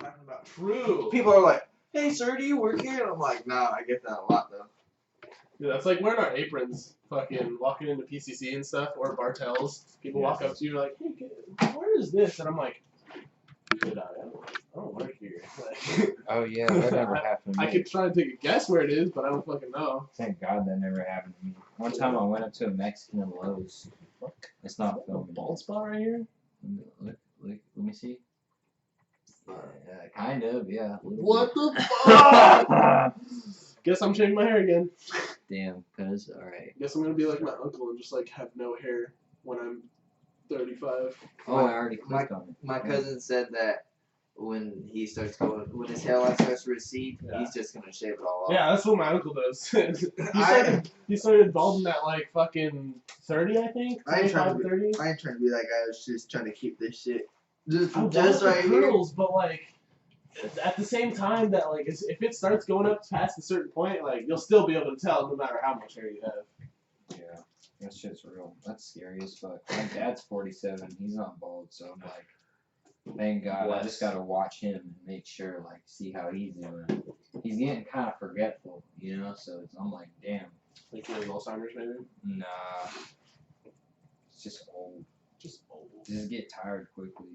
talking about. True. People are like, "Hey, sir, do you work here?" And I'm like, "Nah, I get that a lot though." Yeah, that's like wearing our aprons, fucking walking into PCC and stuff, or Bartels. People walk up to you like, "Hey, where is this?" And I'm like, I don't work here. Like, Oh yeah, that never happened to me. I could try and take a guess where it is, but I don't fucking know. Thank God that never happened to me. One time I went up to a Mexican at Lowe's. It's not A filming. bald spot right here. Look, let me see. Yeah, kind of, yeah. What the fuck? Guess I'm shaving my hair again. Damn, cuz, alright. Guess I'm gonna be like my uncle and just like have no hair when I'm 35. Oh, I already clicked on it. My cousin said that when his hairline starts to recede, Yeah. he's just gonna shave it all off. Yeah, that's what my uncle does. he started balding at like fucking 30, I think. I ain't trying 25, to 30. I ain't trying to be that guy who's just trying to keep this shit I just want right the here. curls, but like at the same time that like if it starts going up past a certain point, like you'll still be able to tell no matter how much hair you have. Yeah, that shit's real. That's scary as fuck. My dad's 47. He's not bald, so I'm like, thank God. I just gotta watch him and make sure, like, see how he's doing. He's getting kind of forgetful, you know. So I'm like, damn. Like he has Alzheimer's, maybe. Nah, it's just old. Just old. Just get tired quickly.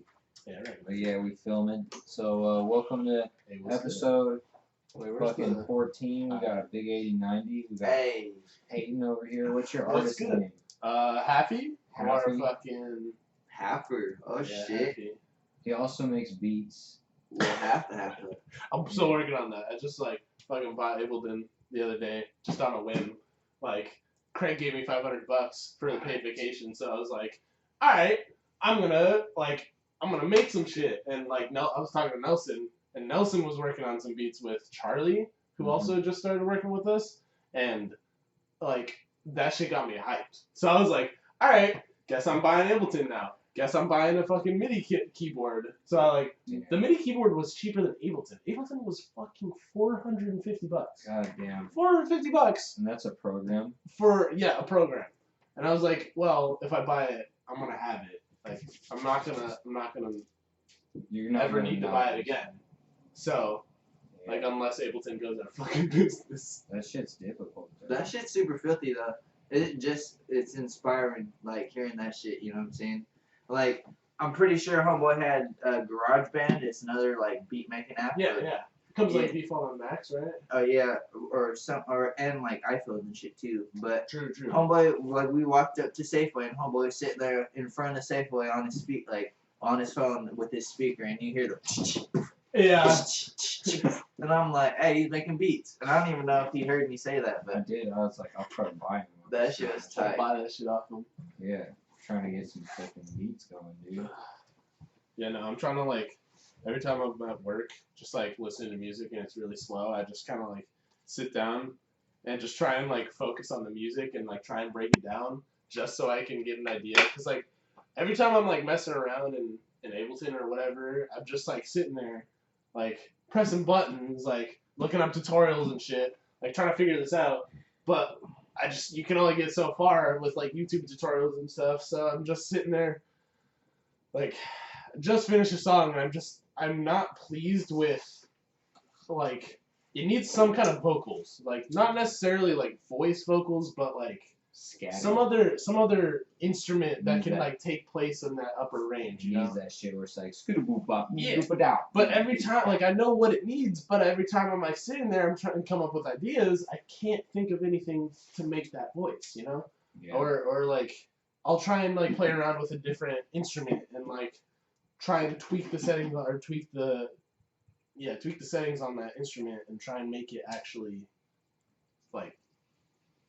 Yeah, right. But yeah, we filming. So welcome to Hey, what's episode Wait, where's fucking the 14. We got a big 80-90. We got Hey, Peyton over here. What's your What's artist good? name? Happy? Or Happy. fucking Haffer. Oh yeah, shit. Happy. He also makes beats. We'll have to have to. I'm still working on that. I just like fucking bought Ableton the other day, just on a whim. Like Craig gave me $500 for the paid vacation, so I was like, all right, I'm gonna make some shit. And like, I was talking to Nelson, and Nelson was working on some beats with Charlie, who also just started working with us, and like that shit got me hyped. So I was like, all right, guess I'm buying Ableton now. Guess I'm buying a fucking MIDI keyboard. So I like the MIDI keyboard was cheaper than Ableton. Ableton was fucking $450. God damn. $450 And that's a program. for a program. And I was like, well, if I buy it, I'm gonna have it. Like I'm not gonna You're not ever gonna need to not buy it use again. So Yeah. like unless Ableton goes out of fucking business. That shit's difficult. That shit's super filthy though. It's inspiring, like hearing that shit. You know what I'm saying? Like I'm pretty sure Homeboy had GarageBand. It's another like beat making app. Yeah, yeah. Comes Yeah. like default on Macs, right? Oh yeah, and like iPhones and shit too. But True. Homeboy, like we walked up to Safeway and Homeboy was sitting there in front of Safeway on his on his phone with his speaker, and you hear the Yeah. and I'm like, hey, he's making beats, and I don't even know if he heard me say that, I but did. I was like, I'll try buying one. that shit was Try to tight. buy that shit off them. Yeah. Trying to get some fucking beats going, dude. Yeah, no, I'm trying to like every time I'm at work, just like listening to music and it's really slow, I just kind of like sit down and just try and like focus on the music and like try and break it down just so I can get an idea. Cause like every time I'm like messing around in Ableton or whatever, I'm just like sitting there like pressing buttons, like looking up tutorials and shit, like trying to figure this out. But you can only get so far with like YouTube tutorials and stuff. So I'm just sitting there, like, just finished a song, and I'm not pleased with, like, it needs some kind of vocals, like not necessarily like voice vocals, but like Scatty. some other instrument that Use can that. like take place in that upper range. You Use know? that shit where it's like scooter-boop bop, Yeah. boop it out. But every time, like, I know what it needs, but every time I'm, like, sitting there, I'm trying to come up with ideas, I can't think of anything to make that voice, you know? Yeah. Or like, I'll try and, like, play around with a different instrument and, like, try and tweak the settings, or tweak the settings on that instrument and try and make it actually, like,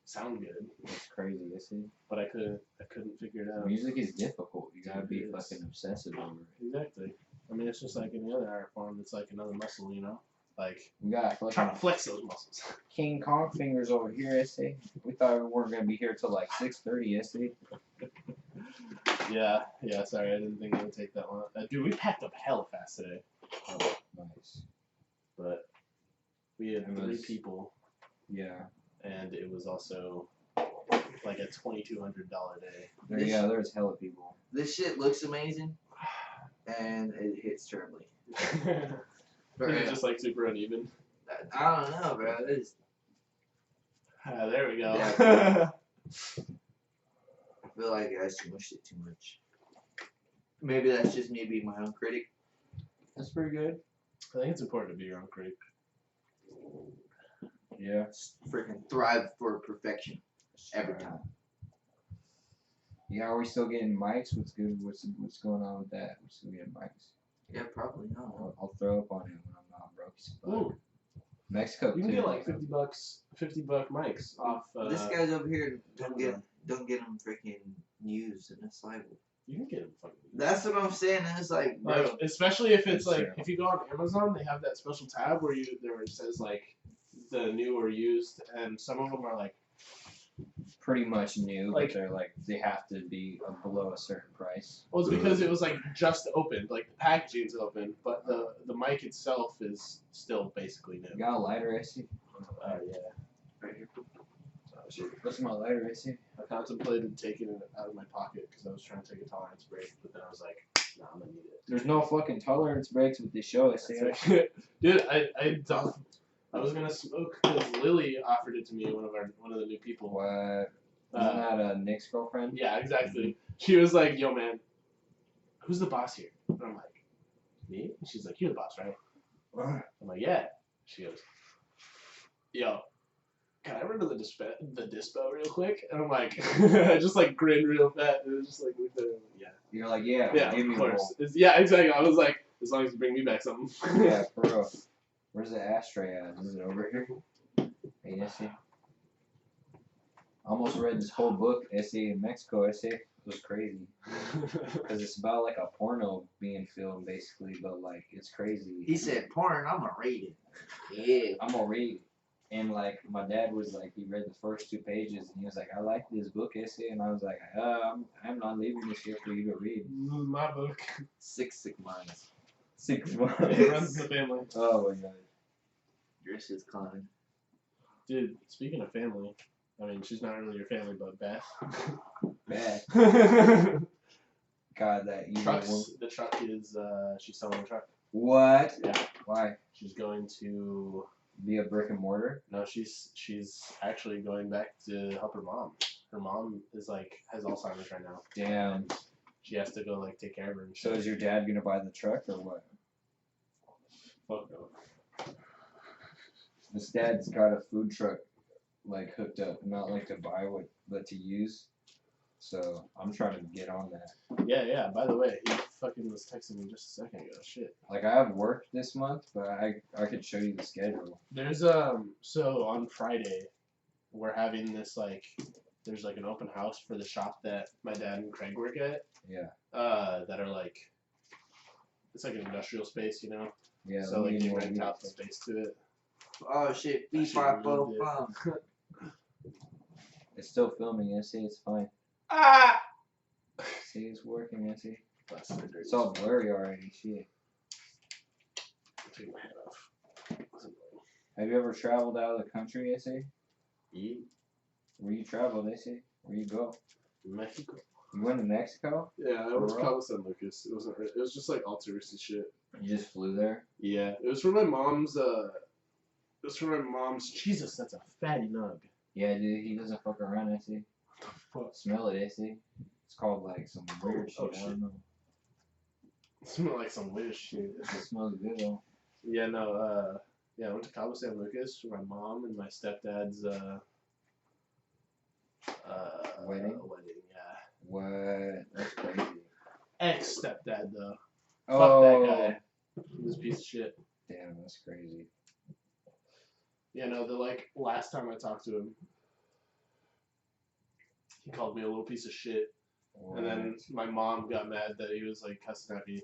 sound good. That's crazy, isn't it? But I couldn't figure it out. Music is difficult. You gotta be It is. fucking obsessive over it. Exactly. I mean, it's just like any other art form. It's like another muscle, you know? Like, We got trying fucking to flex those muscles. King Kong fingers over here, essay. We thought we weren't gonna be here till like 6:30, essay. Yeah, sorry, I didn't think it would take that long. Dude, we packed up hella fast today. Oh, nice. But we had It 3 was- people, Yeah. and it was also like a $2,200 day. There's hella people. This shit looks amazing, and it hits terribly. For Is it real. just like super uneven? I don't know, bro. It's, There we go. Yeah. I feel like I smushed it too much. Maybe that's just me being my own critic. That's pretty good. I think it's important to be your own critic. Yeah. Freaking thrive for perfection every time. Yeah, are we still getting mics? What's good? What's going on with that? We're still getting mics. Yeah, probably not. I'll throw up on it when I'm not broke as fuck. Ooh, Mexico you can too. get like $50 mics off. This guy's over here don't get him freaking used, and it's like You can get them fucking. that's what I'm saying. And it's like, bro, Like, especially if it's That's like true. if you go on Amazon, they have that special tab where it says like the new or used, and some of them are like Pretty much new, Like- but they're like they have to be below a certain price. well, it's because it was like just opened, like the packaging's open, but the mic itself is still basically new. You got a lighter, AC? Yeah. right here. What's my lighter, AC? I contemplated taking it out of my pocket because I was trying to take a tolerance break, but then I was like, nah, I'm gonna need it. There's no fucking tolerance breaks with this show, AC. Dude, I was gonna smoke because Lily offered it to me, one of the new people. What? Isn't Uh, that Nick's girlfriend? yeah, exactly. She was like, "Yo, man, who's the boss here?" And I'm like, "Me?" And she's like, "You're the boss, right?" I'm like, "Yeah." She goes, "Yo, can I run to the dispo real quick?" And I'm like, I just like grinned real fat. And it was just like, yeah, You're like, yeah, yeah, give of me a course. roll. Yeah, exactly. I was like, as long as you bring me back something. Yeah, for real. Where's the ashtray at? Is it over here? Hey, Essie. Almost read this whole book, Essie in Mexico, Essie. It was crazy. Because it's about like a porno being filmed, basically, but like, it's crazy. He said, "Porn, I'm gonna read it." Yeah. I'm gonna read. And like, my dad was like, he read the first 2 pages, and he was like, I like this book, Essie. And I was like, I'm not leaving this here for you to read. My book. Sick minds. 6 months. It runs in the family. Oh my god. Your shit's climbing. Dude, speaking of family, I mean, she's not really your family, but Beth. Bad. Trucks. God, that evil woman. The truck is, she's selling the truck. What? Yeah. Why? She's going to, Be a brick and mortar? no, she's actually going back to help her mom. Her mom is like, has Alzheimer's right now. Damn. She has to go, like, take care of her and So shit. is your dad gonna buy the truck or what? Fuck no. This dad's got a food truck like hooked up, not like to buy but to use. So I'm trying to get on that. Yeah, by the way, he fucking was texting me just a second ago. Shit. Like I have work this month, but I could show you the schedule. There's so on Friday we're having this like there's like an open house for the shop that my dad and Craig work at. Yeah. That are like it's like an industrial space, you know? Yeah. So let like me you know rent what out the space to it. Oh shit! I Beep, should've bop, bo, moved it. bum. It's still filming, Essie. It's fine. Ah See, it's working, Essie. That's the It's all blurry already. Shit. Take my head off. Have you ever traveled out of the country, Essie? Eat Where you traveled, Essie? Where you go? Mexico. You went to Mexico? Yeah, I went to For real? Cabo San Lucas. It wasn't. It was just like all touristy shit. You just flew there? Yeah, it was for my mom's. It was for my mom's. Jesus, that's a fatty nug. Yeah, dude, he doesn't fuck around, Essie. Fuck. Smell it, Essie. It's called like some weird shit. Oh, I shit. don't know. It smelled like some weird shit. It smells good though. Yeah, no. Yeah, I went to Cabo San Lucas for my mom and my stepdad's. Wedding? Wedding, yeah. What? That's crazy. Ex stepdad though. Oh, Fuck that guy. He was a piece of shit. damn, that's crazy. Yeah, no. The like last time I talked to him, he called me a little piece of shit. And then my mom got mad that he was like cussing at me,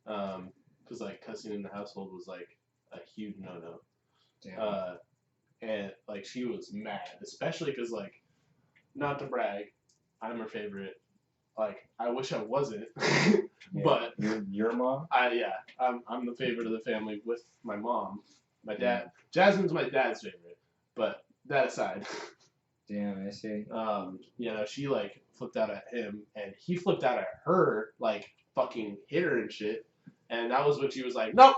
because like cussing in the household was like a huge no-no. Damn. And like she was mad, especially because like, not to brag, I'm her favorite. Like I wish I wasn't, Yeah. but your mom? I'm the favorite of the family with my mom. My dad, Jasmine's my dad's favorite, but that aside. Damn, Essie. You know, she like flipped out at him and he flipped out at her, like fucking hit her and shit. And that was when she was like, nope,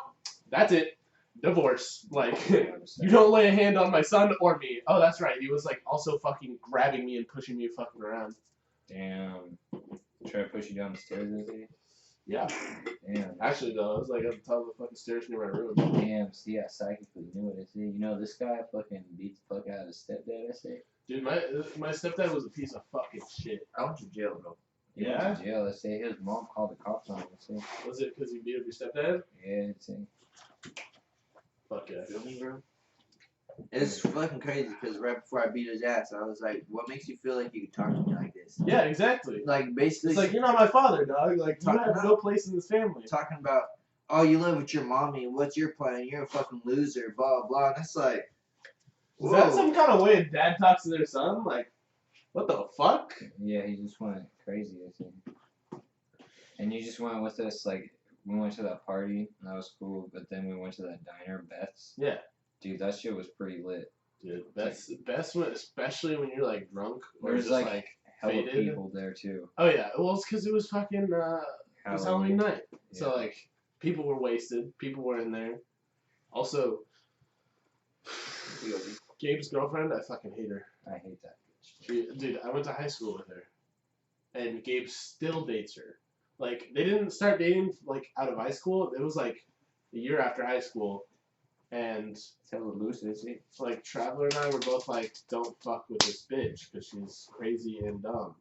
that's it. divorce. Like, Yeah, you don't lay a hand on my son or me. Oh, that's right. He was like also fucking grabbing me and pushing me fucking around. Damn. Try to push you down the stairs, is he? Yeah. Damn. Actually, though, I was like at the top of the fucking stairs near my room. Damn, see, I psychically knew it. I see. You know, this guy fucking beats the fuck out of his stepdad, I say. Dude, my stepdad was a piece of fucking shit. I went to jail, bro. He went to jail, I say. His mom called the cops on him, I say. Was it because he beat up your stepdad? Yeah, I say. Fuck yeah. Feel me, bro? It's fucking crazy because right before I beat his ass, I was like, "What makes you feel like you can talk to me like this?" Yeah, exactly. Like basically, It's like, you're not my father, dog. Like, you Talking have no place in this family. talking about, "Oh, you live with your mommy. What's your plan? You're a fucking loser." Blah blah. And it's like, Is that some kind of way a dad talks to their son? Like, what the fuck? Yeah, he just went crazy, I think. And you just went with us, like, we went to that party, and that was cool, but then we went to that diner, Beth's. Yeah. Dude, that shit was pretty lit. Dude, best one, especially when you're like drunk or There's just like hella faded. people there too. Oh yeah, well it's because it was fucking it was Halloween night, so Yeah. like people were wasted, people were in there. Also, Gabe's girlfriend, I fucking hate her. I hate that bitch. Dude, I went to high school with her, and Gabe still dates her. Like they didn't start dating like out of high school. It was like a year after high school. And It's hella loose, is he? like Traveler and I were both like, don't fuck with this bitch because she's crazy and dumb.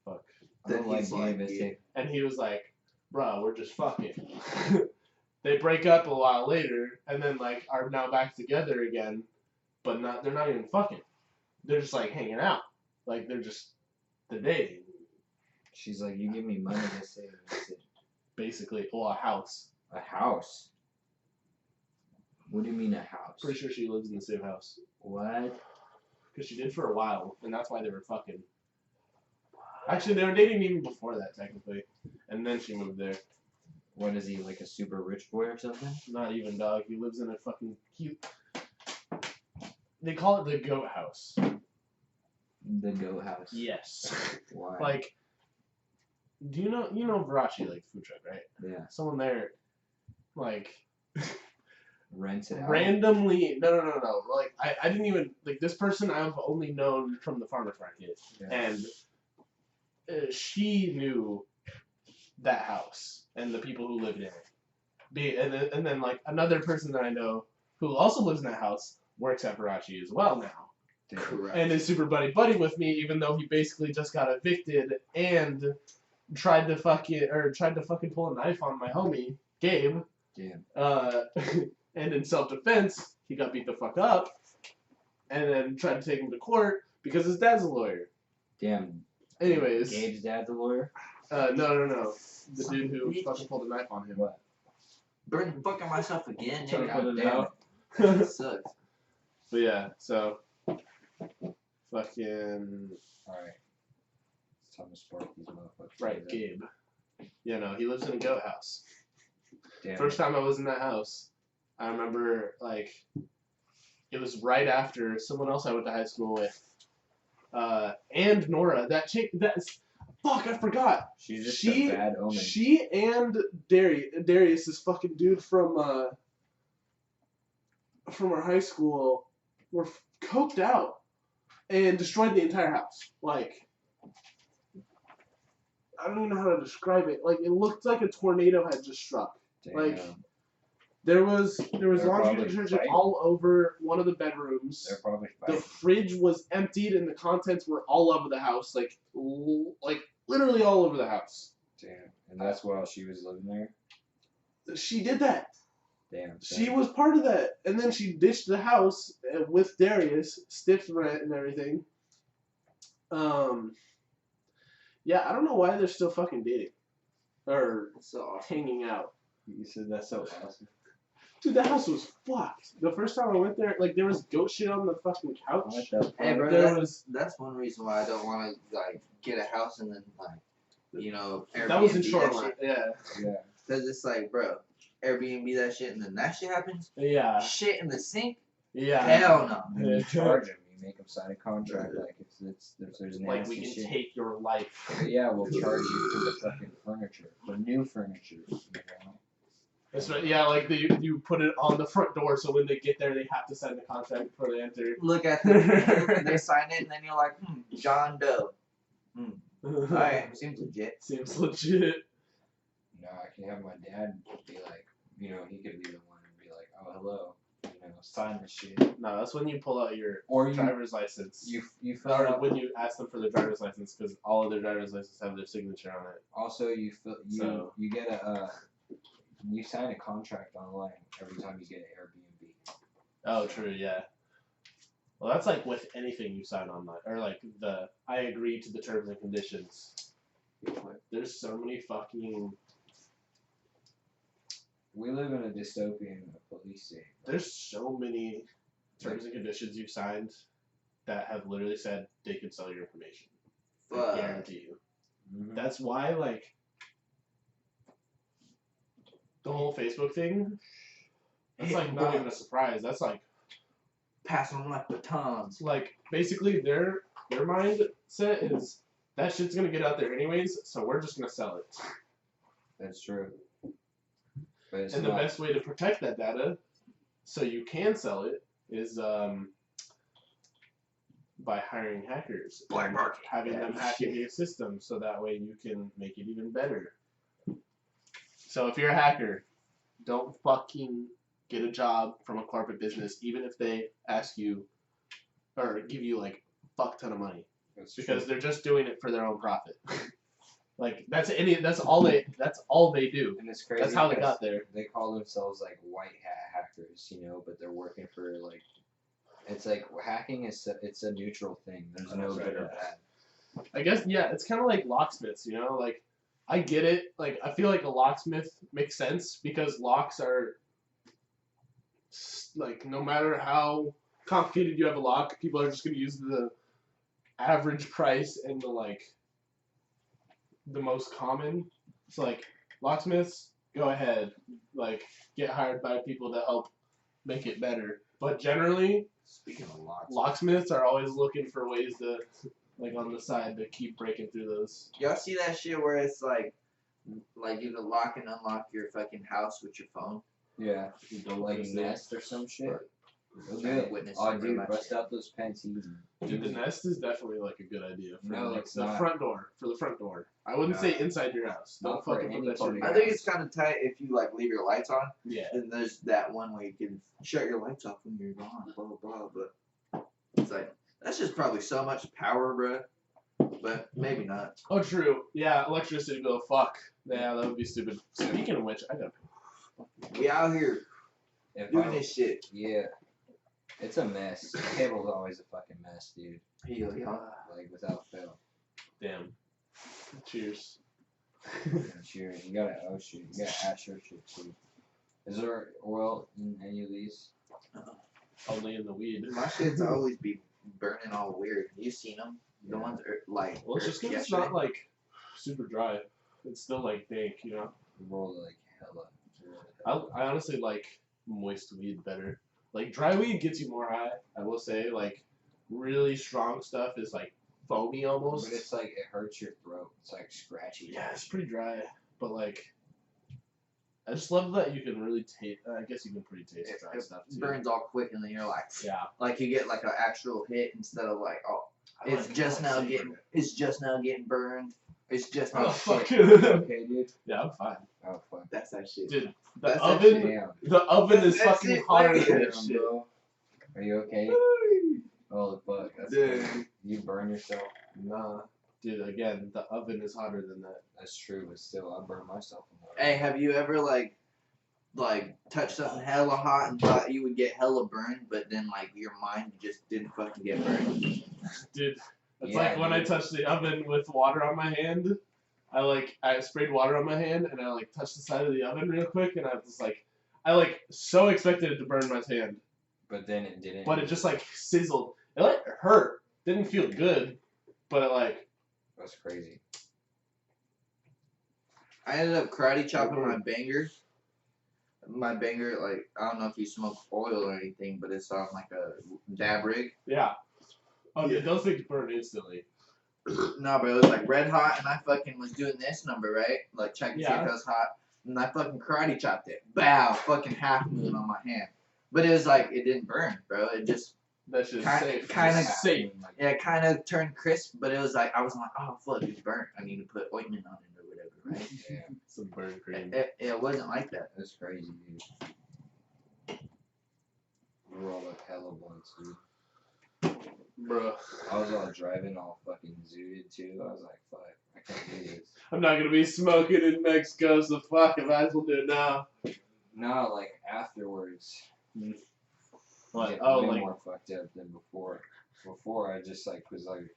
Fuck. I don't like Gabe, is yeah. he? And he was like, bruh, we're just fucking. They break up a while later and then like are now back together again, but they're not even fucking. They're just like hanging out. Like they're dating. She's like, you give me money to save it. Basically, or a house. A house? What do you mean a house? Pretty sure she lives in the same house. What? Because she did for a while, and that's why they were fucking. Actually, they were dating even before that, technically. And then she moved there. What is he, like a super rich boy or something? Not even, dog. He lives in a fucking They call it the goat house. The goat house. Yes. Why? Like, do you know Virachi, like food truck, right? Yeah. Someone there, like, Rents it out. randomly. No. Like, I didn't even like this person. I've only known from the farmers market, Yeah. and she knew that house and the people who lived in it. And then like another person that I know who also lives in that house works at Virachi as well now. Dude. correct. And is super buddy with me, even though he basically just got evicted and tried to fucking pull a knife on my homie Gabe. Damn. And in self-defense, he got beat the fuck up, and then tried to take him to court because his dad's a lawyer. Damn. Anyways, Gabe's dad's a lawyer? no, the Son dude of a who bitch. fucking pulled a knife on him. What? Burn fucking myself again, Trying to nigga. put it damn out. That sucks. But yeah, so fucking Alright. It's time to spark these motherfuckers. right, Gabe. Yeah, no, he lives in a goat house. Damn. First time I was in that house, I remember like it was right after someone else I went to high school with, and Nora. That chick. That's fuck. I forgot. She's just a bad omen. She and Darius, this fucking dude from our high school, were coked out and destroyed the entire house. Like, I don't even know how to describe it. Like, it looked like a tornado had just struck. Damn. Like, there was They're laundry probably detergent fighting. all over one of the bedrooms. They're probably The fighting. fridge was emptied and the contents were all over the house, like literally all over the house. Damn. And that's while she was living there? She did that. Damn. She was part of that, and then she ditched the house with Darius, stiff rent and everything. Yeah, I don't know why they're still fucking dating or That's so awesome. hanging out. You said that's so awesome. Dude, that house was fucked. The first time I went there, like there was goat shit on the fucking couch. What the fuck? Hey, bro, There was that's one reason why I don't want to like get a house and then like, you know, Airbnb that was in that Shoreline. shit. Yeah, Yeah. Cause it's like, bro, Airbnb that shit and then that shit happens. yeah, Shit in the sink. yeah. Hell no. And you charge them. You make them sign a contract like if there's nasty Like we can shit. take your life. Yeah, we'll charge you for the fucking furniture, for new furniture. You know? That's right. Yeah, like you put it on the front door, so when they get there, they have to sign the contract before they enter. Look at them. They sign it, and then you're like, John Doe. Alright, seems legit. Seems legit. No, I can have my dad be like, you know, he could be the one and be like, oh, hello, you know, sign this shit. No, that's when you pull out your Or driver's license. you fill Or out, when you ask them for their driver's license, because all of their driver's licenses have their signature on it. also you So- get a you sign a contract online every time you get an Airbnb. Oh, true, yeah. Well, that's like with anything you sign online, or like I agree to the terms and conditions. There's so many fucking. We live in a dystopian police state. There's so many terms and conditions you've signed that have literally said they can sell your information. I guarantee you. Mm-hmm. That's why, like, the whole Facebook thing. That's like not even a surprise. That's like. Pass them like batons. Like basically their mindset is that shit's gonna get out there anyways, so we're just gonna sell it. That's true. But it's And the best way to protect that data, so you can sell it, is by hiring hackers Black and market. having them hack into your system, so that way you can make it even better. So if you're a hacker, don't fucking get a job from a corporate business, even if they ask you or give you like a fuck ton of money, because they're just doing it for their own profit. Like that's all they do. And it's crazy. That's how they got there. They call themselves like white hat hackers, you know, but they're working for like. It's like hacking it's a neutral thing. There's no That's right, good or yeah. bad. I guess yeah, it's kind of like locksmiths, you know. Like I get it. Like I feel like a locksmith makes sense because locks are like no matter how complicated you have a lock, people are just gonna use the average price and the most common. So like locksmiths, go ahead, like get hired by people to help make it better. But generally, Speaking of locksmiths are always looking for ways to like on the side to keep breaking through those. y'all see that shit where it's like you can lock and unlock your fucking house with your phone? Yeah, You don't like lose Nest or some shit. I'm Do trying to it. witness Oh, some real dude, life bust shit. out those pants easy. Dude, the Nest is definitely like a good idea for No, like, it's the not. front door. For the front door. I wouldn't say inside your house. Don't Not for fucking put any that shit part in of your I think house. it's kind of tight if you like leave your lights on. Yeah. And there's that one where you can shut your lights off when you're gone, blah blah blah. But it's like that's just probably so much power, bro. But maybe not. Oh, true. Yeah, electricity bill. Fuck. Yeah, that would be stupid. Speaking of which, I got. We out here If doing I, this shit. yeah, it's a mess. The cable's always a fucking mess, dude. Hell yeah. Like without fail. Damn. Cheers. Cheers. You gotta shit. You gotta ash your shit too. Is there oil in any of these? Only in the weed. My shit's always be burning all weird. You seen them? The ones that are like. Well, it's just because it's not like super dry. It's still like dank, you know. Roll like hella. I honestly like moist weed better. Like dry weed gets you more high. I will say, like really strong stuff is like foamy almost. But it's like it hurts your throat. It's like scratchy. Yeah, it's pretty dry, but like I just love that you can really taste. I guess you can pretty taste It, dry it stuff too. burns all quick, and then you're like, Yeah. like you get like an actual hit instead of like, oh, I it's like- just I like now super getting, good. it's just now getting burned. It's just now Oh fuck. shit. Okay, dude. Yeah, I'm fine, Oh fuck. That's that shit. dude. The That's oven, Damn. the oven is That's fucking it, hotter right than here, that shit. Bro. Are you okay? Oh fuck. That's Dude. crazy. You burn yourself. Nah, dude. Again, the oven is hotter than that. That's true, but still, I burn myself. Hey, have you ever like touched something hella hot and thought you would get hella burned, but then like your mind just didn't fucking get burned? Dude, it's Yeah, like when I dude. touched the oven with water on my hand. I sprayed water on my hand and I like touched the side of the oven real quick and I was like, I so expected it to burn my hand, But then it didn't. but it just like sizzled. It like hurt. Didn't feel good, but it like That's crazy. I ended up karate chopping my banger. My banger, like I don't know if you smoke oil or anything, but it's on like a dab rig. yeah. Oh, dude, those things burn instantly. No, but it was like red hot, and I fucking was doing this number right, like checking to see Yeah. if it was hot. and I fucking karate chopped it. Bow, fucking half moon on my hand. But it was like, it didn't burn, bro. It just That shit's Kinda- safe. kinda It's safe. yeah, it kind of turned crisp, but it was like I was like, oh fuck, it's burnt. I need to put ointment on it or whatever, right? Yeah, Some burn cream. It wasn't like that. that's crazy, dude. We rolled up hella blunts, dude. Bro. I was all driving all fucking zooted too. I was like, fuck, I can't do this. I'm not gonna be smoking in Mexico, so fuck, I might as well do it now. No, like afterwards. What? Get Oh, way like, more fucked up than before. Before I just like was like,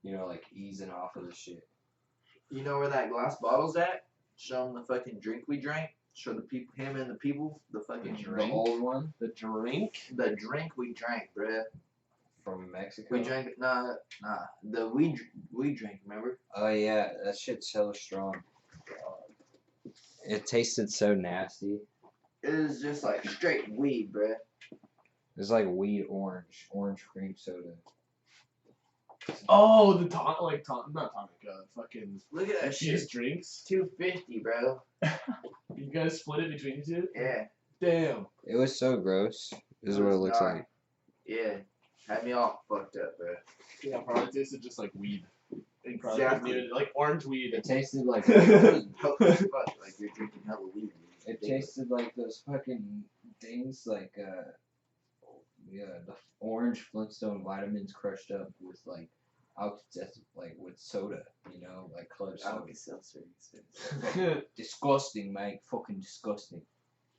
you know, like easing off of the shit. You know where that glass bottle's at? Show them the fucking drink we drank. Show the people, him and the people, the fucking The drink. old one the drink? The drink we drank, bruh. from Mexico. We drank nah. The we drank. Remember? Oh yeah, that shit's so strong. It tasted so nasty. It was just like straight weed, bruh. It's like weed orange cream soda. Oh, the not tonic, fucking Look at that shit. infused drinks. $2.50, bro. You guys split it between you two? Yeah. Damn. It was so gross. This is what it looks Nah. like. Yeah. Had me all fucked up, bro. Yeah, probably tasted just like weed. It probably Exactly. needed, like orange weed. It tasted like It was dope as fuck. Like you're drinking hella weed. it tasted like those fucking things like yeah, the orange Flintstone vitamins crushed up with like like with soda, you know, like club soda. Alka-Seltzer. Disgusting, mate. Fucking disgusting.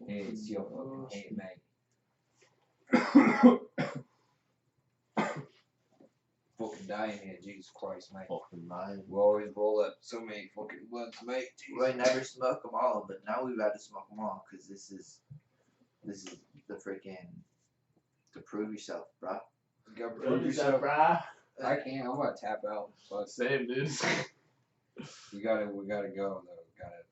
Hey, it's your fucking head, mate. Fucking dying here, Jesus Christ, mate. Fucking lying. We always roll up so many fucking blunts, mate. We never smoke them all, but now we've had to smoke them all because this is the freaking to prove yourself, bro. You gotta prove yourself. brah? I can't. I'm gonna tap out. But Same, dude. we gotta go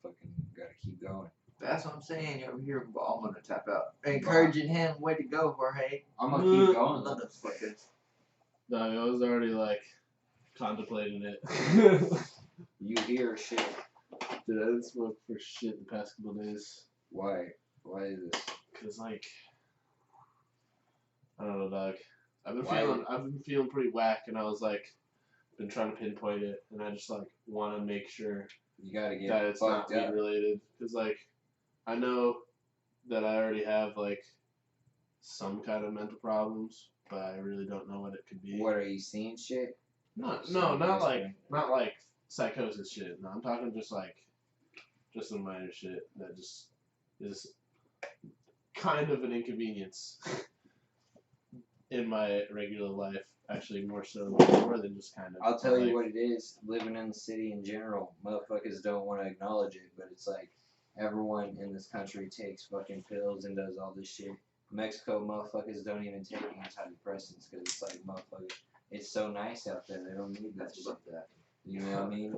though. Gotta keep going. That's what I'm saying. You're over here, I'm gonna tap out. Encouraging him, way to go, Jorge. I'm gonna keep going. though. Motherfucker. No, I was already like contemplating it. You hear shit. Dude, I didn't smoke for shit the past couple days. Why? Why is this? Cause like, I don't know, dog. I've Why? been feeling pretty whack, and I was like, been trying to pinpoint it, and I just like want to make sure You gotta get that it's not fucked weed up. related. Cause like, I know that I already have like some kind of mental problems, but I really don't know what it could be. What are you seeing shit? Not Some not history. like psychosis shit. No, I'm talking just some minor shit that just is kind of an inconvenience in my regular life. Actually, more than just kind of. I'll tell you like, what it is. Living in the city in general, motherfuckers don't want to acknowledge it, but it's like everyone in this country takes fucking pills and does all this shit. Mexico motherfuckers don't even take antidepressants because it's like motherfuckers. It's so nice out there. They don't need that shit. You know what I mean?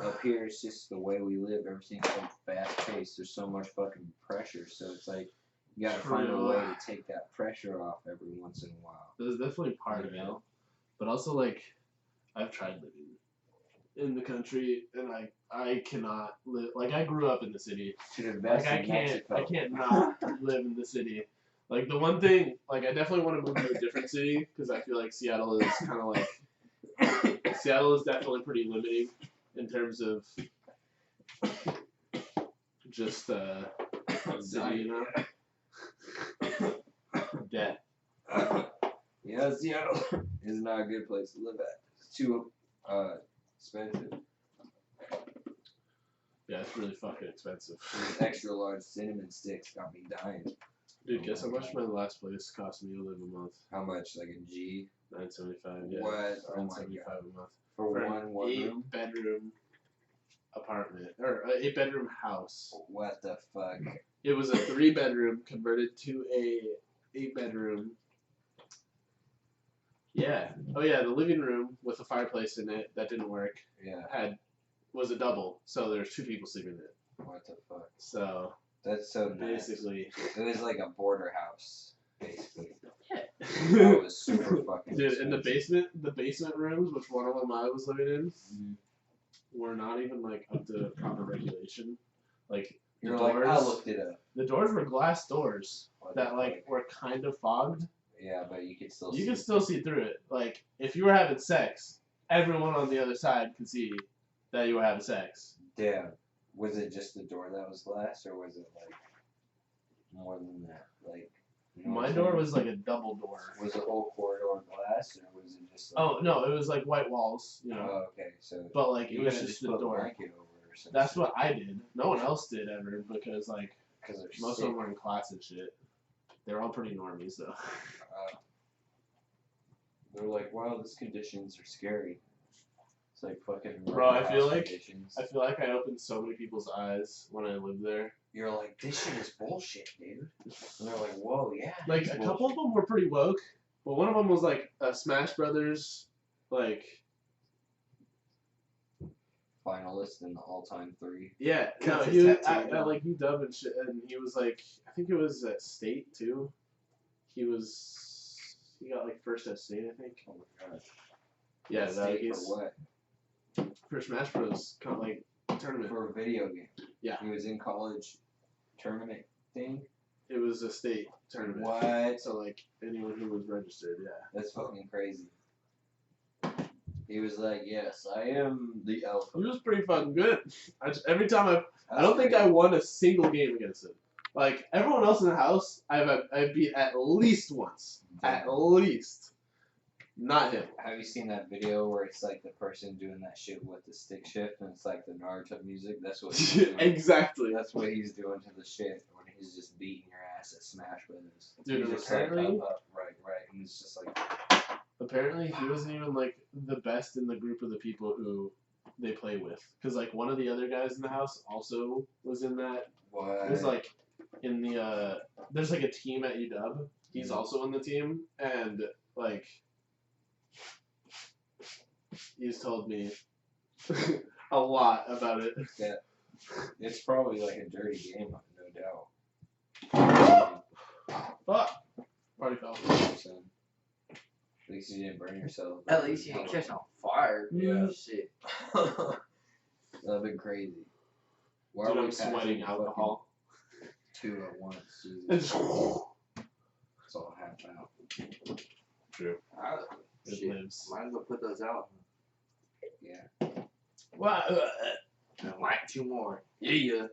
Up here, it's just the way we live. Everything's so fast paced. There's so much fucking pressure. So it's like you gotta find a way to take that pressure off every once in a while. There's definitely part of it, but also like I've tried living in the country, and I cannot live. Like I grew up in the city. To the best Like in Mexico. I can't not live in the city. Like the one thing, like I definitely want to move to a different city because I feel like Seattle is kind of like Seattle is definitely pretty limiting in terms of just city, you know. Debt. Yeah, Seattle is not a good place to live at. It's too expensive. Yeah, it's really fucking expensive. These extra large cinnamon sticks got me dying. Dude, guess how much my last place cost me to live a month? How much? Like a G? $9.75. Yeah. What? Oh my $9.75 god. a month For an one room? 8-bedroom apartment or 8-bedroom house. What the fuck? It was a 3-bedroom converted to a 8-bedroom. Yeah. Oh yeah, the living room with a fireplace in it that didn't work Yeah. was a double, so there's 2 people sleeping in it. What the fuck? So That's so nice. basically, It was like a border house, basically. yeah. That was super fucking Dude, in expensive. the basement rooms, which one of them I was living in, Mhm. were not even like up to proper regulation. Like You're The like, I doors? looked it up. The doors were glass doors What that the like fuck? were kind of fogged. Yeah, but you could still You see. can still see through it. Like if you were having sex, everyone on the other side could see that you were having sex. Damn. Was it just the door that was glass, or was it like more than that? Like, you know what My I'm door saying? was like a double door. Was the whole corridor glass, or was it just? Like, Oh no, it was like white walls, you know. Oh, okay. So But like you it was gotta just just the put a door. blanket over it or something. That's what I did. No one else did ever because like Because they're most sick. of them were in class and shit. They're all pretty normies though. They're like, wow, these conditions are scary. It's like fucking. Bro, I feel house like- conditions. I feel like I opened so many people's eyes when I lived there. You're like, this shit is bullshit, dude. And they're like, whoa, yeah. Like it's a couple of them were pretty woke, but one of them was like a Smash Brothers, like finalist in the all-time 3. yeah, no, Got he his was tattoo, at like UW and shit, and he was like, I think it was at State too. He got like first at State, I think. Oh my god. Yeah, that State he's for what? for Smash Bros. Kind of like tournament. For a video game. Yeah. He was in college tournament thing. It was a state tournament. What? So like anyone who was registered, yeah. That's fucking crazy. He was like, yes, I am the alpha. He was pretty fucking good. Every time I don't think I won a single game against him. Like everyone else in the house, I beat at least once. At least. Not him. Have you seen that video where it's like the person doing that shit with the stick shift and it's like the Naruto music? That's what he's doing. Exactly. That's what he's doing to the shit when he's just beating your ass at Smash Brothers. Dude, He's just like, apparently- up, right, and he's just like, Apparently, he wasn't even like the best in the group of the people who they play with. Cause like one of the other guys in the house also was in that. what? It was like in the there's like a team at UW. He's also in the team, and like he's told me a lot about it. It's probably like a dirty game, no doubt. But party foul. At least you didn't burn yourself. At least you didn't catch on fire. Yeah. Shit. That'd been crazy. Why Dude, are we I'm sweating passing alcohol. fucking 2 at once? Jesus. It's It's all half out. true. It Shit. lives. Might as well put those out. Yeah. Well, And like 2 more. Yeah.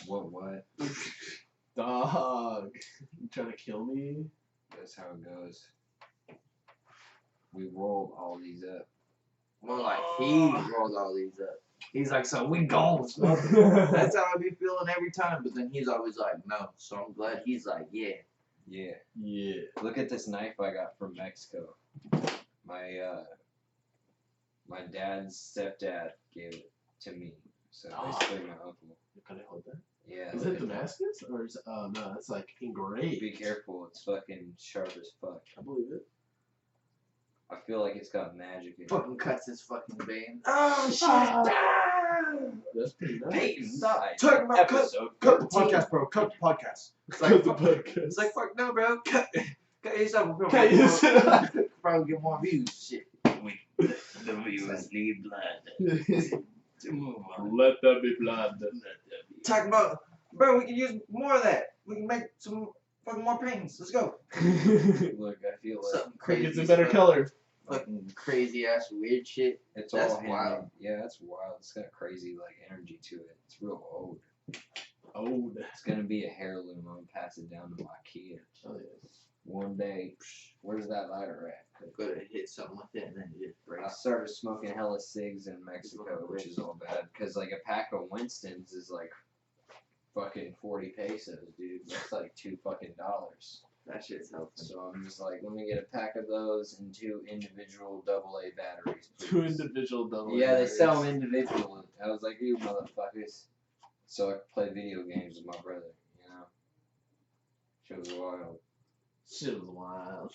What? dog, you trying to kill me? That's how it goes. We rolled all these up. More like he rolled all these up. He's like, so we gone. That's how I be feeling every time. But then he's always like, no. So I'm glad he's like, yeah. Yeah. Yeah. Look at this knife I got from Mexico. My dad's stepdad gave it to me. So basically my uncle. Can I hold that? Yeah. Is look it at that. Damascus or is no? It's like engraved. Be careful, it's fucking sharp as fuck. I believe it. I feel like it's got magic in it. Fucking cuts his fucking vein. Oh, shit. That's pretty nice. Peyton died. Talking about Episode cut the 13. podcast, bro. Cut the podcast. It's Cut like, the fuck, podcast. it's like, fuck no, bro. Cut yourself. Bro. Cut yourself. Probably get more views. Shit. The viewers need blood. To move on. Let there be blood. Talking about, bro, we can use more of that. We can make some fucking more paintings. Let's go. Look, I feel like Something crazy. It's a better stuff. color. Fucking crazy ass weird shit. it's That's all handmade. wild. Yeah, that's wild. It's got crazy like energy to it. It's real old. Oh, It's gonna be a heirloom. I'm gonna pass it down to my kid. oh yeah. One day, where's that lighter at? Go to hit something with it and then it just I breaks. started smoking hella cigs in Mexico, which is all bad. Cause like a pack of Winston's is like fucking 40 pesos, dude. That's like $2 fucking. That shit's helping. So I'm just like, let me get a pack of those and 2 individual AA batteries. Please. 2 individual double. Yeah, they sell them individually. I was like, you motherfuckers. So I could play video games with my brother, you know? Shit was wild. Shit was wild.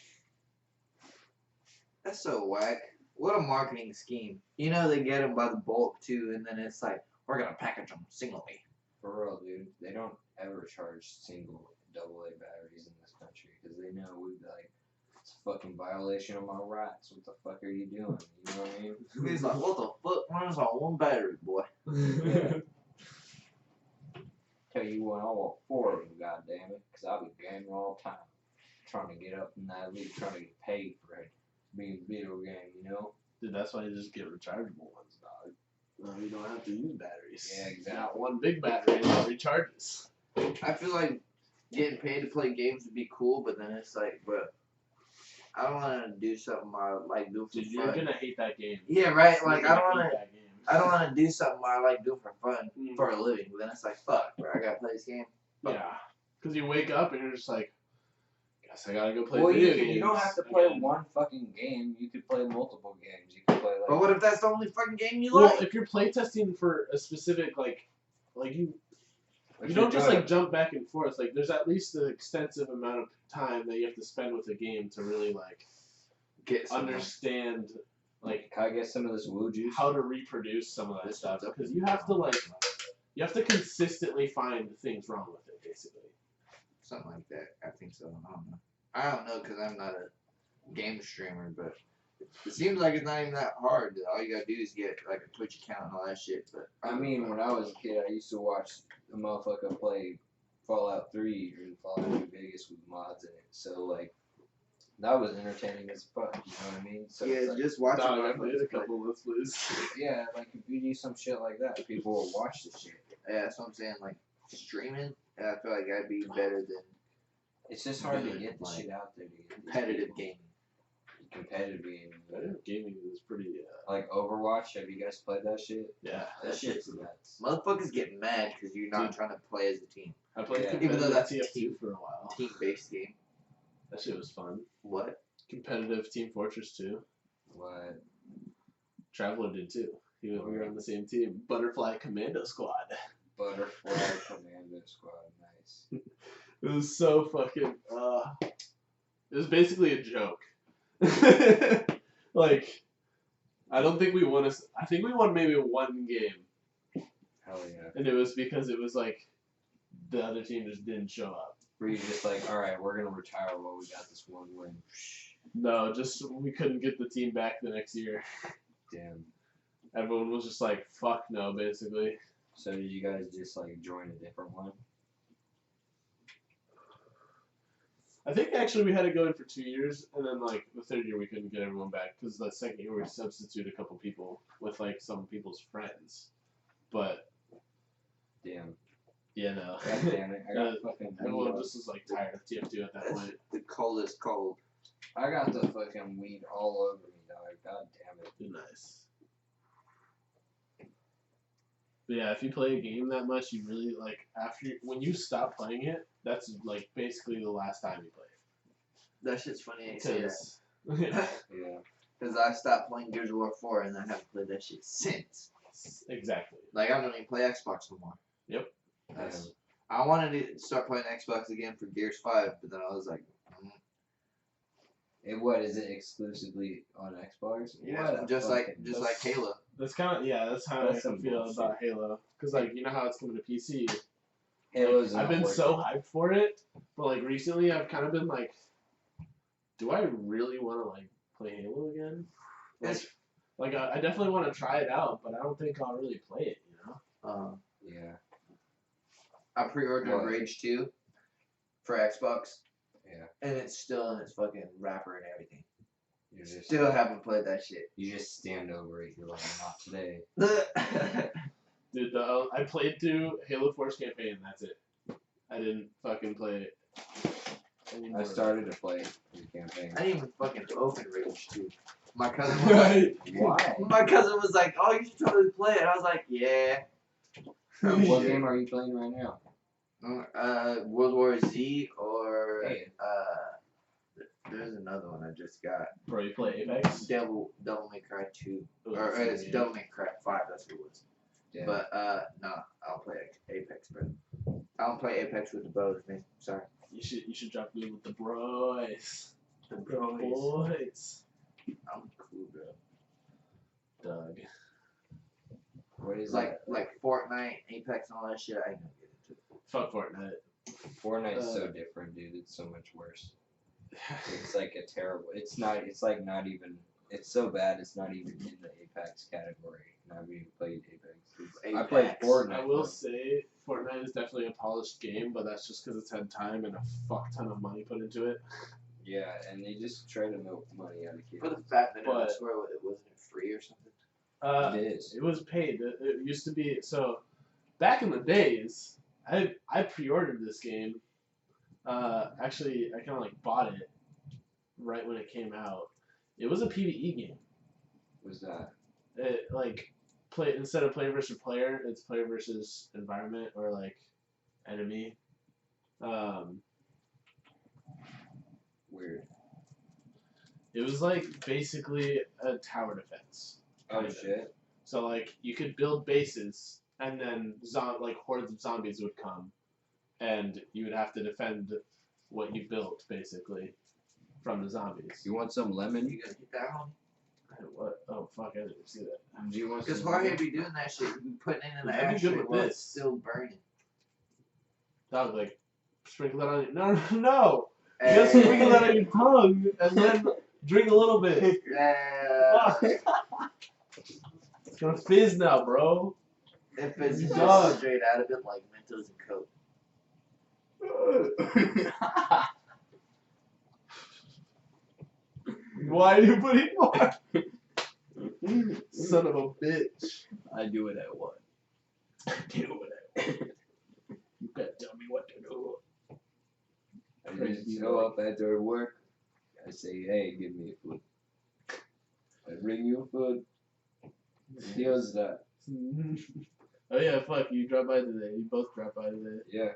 That's so whack. What a marketing scheme. You know they get them by the bulk too, and then it's like, we're gonna package them singly. For real, dude. They don't ever charge single AA batteries in this country because they know we'd be like, it's a fucking violation of my rights. What the fuck are you doing? You know what I mean? He's like, what the fuck runs on one battery, boy? Tell you what, I want 4 of them, goddammit, because I'll be gaming all the time. Trying to get up in that league, trying to get paid for it. Being a video game, you know? Dude, that's why you just get rechargeable ones, dog. No, you don't have to use batteries. Yeah, exactly. Not one big battery that recharges. I feel like getting paid to play games would be cool, but then it's like, bro, I don't want to do something I like do for Dude, fun. you're gonna hate that game. Yeah, right. You're Like gonna I don't want hate to. that game. I don't want to do something I like do for fun Mm. for a living. But then it's like, fuck, bro, I gotta play this game. Yeah, because you wake up and you're just like, guess I gotta go play Well, video games. you don't have to play again. one fucking game. You could play multiple games. You could play like. But what if that's the only fucking game you Well, like? if you're playtesting for a specific like you if you you're don't just doing like jump back and forth. Like there's at least an extensive amount of time that you have to spend with a game to really like Get something. understand like Can I get some of this woo juice? how to reproduce some of that This stuff one's up. because you have to consistently find things wrong with it basically. Something like that. I think so. I don't know because I'm not a game streamer, but it seems like it's not even that hard. All you gotta do is get like a Twitch account and all that shit. But I mean, when I was a kid, I used to watch a motherfucker play Fallout 3 or Fallout New Vegas with mods in it. So, like, that was entertaining as fuck, you know what I mean? So yeah, it's like, just watch Dog, I it. played a couple Let's Plays. yeah, like, if you do some shit like that, people will watch the shit. Yeah, that's what I'm saying. Like streaming, I feel like I'd be better than It's just hard to Really, get the like, shit out there to get these competitive people. gaming. Competitive gaming. Gaming is pretty Like Overwatch, have you guys played that shit? yeah. That shit's nuts. Motherfuckers get mad because you're not Dude. trying to play as a team. I played Yeah. Even though competitive that's TF2 team- for a while. Team-based game. That shit was fun. What? Competitive Team Fortress 2. What? Traveler did too. We were on the same team. Butterfly Commando Squad. Butterfly Commando Squad, nice. It was so fucking. It was basically a joke. Like, I don't think we won I think we won maybe one game, Hell yeah. and it was because it was like the other team just didn't show up. Were you just like, alright, we're gonna retire while we got this one win? No, just we couldn't get the team back the next year. Damn. Everyone was just like, "Fuck no," basically. So did you guys just like join a different one? I think actually we had to go in for 2 years, and then like the third year we couldn't get everyone back because the second year we substituted a couple people with like some people's friends. But Damn. yeah, no, God damn it. I got fucking everyone weed. just was like tired of TF2 at that point. The coldest cold. I got the fucking weed all over me, dog. God damn it. Too nice. But yeah, if you play a game that much, you really like when you stop playing it, that's like basically the last time you play it. That shit's funny. You say that. Yeah, Yeah. Because I stopped playing Gears of War 4 and I haven't played that shit since. exactly. Like, I don't even play Xbox no more. Yep. That's, I wanted to start playing Xbox again for Gears 5, but then I was like, What is it exclusively on Xbox? yeah, What a just like fucking- Halo. That's kind of that's how That's I some feel bullshit. about Halo. Cause like you know how it's coming to PC. Halo's I've not been working. so hyped for it, but like recently I've kind of been like, do I really want to like play Halo again? Like I definitely want to try it out, but I don't think I'll really play it. You know? Yeah. I pre-ordered What? Rage 2 for Xbox, Yeah. and it's still in its fucking wrapper and everything. You just Still haven't played that shit. you just stand over it. You're like, not today. Dude, I played through Halo Force campaign. And that's it. I didn't fucking play it anymore. I started to play the campaign. I didn't even fucking open Rage 2. My cousin was like, Why? my cousin was like, oh, you should totally play it. I was like, yeah. What game are you playing right now? World War Z or Hey. there's another one I just got. Bro, you play Apex? Devil May Cry 2. Oh, Or that's it's the game. Devil May Cry 5, that's what it was. Yeah. But no, I'll play Apex, bro. I don't play Apex with the bros, man. Sorry. You should drop in with the bros. The Boys. I'm cool, bro. Doug. What is Like Fortnite, Apex, and all that shit. I ain't gonna get into it. Fuck Fortnite. that? Fortnite's so different, dude. It's so much worse. It's like a terrible. It's not. It's like not even. It's so bad. It's not even in the Apex category. And I've even played Apex. I played Apex. Fortnite. I will but say Fortnite is definitely a polished game, but that's just because it's had time and a fuck ton of money put into it. Yeah, and they just try to milk money out of kids. For the fact that But- I swear it wasn't free or something. It is. It was paid. It used to be so. Back in the days, I pre-ordered this game. Actually, I kind of like bought it right when it came out. It was a PvE game. Was that? It like play instead of player versus player, it's player versus environment or like enemy. Weird. It was like basically a tower defense. Oh kinda. shit. So like you could build bases, and then like hordes of zombies would come, and you would have to defend what you built basically from the zombies. You want some lemon? You gonna get that home? What? Oh fuck! I didn't see that. Do you want Because some Jorge lemon? be doing that shit. You be putting it in the That'd be good ashtray with while this. it's still burning. That was like sprinkle that on you. No, no. You gotta sprinkle that on your tongue and then drink a little bit. Yeah. It's gonna fizz now, bro. If it's just Dog. straight out of it like Mentos and Coke. Why are you putting more? Son of a bitch. I do what I want. Do it. You better tell me what to do. I just show up after work. I say, hey, give me food. I bring you food. Here's that. Oh yeah, fuck, you dropped by today. You both dropped by today. Yeah.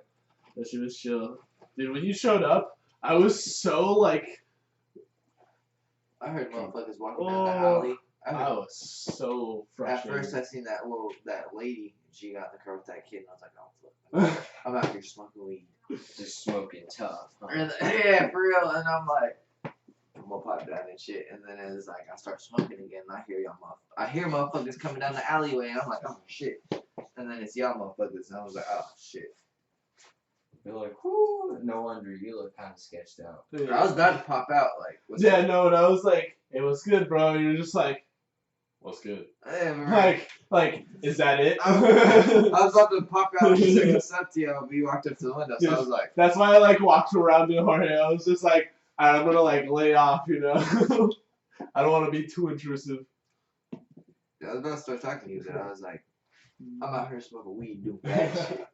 That shit was chill. Dude, when you showed up, I was so like, I heard motherfuckers walking down the Oh. alley. I was so At frustrated. first, I seen that lady. She got in the car with that kid, and I was like, oh fuck. I'm out here smoking weed. Just smoking tough. Huh? And, yeah, for real. And I'm like, I'm gonna pipe down and shit. And then it's like I start smoking again. And I hear motherfuckers coming down the alleyway. And I'm like, oh shit. And then it's y'all motherfuckers. And I was like, oh shit. You're like, whoo. No wonder you look kind of sketched out. I was about to pop out. Like, what's Yeah, up? no, and I was like, hey, what's good, bro? And you're just like, what's good? Hey, man. Like, is that it? I was about to pop out and say what's up to you, but you walked up to the window, so I was like, That's why I like walked around to Jorge. I was just like, alright, I'm gonna like lay off, you know. I don't want to be too intrusive. I was about to start talking to you, but I was like, I'm out here smoking weed, doing bad shit.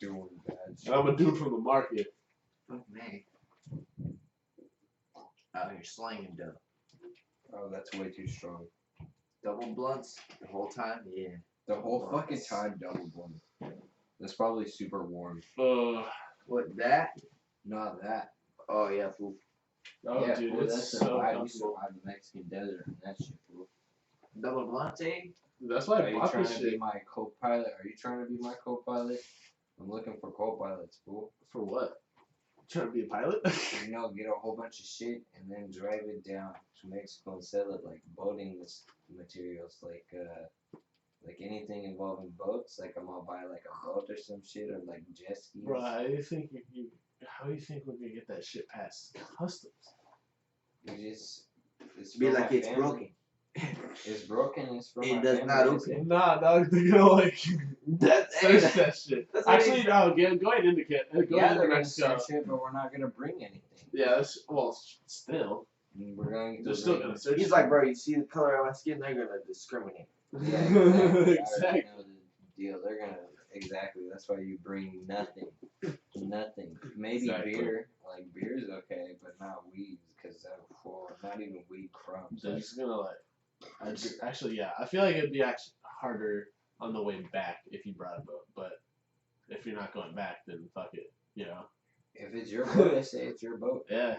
Doing bad shit. And I'm a dude from the market. Fuck me. Out here slanging dope. Oh, that's way too strong. Double blunts the whole time? Yeah. The whole fucking time double blunt. That's probably super warm. What, that? Not that. Oh, yeah, fool. Oh, yeah, dude, fool, it's that's so why you comfortable. survive the Mexican desert and that shit, fool. Double blunt, eh? That's why Are I you bought trying this to be shit. my co-pilot? Are you trying to be my co-pilot? I'm looking for co-pilots, fool. For what? Trying to be a pilot? You know, get a whole bunch of shit and then drive it down to Mexico and sell it like boating materials, like anything involving boats. Like I'm gonna buy like a boat or some shit, or like jet skis. Bro, how do you think how do you think we're gonna get that shit past customs? You just it's Be from like my it's family. broken. It's broken. It's from It my does family. not It's- open. Nah, dog, they're gonna like That's search that shit. that's what Actually, no, go ahead and indicate. Go Yeah, ahead they're and gonna Mexico. search it, but we're not gonna bring anything. Yeah, that's, well, still, We're going to they're still bring gonna search. He's it. like, bro, you see the color of my skin? They're gonna discriminate. Yeah, exactly. I already Exactly. know the deal. They're gonna exactly. That's why you bring nothing. Nothing. Maybe Exactly. beer. Like beer is okay, but not weed, because not even weed crumbs. They're just gonna like. Actually, yeah, I feel like it'd be actually harder on the way back if you brought a boat, but if you're not going back, then fuck it, you know. If it's your boat, I say it's your boat. Yeah.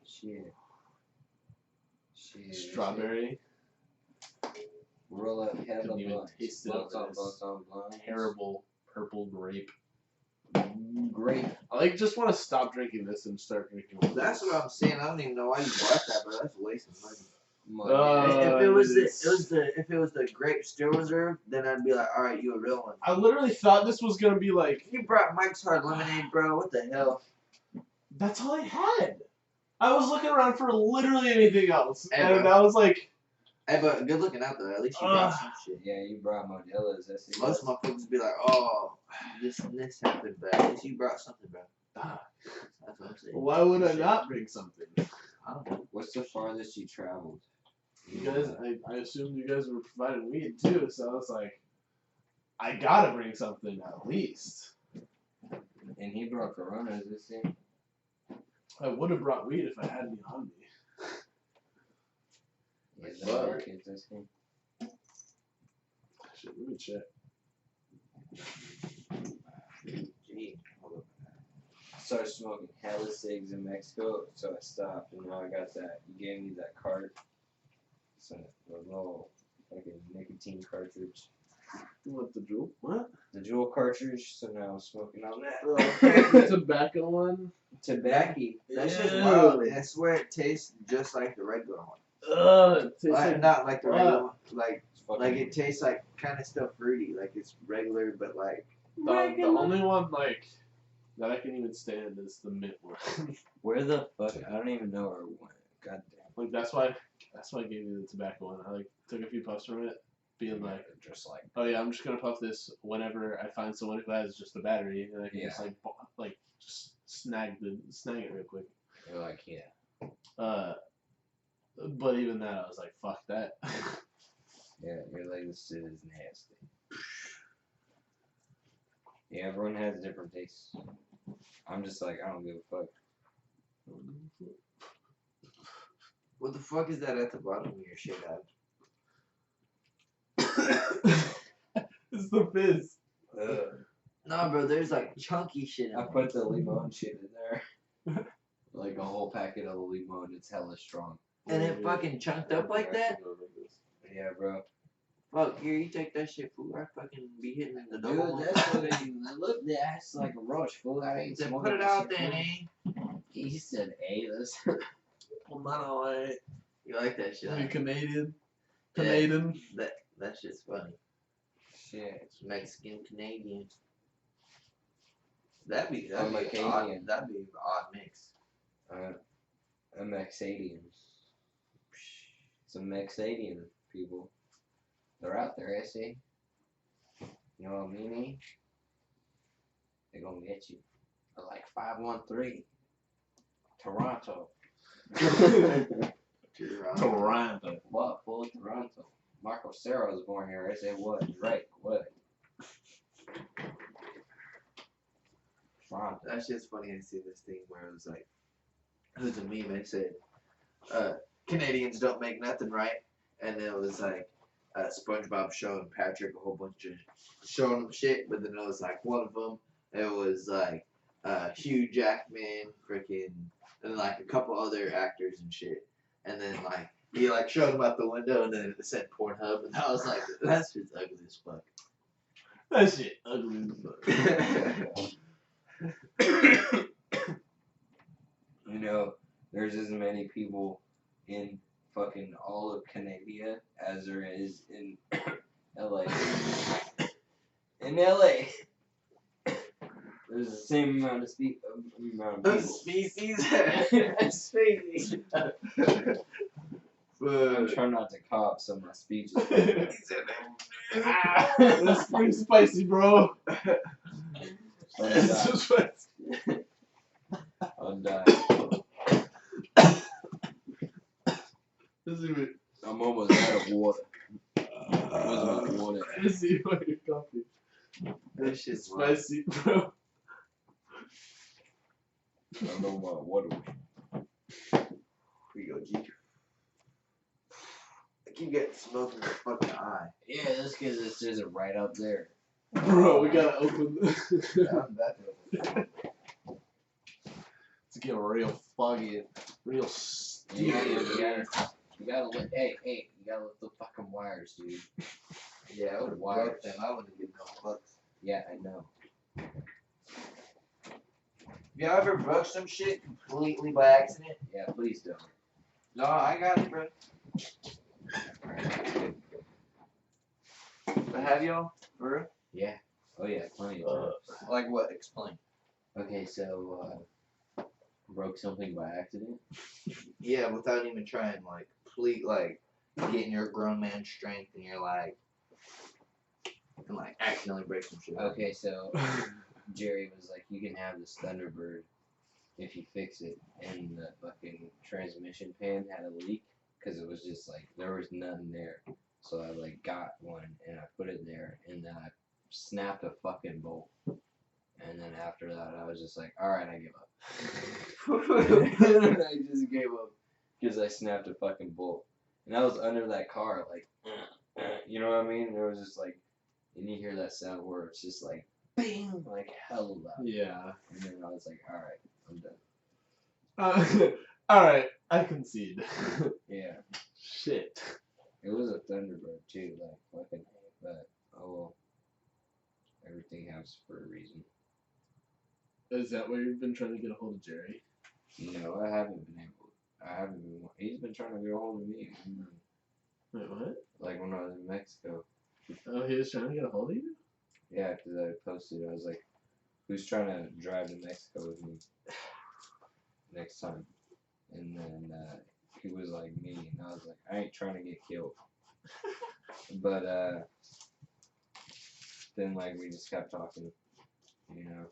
Shit. Shit. Strawberry, Roll up hella Couldn't even blunts. taste it Blunts over on this blunts on blunts. terrible purple grape. Great. I like just want to stop drinking this and start drinking. one of That's these. what I'm saying. I don't even know why you bought that, bro. That's a waste of money. Money. If it was it if it was the grape still reserve, then I'd be like, all right, you a real one. I literally thought this was gonna be like. You brought Mike's Hard Lemonade, bro. What the hell? That's all I had. I was looking around for literally anything else, Hey, and bro. I was like, Hey, but good looking out though. At least you brought some shit. Yeah, you brought Modelo's. That's it. Most motherfuckers be like, oh, this and this happened, but at least you brought something, bro. That's what I'm saying. Why would I Shit. not bring something? I don't know. What's the farthest you traveled? You guys, I assumed you guys were providing weed too, so I was like, I gotta bring something at least. And he brought Coronas this year. I would have brought weed if I had any on me. Yeah, the markets this year. Shit, let me check. Gee, hold up. I started smoking hella cigs in Mexico, so I stopped, and now I got that. You gave me that cart. It's a little, like a nicotine cartridge. What the jewel? What? The Juul cartridge, so now I'm smoking on that. The tobacco one? Tobacco. That's just Ew. wild. I swear it tastes just like the regular one. It tastes Like, like not like the regular one. It's fucking Like it tastes like kind of still fruity. Like it's regular, but like. the only one like that I can even stand is the mint one. Where the fuck? I don't even know where it went. God damn. Like that's why I gave you the tobacco one. I like took a few puffs from it, being like, just like. oh yeah, I'm just gonna puff this whenever I find someone who has just the battery, and I can just like just snag it real quick. You're like, yeah. But even that, I was like, fuck that. Yeah, you're like, this shit is nasty. Yeah, everyone has different tastes. I'm just like, I don't give a fuck. What the fuck is that at the bottom of your shit, Ab? It's the fizz. Nah, bro, there's like chunky shit in I it. put the limon shit in there. Like a whole packet of the limon. It's hella strong. And it fucking chunked up like that? Yeah, bro. Fuck, here, you take that shit, fool. I fucking be hitting the Dude, double. that's what I look. That's like a rush, fool. I ain't Then smoking put it this out shit, then, fool. eh? He said, "Hey, let's." Well, not all right. You like that shit? Are you Huh? Canadian? Yeah. Canadian? That shit's funny. Shit. It's Mexican Canadian. That'd be I'm a odd. Canadian. That'd be an odd mix. A Mexadian. Some Mexadian people. They're out there, I see. You know what I mean? They're gonna get you. They're like 513. Toronto. Toronto. What? Full Toronto. Marco Serra was born here. I said, what? Right. What? Toronto. That shit's funny. I see this thing where it was like, it was a meme. It said, Canadians don't make nothing right. And it was like, SpongeBob showing Patrick a whole bunch of showing him shit, but then it was like one of them. It was like Hugh Jackman, freaking, and like a couple other actors and shit. And then like he like showed him out the window, and then it said Pornhub, and I was like, that's just ugly as fuck. That shit ugly as fuck. You know, there's as many people in fucking all of Canada as there is in LA. In LA, there's the same amount of people. Species. Species. I'm trying not to cough, so my speech is. That's pretty spicy, bro. It's just spicy. I'm dying. I'm almost out of water. Where's my water? Let's see what your coffee. That shit's Spicy, bro. I don't know my water. Here you go, G. I keep getting smoke in the fucking eye. Yeah, that's because this isn't right up there. Bro, we gotta open this. I'm back over. To get real foggy, real You sticky. gotta let, hey, you gotta let the fucking wires, dude. Yeah, I would have Wires. broke them. I wouldn't give no fucks. Yeah, I know. Y'all ever broke some shit completely by accident? Yeah, please don't. No, I got it, bro. But have y'all? For real? Yeah. Oh yeah, plenty of times. Like what? Explain. Okay, so broke something by accident. Yeah, without even trying, like, complete, like, getting your grown man strength, and you're like, and like accidentally break some shit. Okay, so Jerry was like, you can have this Thunderbird if you fix it, and the fucking transmission pan had a leak because it was just like there was nothing there. So I like got one and I put it there, and then I snapped a fucking bolt. And then after that, I was just like, all right, I give up. And I just gave up because I snapped a fucking bolt, and I was under that car, like, you know what I mean? And it was just like, and you hear that sound where it's just like, bing, like hell loud. Yeah. And then I was like, all right, I'm done. All right, I concede. Yeah, Shit. it was a Thunderbird too, like fucking, but oh well. Everything happens for a reason. Is that where you've been trying to get a hold of Jerry? No, I haven't been able. I haven't been. He's been trying to get a hold of me. Wait, what? Like when I was in Mexico. Oh, he was trying to get a hold of you? Yeah, because I posted. I was like, "Who's trying to drive to Mexico with me next time?" And then he was like, "Me," and I was like, "I ain't trying to get killed." But then like we just kept talking, you know.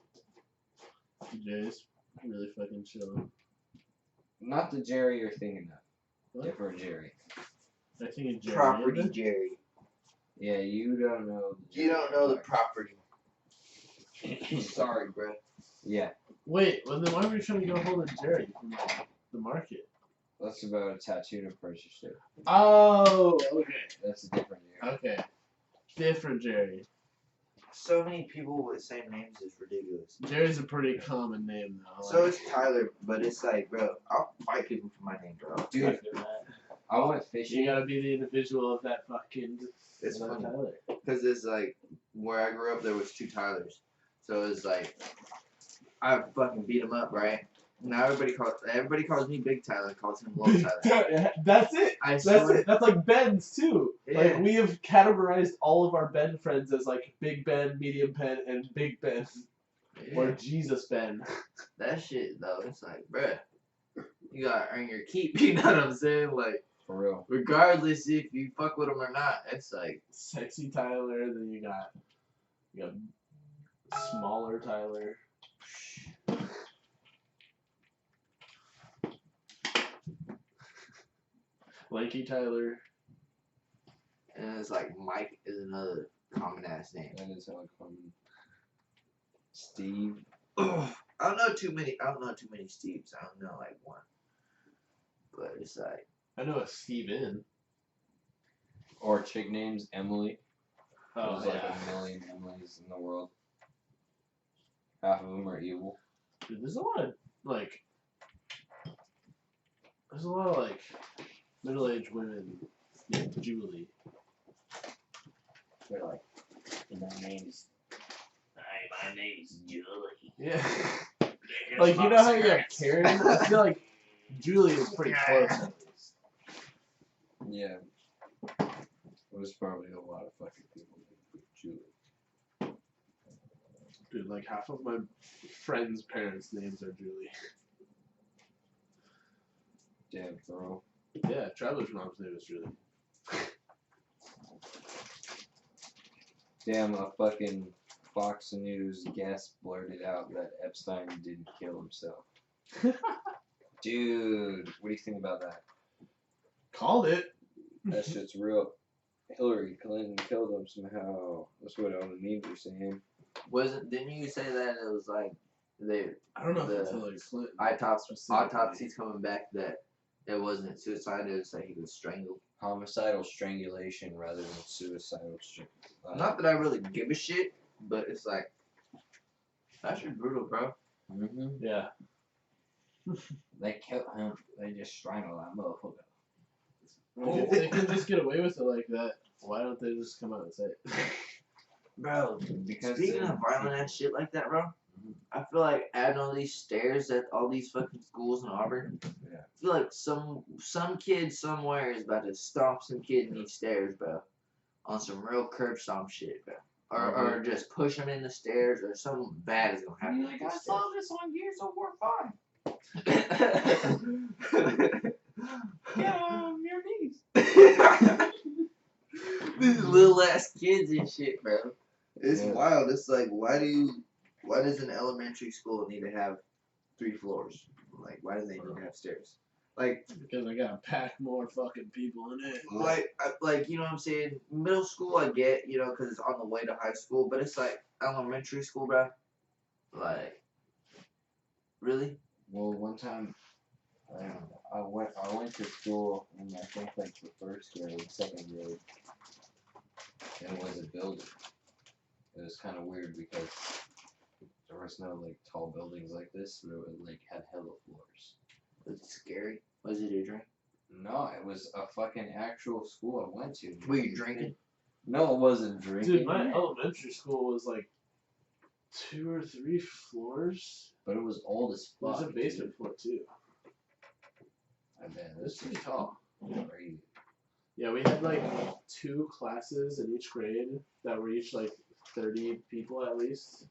Jerry's really fucking chill. Not the Jerry you're thinking of. What? Different Jerry. I think it's Jerry. Property isn't it? Jerry. Yeah, you don't know. The You don't know the Jerry. property. Sorry, bro. Yeah, Wait, well then why were you trying to get a hold of Jerry from the market? that's about a tattoo to purchase it. Oh, okay. That's a different Jerry. Okay. Different Jerry. So many people with the same names is ridiculous. Jerry's a pretty common name though. So is Tyler, but it's like, bro, I'll fight people for my name, bro. Dude, I went you fishing. gotta be the individual of that fucking. It's funny. Tyler. Because it's like, where I grew up, there was 2 Tylers. So it's like, I fucking beat him up, right? Now everybody calls me Big Tyler, calls him Little Tyler. That's it. I That's swear. it. That's like Ben's too. Yeah. Like we have categorized all of our Ben friends as like Big Ben, Medium Ben, and Big Ben, or Yeah. Jesus Ben. That shit, though, it's like, bruh, you gotta earn your keep, you know what I'm saying? Like, For real. regardless if you fuck with them or not, it's like, Sexy Tyler. Then you got smaller Tyler. Lanky Tyler. and it's like Mike is another common ass name. That is how I come. Steve. Ugh, I don't know too many Steves. I don't know like one. But it's like, I know a Steven. Or chick names Emily. Oh There's like yeah. a million Emilys in the world. Half of them are evil. Dude, there's a lot of like middle-aged women named Julie. They're like, my name's Julie. Yeah. Like you know how you got Karen? I feel like Julie is pretty close at least. Yeah. There's probably a lot of fucking people named Julie. Dude, like half of my friends' parents' names are Julie. Damn, bro. Yeah, Traveler's mom's name is Julie. Damn, a fucking Fox News guest blurted out that Epstein didn't kill himself. Dude, what do you think about that? Called it. That shit's real. Hillary Clinton killed him somehow. That's what all the memes are saying. didn't you say that it was like, I don't know if The it's Hillary Clinton. autopsy's coming back that it wasn't suicide, it was that he was strangled. Homicidal strangulation rather than suicidal strangulation. Not that I really give a shit, but it's like, that shit brutal, bro. Mm-hmm. Yeah. They killed him. They just strangled that motherfucker. If they can just get away with it like that, why don't they just come out and say it? Bro, Because speaking they're of violent ass shit like that, bro, I feel like adding all these stairs at all these fucking schools in Auburn. Yeah. I feel like some kid somewhere is about to stomp some kid in these stairs, bro. On some real curb stomp shit, bro. Or just push him in the stairs, or something bad is gonna happen. You're like, I saw this on Gears of War 5. this. Yeah, your knees. These little ass kids and shit, bro. It's Yeah. wild. It's like, why does an elementary school need to have 3 floors? Like, why do they need to have stairs? Like, Because I gotta pack more fucking people in it. like, you know what I'm saying? Middle school, I get, you know, because it's on the way to high school, but it's like elementary school, bro. Like, really? Well, one time, I went to school in I think like the first grade, second grade, and it was a building. It was kind of weird because there was no like tall buildings like this, but it like had hella floors. Was it scary? Was it a drink? No, it was a fucking actual school I went to. Were you drinking? No, it wasn't drinking. Dude, my elementary school was like 2 or 3 floors. But it was old as fuck. There's a basement floor too. I bet It was pretty tall. crazy. Yeah, we had like 2 classes in each grade that were each like 30 people at least.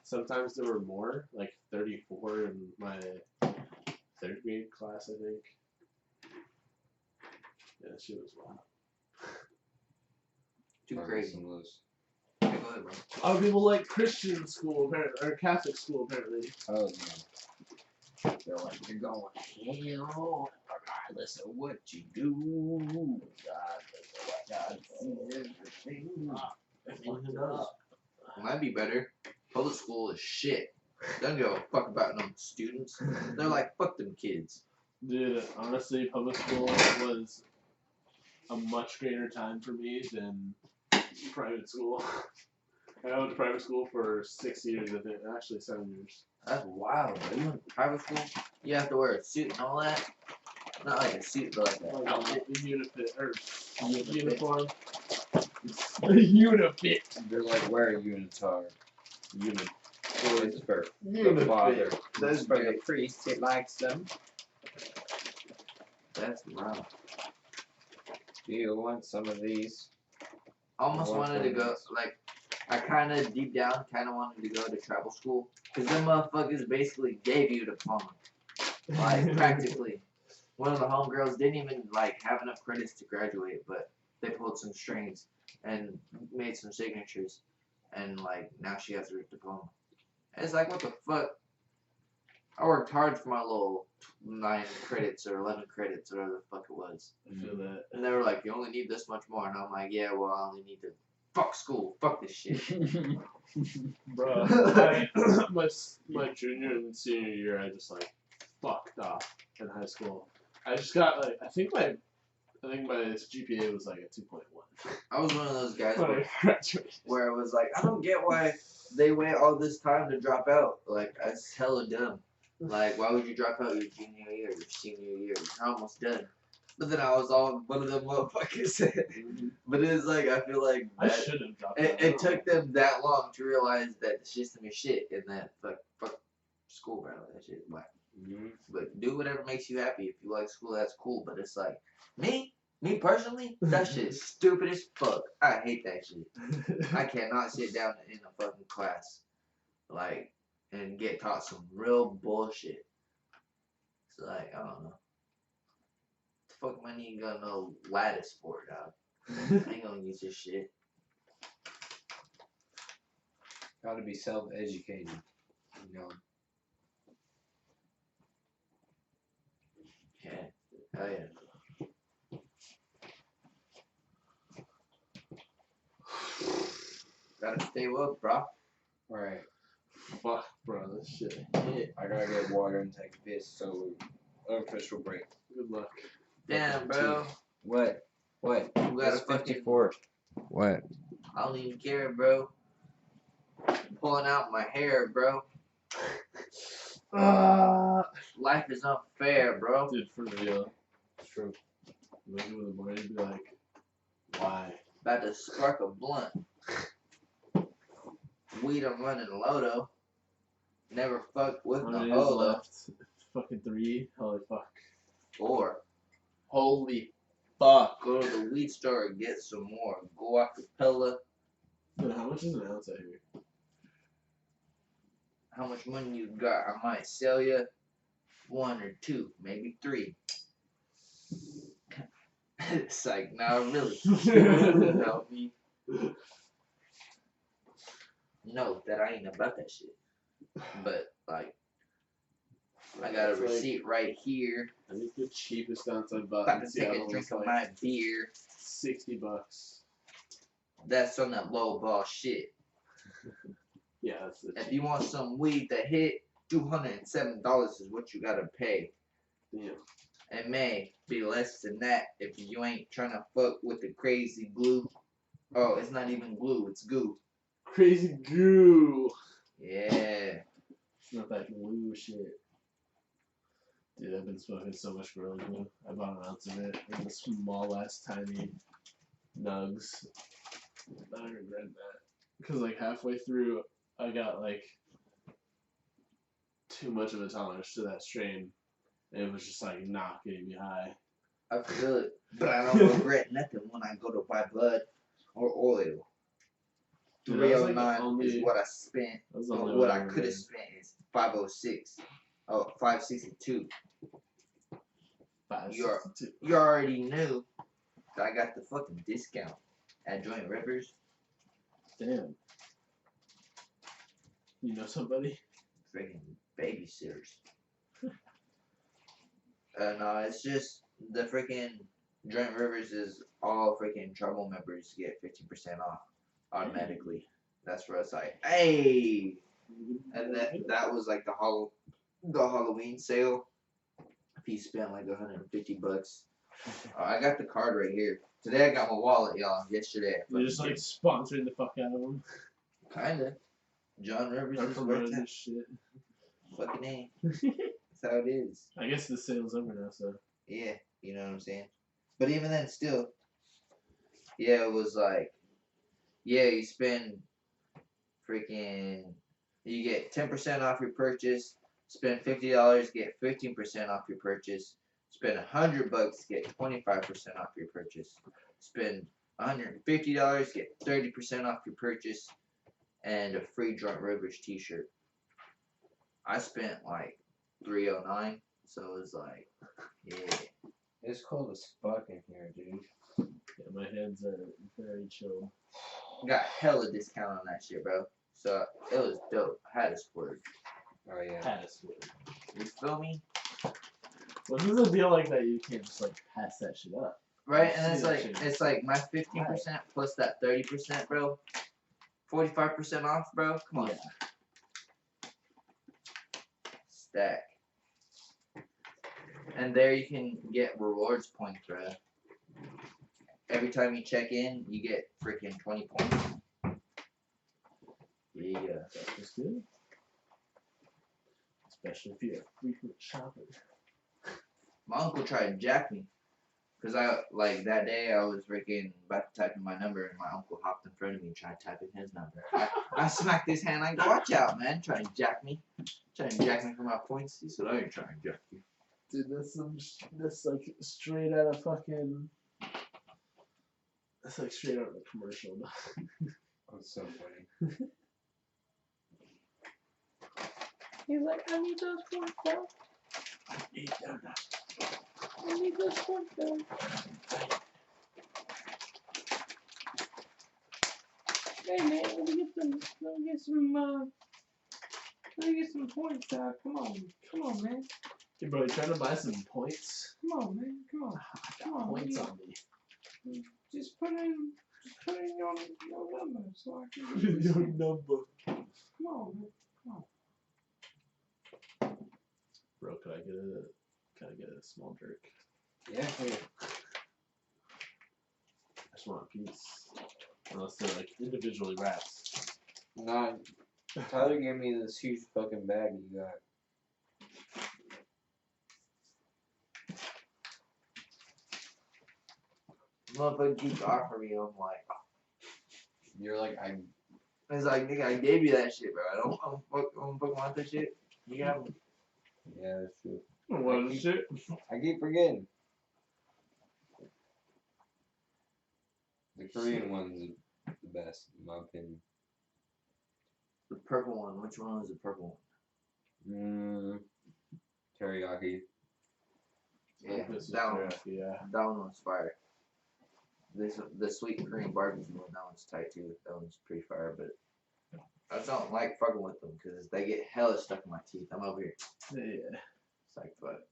Sometimes there were more, like 34 in my 3rd grade class, I think. Yeah, that shit was wild. Too Probably crazy. some of those. Yeah, go ahead, bro. A lot of people like Christian school, apparently, or Catholic school, apparently. Oh man. They're like, you're going to hell regardless of what you do. God sees everything. Who knows? Might be better. Public school is shit. They don't give a fuck about no students. They're like, fuck them kids. Dude, honestly, public school was a much greater time for me than private school. I went to private school for 6 years, I think. Actually, 7 years. That's wild, bro. You went to private school? You have to wear a suit and all that? Not like a suit, but like an outfit. Uniform. Unifit. They're like, where a unitard. Unit. It's for the Unifit. father. That's It's for the great. priest. He likes them. That's wild. Do you want some of these? I almost One wanted to thing go, is- like, I kind of, deep down, kind of wanted to go to travel school. Because them motherfuckers basically gave you a diploma. Like, practically. One of the homegirls didn't even, like, have enough credits to graduate, but they pulled some strings and made some signatures. And, like, now she has her diploma. And it's like, what the fuck? I worked hard for my little 9 credits or 11 credits, whatever the fuck it was. I feel that. And they were like, you only need this much more. And I'm like, yeah, well, I only need to fuck school. Fuck this shit. Bro, my junior and senior year, I just like fucked off in high school. I just got like, I think my GPA was like a 2.1. I was one of those guys When I graduated. where it was like, I don't get why they wait all this time to drop out. Like, that's hella dumb. Like, why would you drop out your junior year, your senior year? You're almost done. But then I was all one of them motherfuckers. But it's like, I feel like I that, should have dropped it, out. it took them that long to realize that the system is shit and that fuck school, bro. That shit is whack. But do whatever makes you happy. If you like school, that's cool. But it's like, me personally, that shit is stupid as fuck. I hate that shit. I cannot sit down in a fucking class, like, and get taught some real bullshit. It's like, I don't know. The fuck am I need gonna know lattice for, dog? I ain't gonna use this shit. Gotta be self-educated. You know. Yeah. Hell yeah. Gotta stay woke, bro. Alright. Fuck, bro, this shit. I gotta get water and take a piss, so official break. Good luck. Damn, bro. What? You got a It's fucking. 54. What? I don't even care, bro. Pulling out my hair, bro. Life is unfair, bro. Dude, for real. It's true. Wake up in the morning and be like, why? About to spark a blunt. Weed I'm running low though. Never fucked with How the many days holo. left? Fucking 3. Holy fuck. 4. Holy fuck. Go to the weed store and get some more. Guacapella. Dude, how much is an ounce out here? How much money you got? I might sell you 1 or 2, maybe 3. It's like, no, really. Help me. No, that I ain't about that shit. But like, I got a It's like- receipt right here. I think the cheapest dance I bought About in to take a Seattle drink was of like my beer. $60. That's on that low ball shit. Yeah, that's the If you want some weed that hit, $207 is what you gotta pay. Damn. It may be less than that if you ain't trying to fuck with the crazy glue. Oh, it's not even glue, it's goo. Crazy goo. Yeah. It's not that glue shit. Dude, I've been smoking so much Gorilla Glue. I bought an ounce of it in the small ass tiny nugs. I regret that. Because like halfway through I got like too much of a tolerance to that strain. And it was just like not getting me high. I feel it. But I don't regret nothing when I go to buy bud or oil. Dude, that was, like, the 309 only- is what I spent. That was the But only what one I could have regretted. spent is 506. Oh, 562. You're- 562. You already knew that I got the fucking discount at Joint Rivers. Damn. You know somebody? Freaking babysitters. No, it's just the freaking Joint Rivers is all freaking trouble members get 50% off automatically. That's where it's like, hey, and that was like the Halloween sale. If you spent like $150, I got the card right here. Today I got my wallet, y'all. Yesterday, I They're just like sponsoring the fuck out of them. kinda. John Rivers They're is promoting worth this shit. fucking A. That's how it is. I guess the sale's over now, so. Yeah, you know what I'm saying? But even then, still, yeah, it was like, yeah, you spend freaking, you get 10% off your purchase, spend $50, get 15% off your purchase, spend $100, get 25% off your purchase, spend $150, get 30% off your purchase, and a free Joint Rivers t-shirt. I spent like $309, so it was like, yeah. It's cold as fuck in here, dude. Yeah, my hands are very chill. Got hella discount on that shit, bro. So it was dope. I had a squirt. Oh yeah. Pass it. You feel me? What is a deal like that you can't just like pass that shit up? Right? You And see that shit. it's like my 15% plus that 30%, bro. 45% off, bro. Come on. Yeah. Stack. And there you can get rewards points, bro. Every time you check in, you get freaking 20 points. Yeah. That's good. Especially if you're a frequent shopper. My uncle tried to jack me. Cause I like that day I was freaking about to type in my number and my uncle hopped in front of me and tried typing his number. I smacked his hand like, watch out, man, trying to jack me. Trying to jack me for my points. He said, I ain't trying to jack you. Dude, that's like straight out of fucking. That's like straight out of a commercial. That's so funny. He's like, I need those points, bro. I need those points, bro. Hey man, let me get some points, come on, man. Hey bro, you trying to buy some points? Come on, man. Come on. Come on. Points man. on me. Just put in your number so I can. Your number. Come on, man. Bro, could I get a small jerk? Yeah, hey. I just want a piece. Unless they're like individually wrapped. Nah, Tyler gave me this huge fucking bag you got. Motherfucker keeps offering me. I'm like, You're like, it's like, nigga, I gave you that shit, bro. I don't fucking want that shit. You got me. yeah, that's true. What is it? I keep forgetting. The Korean one's the best, in my opinion. The purple one. Which one was the purple one? Teriyaki. Yeah, This is that one. yeah. That one was fire. the sweet cream barbecue one. That one's tight too. That one's pretty fire, but I don't like fucking with them because they get hella stuck in my teeth. I'm over here. Yeah. It's like, but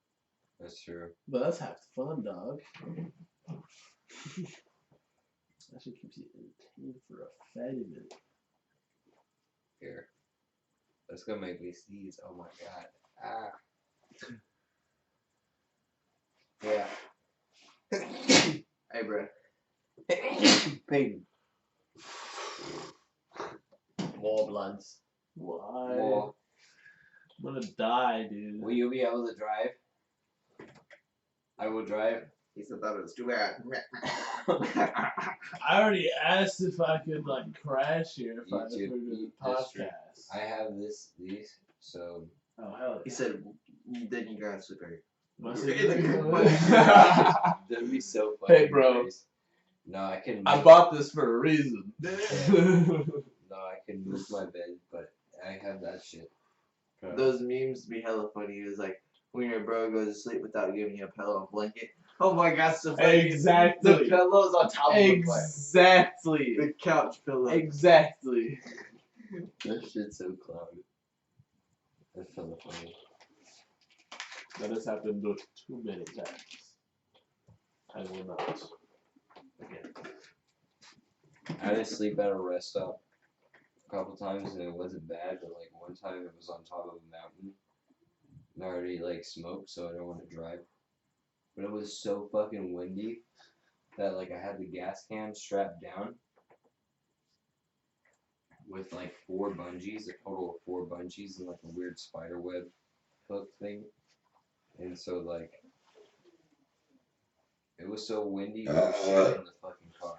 That's true. But that's half the fun, dog. That shit keeps you entertained for a fatty minute. Here. Let's go make me sneeze. Oh my god. Ah. Yeah. hey, bro. Peyton. More bloods. Why? More. I'm gonna die, dude. Will you be able to drive? I will drive. He said that was too bad. I already asked if I could like crash here if You I if we too. were doing a That's true. podcast. I have these, so Oh hell He said, then you gotta sleep here. yeah. that'd be so funny. Hey, bro. Grace. No, I can. I bought this for a reason. No, I can move my bed, but I have that shit. Those memes be hella funny. It was like when your bro goes to sleep without giving you a pillow and blanket. Oh my gosh, so funny. Exactly. The pillow's on top of the blanket. Exactly. The couch pillow. Exactly. That shit's so clown. That's so funny. That has happened too many times. I will not. I had to sleep at a rest stop a couple times and it wasn't bad, but like one time it was on top of a mountain and I already like smoked, so I don't want to drive. But it was so fucking windy that like I had the gas can strapped down with like 4 bungees, a total of 4 bungees and like a weird spider web hook thing. And so like it was so windy it was shaking the fucking car.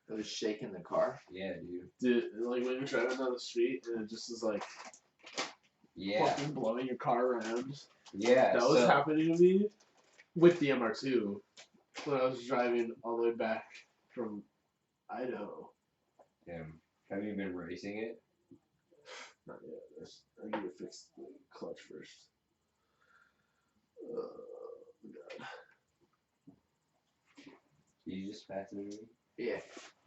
It was shaking the car. Yeah, dude. Dude, like when you're driving down the street and it just is like Yeah. fucking blowing your car around. Yeah. That was happening to me with the MR2 when I was driving all the way back from Idaho. Damn. Have you been racing it? Not yet. I need to fix the clutch first. God. You just passed it to me? Yeah.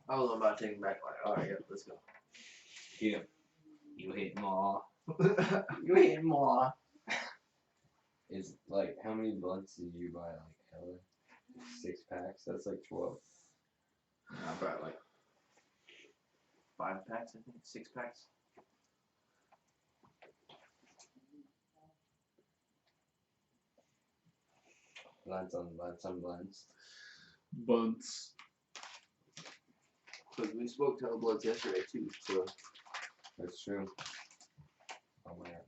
I was about to take him back. Like, alright, yeah, let's go. Yeah. You hit more. You hit more. It's like, how many blunts did you buy? Like, hella? 6 packs? That's like 12. I brought like 5 packs, I think. 6 packs. Blunts on blunts on blunts. Bunts. Because we smoked hella bloods yesterday too, so. That's true. Oh my god.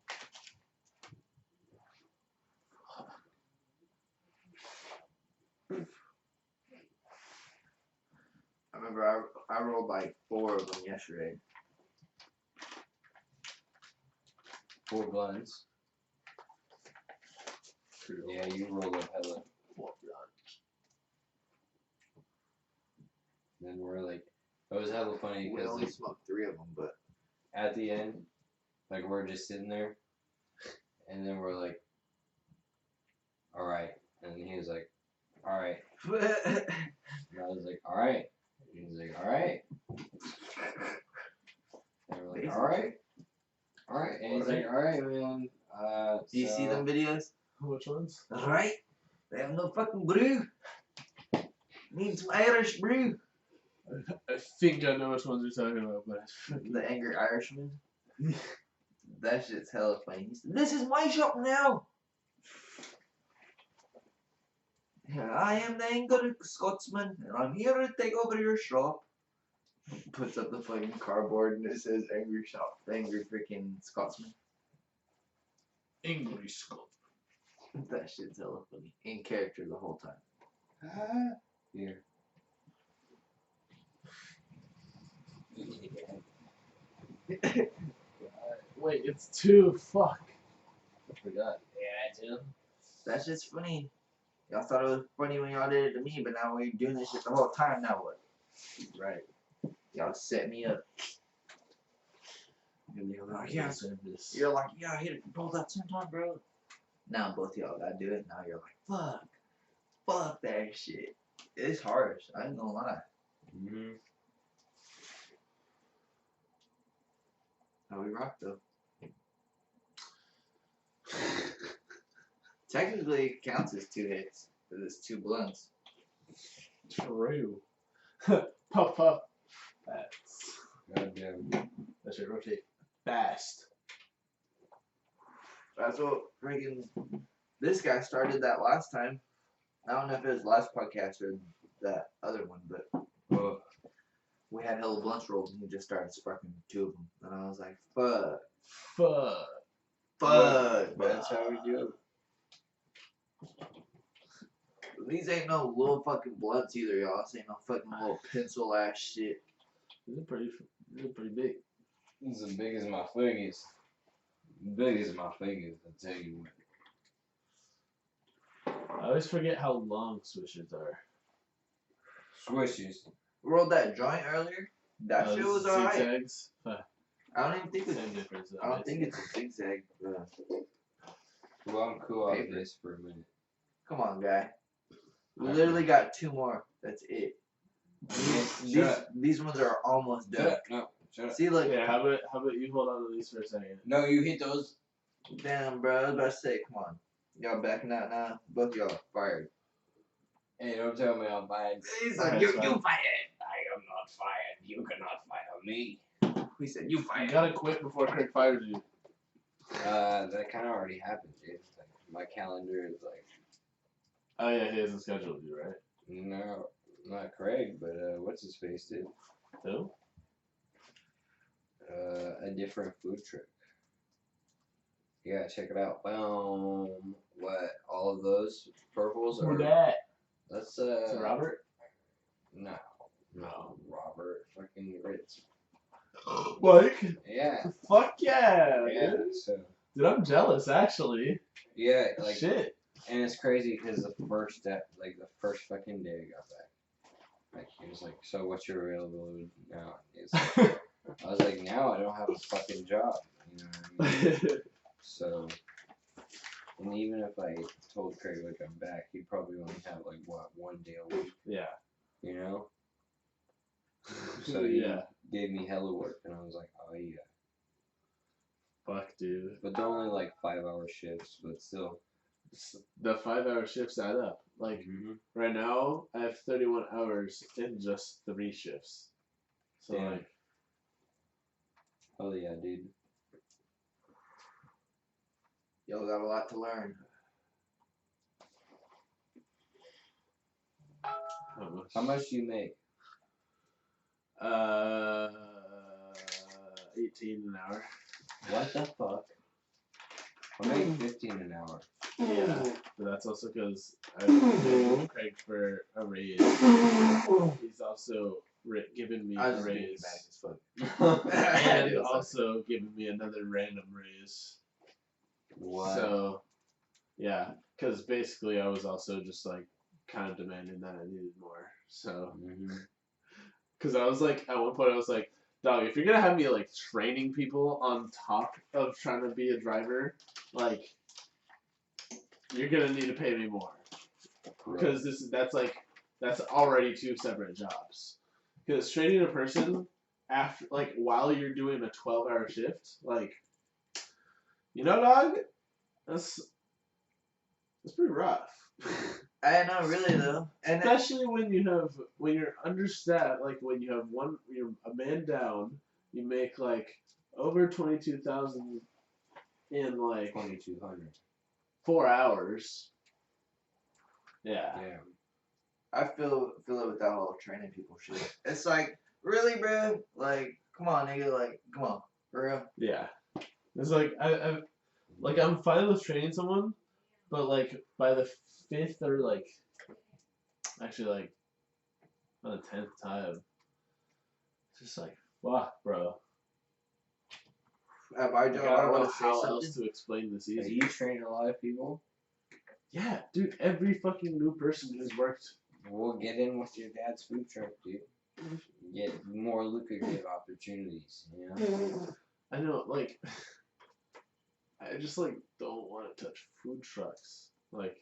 I remember I rolled like 4 of them yesterday. 4 blunts. True. Yeah, you roll up hella. Then we're like, it was hella funny We because only like, smoked 3 of them, but. at the end, like we're just sitting there, and then we're like, all right, and he was like, all right, and I was like, all right, and he was like, all right, and we're like, all right, and he's like, all right, man. Do you see so- them videos? Which ones? Alright. They have no fucking brew. Need some Irish brew. I think I know which ones you're talking about, but The angry Irishman. That shit's hella funny. He said, "This is my shop now. I am the angry Scotsman, and I'm here to take over your shop." Puts up the fucking cardboard and it says angry shop. The angry freaking Scotsman. English school. That shit's hella funny. In character the whole time. Here. Wait, it's 2. Fuck. I forgot. Yeah, too. That shit's funny. Y'all thought it was funny when y'all did it to me, but now we're doing this shit the whole time. Now what? Right. Y'all set me up. And you're like, yeah, This. you're like, yeah, I hit it both at the same time, bro. Now both y'all gotta do it. Now you're like, fuck that shit. It's harsh. I ain't gonna lie. Mm-hmm. How we rock though. Technically, it counts as 2 hits. Because it's 2 blunts. True. Puff puff. That's Goddamn. that should rotate fast. That's what freaking this guy started that last time. I don't know if it was last podcast or that other one, but Oh, we had hella blunts rolled and he just started sparking 2 of them. And I was like, fuck. Fuck. Fuck. that's how we do it. These ain't no little fucking blunts either, y'all. This ain't no fucking little pencil ass shit. These are pretty big. It's as big as my fingers. Big as my fingers, I tell you what. I always forget how long swishers are. Swishes. We rolled that joint earlier. That shit was alright. Zigzags. I don't even think it's. Same difference. Though, I don't think it's a zigzag. Well, I'm cool off Paper. this for a minute. Come on, guy. We Okay. literally got 2 more. That's it. Shut up. These ones are almost Shut done. up. No, shut up. See, look. Yeah, how about you hold on to these for a second? No, you hit those. Damn, bro. I was about to say, come on. Y'all backing out now? Both y'all fired. Hey, don't tell me I'm fired. He's like, like, you you fired. I am not fired. You cannot fire me. He said, you You fired. gotta quit before Craig fires you. That kind of already happened, dude. Like, my calendar is like, Oh yeah, he hasn't scheduled you, right? no, not Craig, but what's his face did? Who? A different food truck. Yeah, check it out. Boom. What? All of those purples Who are. that? That's Is it Robert? No, no, Robert fucking Ritz. Mike? Yeah. Fuck yeah, Yeah. dude. So Dude, I'm jealous actually. yeah, like, Shit. and it's crazy because the first step, like the first fucking day I got back, like he was like, "So what's your availability now?" It's like, I was like, "Now I don't have a fucking job." You know what I mean? So, and even if I told Craig like I'm back, he'd probably only have like what 1 day a week, Yeah. you know. So he yeah. gave me hella work, and I was like, "Oh yeah," Fuck, dude. but they're only like 5-hour shifts, but still. The 5-hour shifts add up. Like Mhm. right now, I have 31 hours in just 3 shifts. So Damn. like, Oh yeah, dude. Y'all got a lot to learn. How much do you make? 18 an hour. What the fuck? I make 15 an hour. Yeah, but that's also because I paid Craig for a raise. He's also given me I a was just being raise, dramatic as fuck. and It was like- also giving me another random raise. What? So, yeah, because basically I was also just like kind of demanding that I needed more. So, Mhm. because I was like, at one point I was like, dog, if you're gonna have me like training people on top of trying to be a driver, like, you're gonna need to pay me more. Because that's already 2 separate jobs. Because training a person after like while you're doing a 12-hour shift, like, you know, dog, that's pretty rough. I know, really though. And Especially when you're understaffed, like when you have you're a man down, you make like over 22,000 in like 2,200. 4 hours. Yeah. Yeah. I feel it with that whole training people shit. It's like, really, bro? Like, come on, nigga. Like, come on, for real. Yeah. It's like I'm fine with training someone, but like by the 5th or like actually like by the 10th time, it's just like fuck, bro. At my Like, job, I I don't know want to say how something. else to explain this Hey, easy. you train a lot of people. Yeah, dude. Every fucking new person who's worked. We'll get in with your dad's food truck, dude. Get more lucrative opportunities, you know? I know, like, I just like don't want to touch food trucks. Like,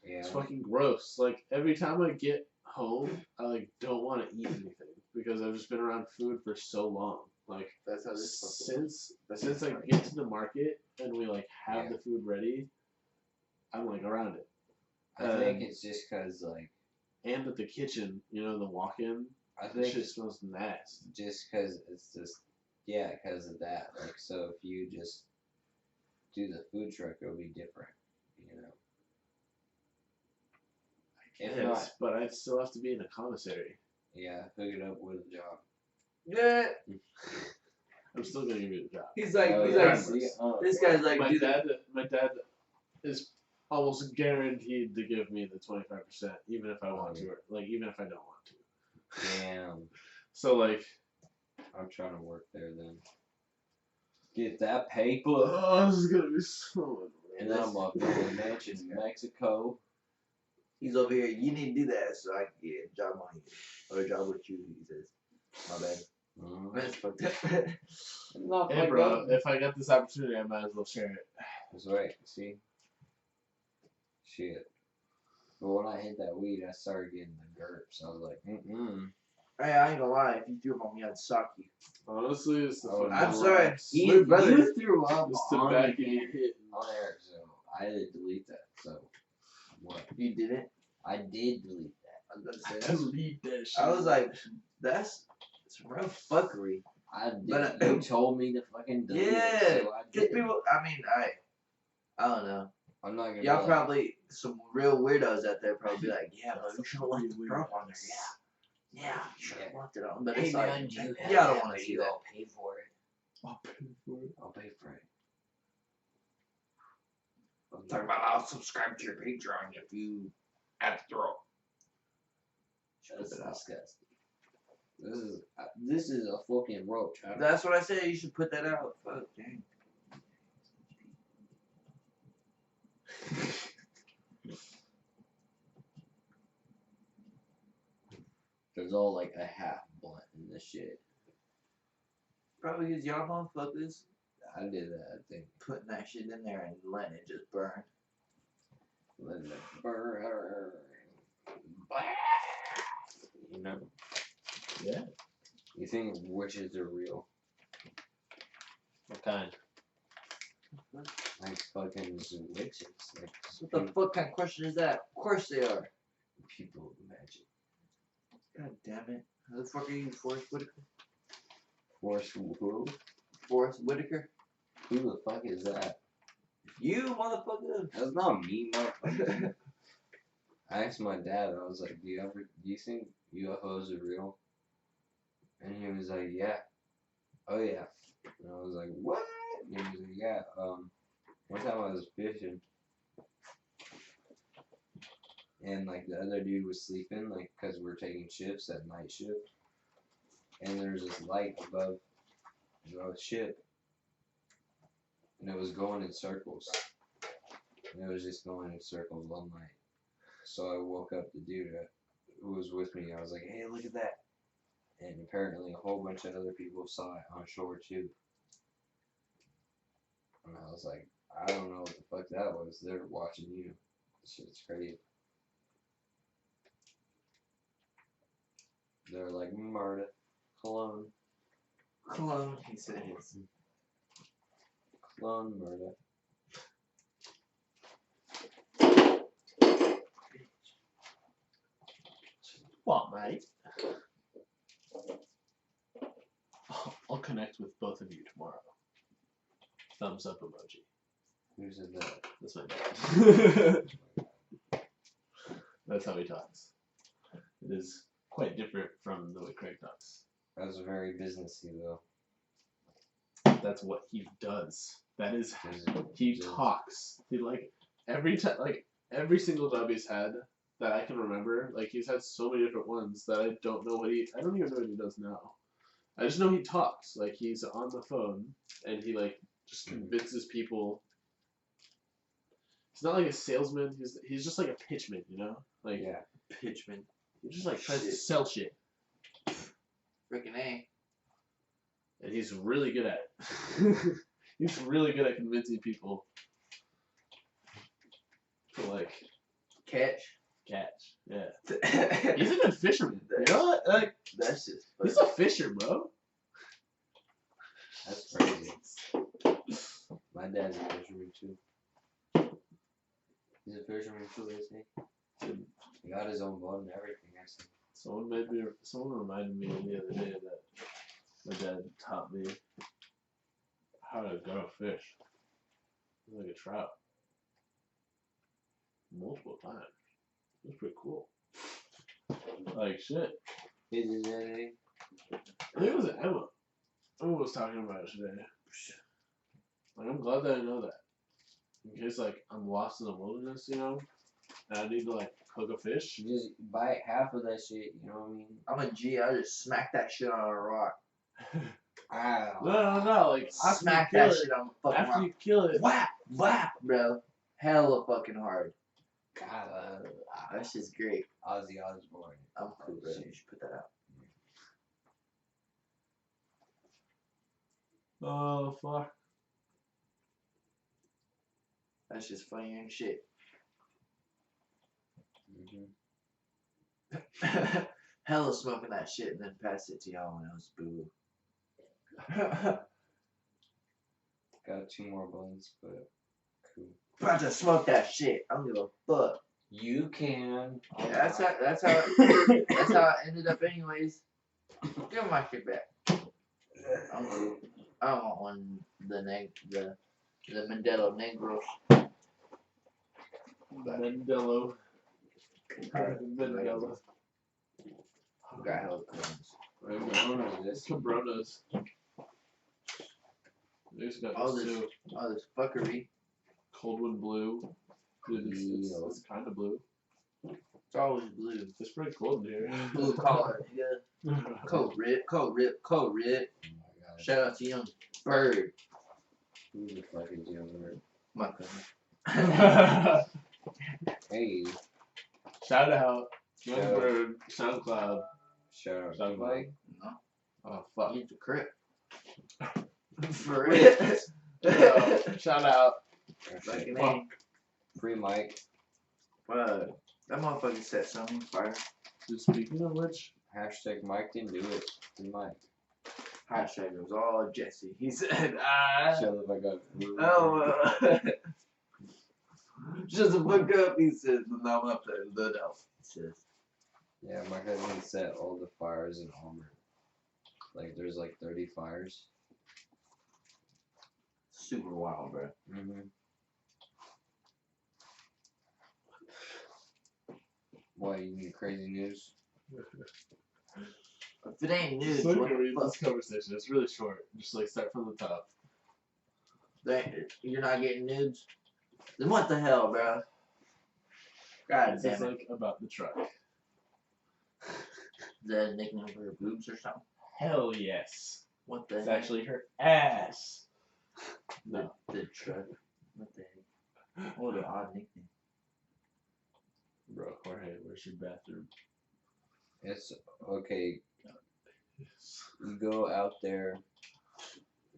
Yeah. It's fucking gross. Like every time I get home, I like don't want to eat anything because I've just been around food for so long. Like That's how this fucking since I get to the market and we like have Yeah. the food ready, I'm like around it. I think it's just cause like. And at the kitchen, you know, the walk-in, I this think shit smells nasty. just cause it's just cause of that. Like so, if you just do the food truck, it'll be different. You know. If not, But I still have to be in a commissary. yeah, hook it up with a job. Yeah. I'm still gonna give you the job. He's like, Oh, he's yeah, like, see? Oh, this guy's like, my dude, dad is almost guaranteed to give me the 25%, even if I want to, or like even if I don't want to. damn. So like, I'm trying to work there then. Get that paper. oh, this is gonna be so. And I'm up in a mansion in Mexico. he's over here. You need to do that so I can get a job on you or a job with you. He says, my bad. That's fucked up. Not Hey, bro, if I get this opportunity, I might as well share it. That's right. See. Shit. But when I hit that weed, I started getting the GURPS. I was like, Hey, I ain't gonna lie. If you threw them on me, I'd sock you. Honestly, it's the Oh, fucking I'm no. sorry. You, We're brothers. you threw up This on tobacco me hit. on air, so I had to delete that. So, what? You didn't. I did delete that. I was gonna say. Delete that shit. I was like, that's it's real fuckery. I did. But, You told me to fucking delete Yeah, it, so I because did. people. I mean, I don't know. I'm not gonna. Y'all lie. probably some real weirdos out there probably be like, yeah, but you should have left the drop on there. Yeah, you should have left it on. But it's like, yeah, I don't want to see that. I'll pay for it. I'll pay for it. I'll pay for it. I'm talking about I'll subscribe to your Patreon if you have to throw. That's disgusting. This is a fucking roach. That's what I said. You should put that out. Fuck, dang. There's all like a half blunt in this shit. Probably because y'all motherfuckers I did that, I think. putting that shit in there and letting it just burn. Let it burn. You know? Yeah. You think witches are real? What kind? Like fucking witches. Like What the fuck kind of question is that? Of course they are. people of magic. God damn it. How the fuck are you, Forrest Whitaker? Force who? Forrest Whitaker? Who the fuck is that? You motherfucker! That's not me, motherfucker. I asked my dad, I was like, do you think UFOs are real? And he was like, yeah. Oh yeah. And I was like, what? And he was like, yeah, one time I was fishing. And like the other dude was sleeping, like, cause we're taking shifts at night shift. And there's this light above the ship. And it was going in circles. And it was just going in circles all night. So I woke up the dude who was with me. I was like, hey, look at that. And apparently a whole bunch of other people saw it on shore too. And I was like, I don't know what the fuck that was. They're watching you. This shit's crazy. They're like, Marta, clone. Clone, he says. Clone Marta. What, mate? I'll connect with both of you tomorrow. Thumbs up emoji. Who said that? That's my dad. That's how he talks. It is quite different from the way Craig talks. That was very businessy though. That's what he does. That is Business. he talks. He like every time, like every single job he's had that I can remember. Like he's had so many different ones that I don't know what I don't even know what he does now. I just know he talks. Like he's on the phone and he like just convinces people. He's not like a salesman. He's just like a pitchman, you know? Like Yeah. Pitchman. he just like tries to Shit. sell shit, Freaking A. and he's really good at it. He's really good at convincing people to like Catch. Yeah. He's He's a good fisherman. You know what? Like, That's just. he's a fisher, bro. That's crazy. My dad's a fisherman too. He's a fisherman too, isn't he? He got his own boat and everything, I see. Someone reminded me the other day that my dad taught me how to grow a fish. Like a trout. Multiple times. It was pretty cool. Like shit. His is anything? I think it was Emma. Emma was talking about it today. Like, I'm glad that I know that. In case like I'm lost in the wilderness, you know, and I need to like cook a fish. You just bite half of that shit, you know what I mean? I'm a G. I just smack that shit on a rock. No. Like Smack after you that kill shit on the it, fucking after rock. you kill it. Whap, whap, bro. Hella fucking hard. God, That shit's great. Ozzy Osbourne. I'm cool, bro. You should put that out. Oh fuck. That's just funny and shit. Hella smoking that shit and then pass it to y'all when I was boo. Got 2 more buns, but cool. About to smoke that shit. I don't give a fuck. You can. Yeah, that's how that's how it ended up anyways. Give me my shit back. I'm cool. I don't want one the Mandela Negros. Mandela. Mandela. Got hella cones. It's Cabronas. There's got All this this too. all this fuckery. Coldwood blue. Dude, it's kind of blue. It's always blue. It's pretty cold in here. Blue collar, nigga. Cold rip. Oh my god. Shout out to Young Bird. Who the fuck is Young Bird? My cousin. Hey. Shout out. Young Shout out. Bird, SoundCloud. Shout out to SoundCloud. Mike. No. Oh, fuck. He's the crip. For real. Shout out. Oh, shit. Fucking Fuck. A. Free Mike. That motherfucker set something on fire. Dude, speaking of which, Hashtag Mike didn't do it. Free Mike. Hashtag it was all Jesse. He said, Shut the fuck up. Shut the fuck up. He says, no, I'm up there. No. He says, Yeah, my cousin set all the fires in Auburn. Like, there's like 30 fires. super wild, bro. Why, you need crazy news? If it ain't news, so what you read the fuck? this conversation. It's really short. Just like start from the top. You're not getting nudes? Then what the hell, bro? God This damn is it. like about the truck. Is that a nickname for her boobs or something? Hell yes. What the It's heck? actually her ass. No. The truck. What the heck? What an odd nickname. Bro, Jorge, where's your bathroom? It's okay. You go out there,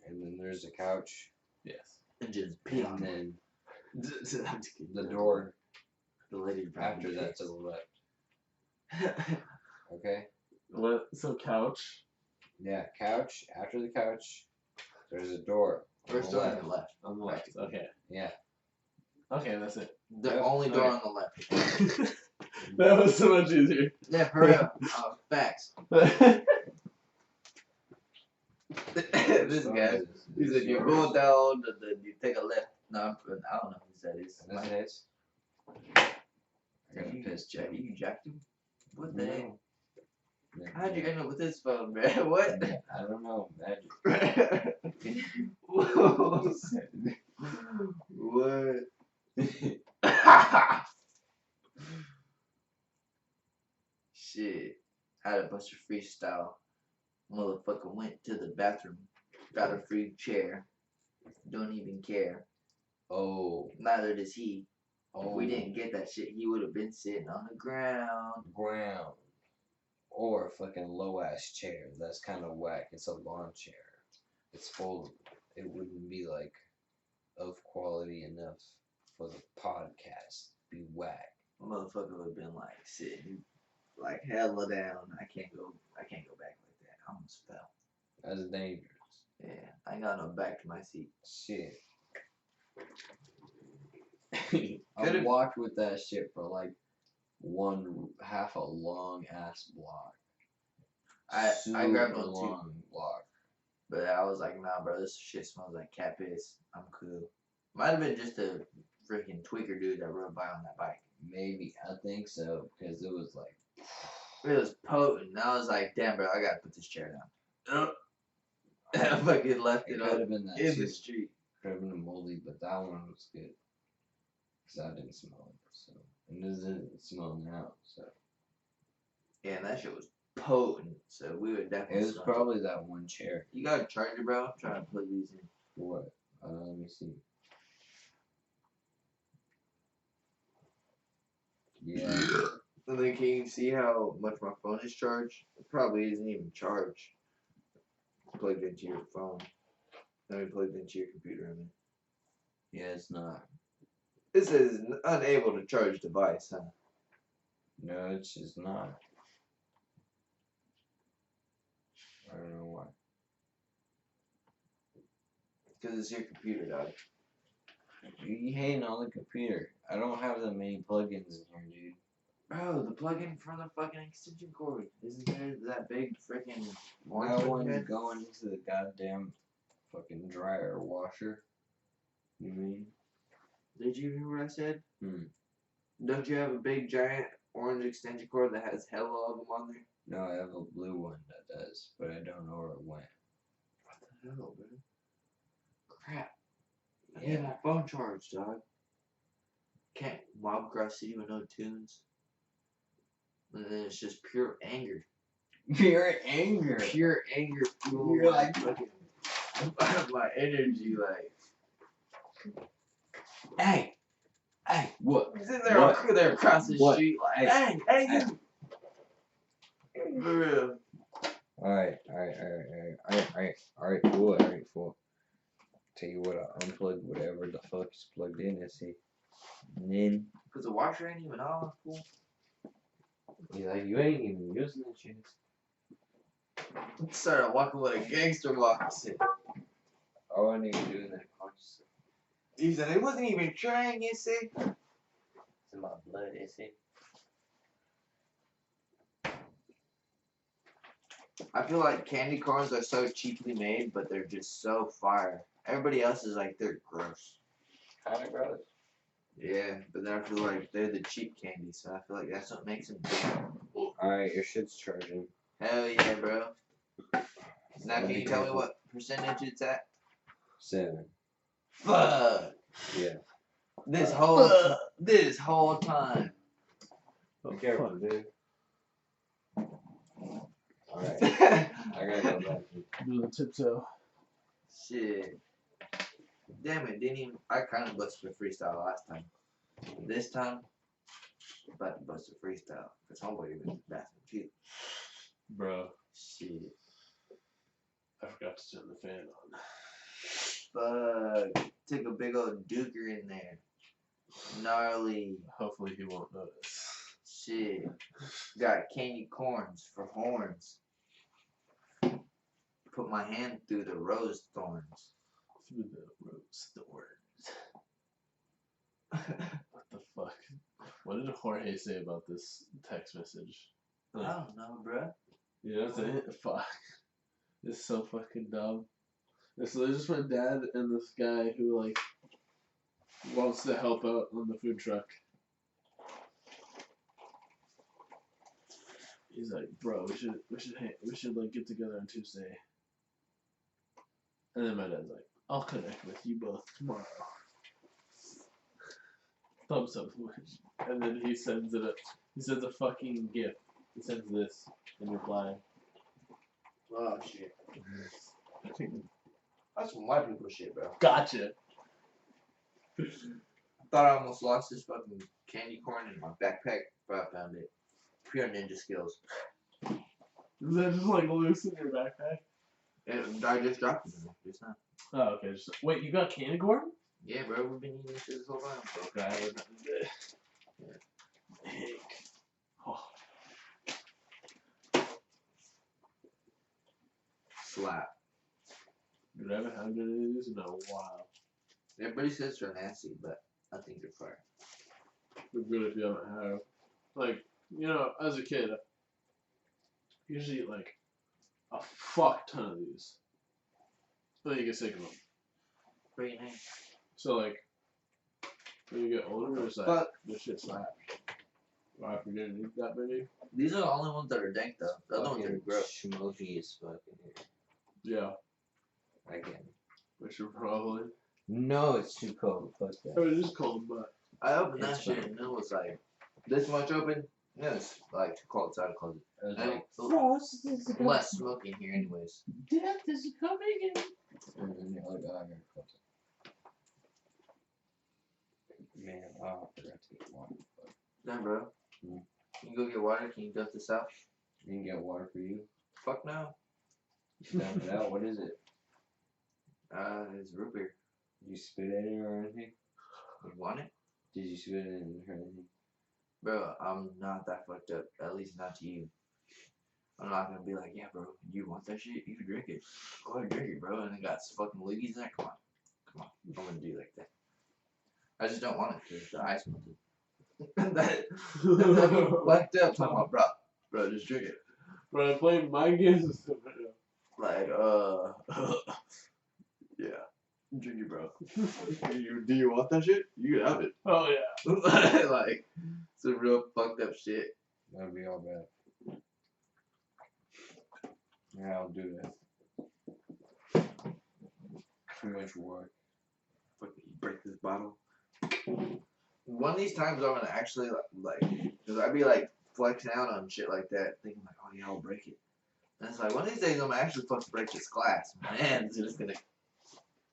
and then there's a couch, Yes. And just pee and on it. then I'm just kidding. the door The lady after that to the left. Okay? What? So couch. Yeah, couch. After the couch, there's a door. On First the door on left. the left. On the left. Okay. Yeah. Okay, that's it. The Yep. only door Okay. on the left. That was so much easier. Yeah, for real. Facts. This guy. He said you go down, and then you take a left. No, I don't know who that is. And this is. I got a You piss jack- check. You jacked him? What the heck? No. How'd you end up with this phone, man? What? I don't know. Magic. Whoa. What? Shit. Had a bunch of freestyle. Motherfucker went to the bathroom. Got a free chair. Don't even care. Oh. Neither does he. Oh. If we didn't get that shit, he would have been sitting on the ground. Ground. Or a fucking low ass chair. That's kind of whack. It's a lawn chair. It's full. It wouldn't be like of quality enough for the podcast. Be whack. Motherfucker would have been like sitting like hella down. I can't go back like that. I almost fell. That's dangerous. Yeah, I ain't got no back to my seat. Shit. I Could've- walked with that shit for like half a long ass block. I grabbed Super one too, long block. but I was like, nah, bro, this shit smells like cat piss. I'm cool. Might have been just a freaking tweaker dude that rode by on that bike. Maybe I think so because it was like It was potent. I was like, damn, bro, I gotta put this chair down. I fucking left it it could up have been that in too. the street. Could have been a moldy, but that one was good because I didn't smell it. So and it doesn't smell now. So Yeah, and that shit was potent. So we would definitely. it was smell probably that one chair. You got a charger, bro? I'm trying to plug these in. What? Let me see. Yeah. And then can you see how much my phone is charged? It probably isn't even charged. Plugged into your phone. I mean, plugged into your computer. I mean, Yeah, it's not. it says unable to charge device, huh? No, it's just not. I don't know why. Because it's your computer, dog. You hating on the computer. I don't have that many plugins in here, dude. Bro, the plug-in for the fucking extension cord. Isn't there that big freaking orange That one? one's going into the goddamn fucking dryer washer. You mean? Did you hear what I said? Hmm. Don't you have a big giant orange extension cord that has hella of them on there? No, I have a blue one that does, but I don't know where it went. What the hell, bro? Crap. I need my phone charged, dog. Can't mob across city with no tunes. And then it's just pure anger. Pure anger. Pure anger fuel You're my like- fucking my energy, like. Hey! Hey! What? Sitting there, What? there across the What? street, like, Hey, hey, hey. you. For real. Alright, fool. Tell you what, I unplugged whatever the fuck is plugged in, and see. And then, Cause the washer ain't even on, fool. he's like, you ain't even using that shit. Started walking with a gangster walk. I said, I wasn't even doing that consciously. he said, it wasn't even trying, you see. It's in my blood, is it? I feel like candy corns are so cheaply made, but they're just so fire. Everybody else is like, they're gross. Kinda gross. Yeah, but then I feel like they're the cheap candy, so I feel like that's what makes them good. Alright, your shit's charging. Hell yeah, bro. Now can you tell me what percentage it's at? 7. Fuck. Yeah. This whole time. Oh, Be careful, fuck. dude. Alright, Shit. I gotta go back. Do the tiptoe. Damn it, didn't even. I kind of busted a freestyle last time. This time, I'm about to bust a freestyle. Because homeboy even went to the bathroom too. Bro, Shit. I forgot to turn the fan on. Fuck. Took a big old duker in there. Gnarly. Hopefully he won't notice. Shit. Got candy corns for horns. Put my hand through the rose thorns. Through the rose thorns. What the fuck? What did Jorge say about this text message? I don't know, bruh. You know what I'm saying? Fuck. It's so fucking dumb. And so there's just my dad and this guy who like wants to help out on the food truck. He's like, bro, we should like get together on Tuesday. And then my dad's like, I'll connect with you both tomorrow. Thumbs up. And then he sends it. He sends a fucking GIF. He sends this in reply. Oh, shit. That's some white people shit, bro. Gotcha. Thought I almost lost this fucking candy corn in my backpack, but I found it. Pure ninja skills. Is that just like loose in your backpack? I just dropped it just now. Oh, okay. Wait, you got candy corn? Yeah, bro, we've been eating this shit this whole time. Okay, I haven't done it. Dude, I haven't had any of these in a while. Everybody says they're nasty, but I think they're fire. They're good if you haven't had. Like, you know, as a kid, I usually eat like a fuck ton of these. But you get sick of them. Pretty nice. So like, when you get older, it's like Fuck. this shit slaps. I forget to eat that many. These are the only ones that are dank though. The other ones are Fucking gross. smoky as fuck in here. Yeah, Again. we should probably. No, it's too cold. Fuck that. Oh, it is cold, but I opened that It's shit fine. and it was like this much open. Yeah, it's like too cold, so I closed it. I was And like, Frost is coming. less smoke in here, anyways. Death is coming. and then you're like, oh, I gotta close it. Man, oh, I forgot to get water. Fuck. Damn, bro. Mm. Can you go get water? Can you dump this out? You can get water for you. Fuck no. Dump it out. What is it? It's root beer. You spit in it or anything? You want it? Did you spit in it or anything? Bro, I'm not that fucked up. At least not to you. I'm not gonna be like, yeah, bro, you want that shit? You can drink it. Go ahead and drink it, bro. And it got fucking loogies in it. Come on. Come on. I wouldn't do like that. I just don't want it because the ice melted. That's fucked up. Talking about, bro, just drink it. but I play mind games and stuff right now. Like, yeah. Drink it, bro. Do you want that shit? You can have it. Oh yeah. Like, some real fucked up shit. That'd be all bad. Yeah, I'll do that. Too much work. Fucking break this bottle. One of these times I'm gonna actually like, cause I'd be like flexing out on shit like that, thinking like, oh yeah, I'll break it. And it's like one of these days I'm gonna actually fucking break this glass. Man, it's just gonna,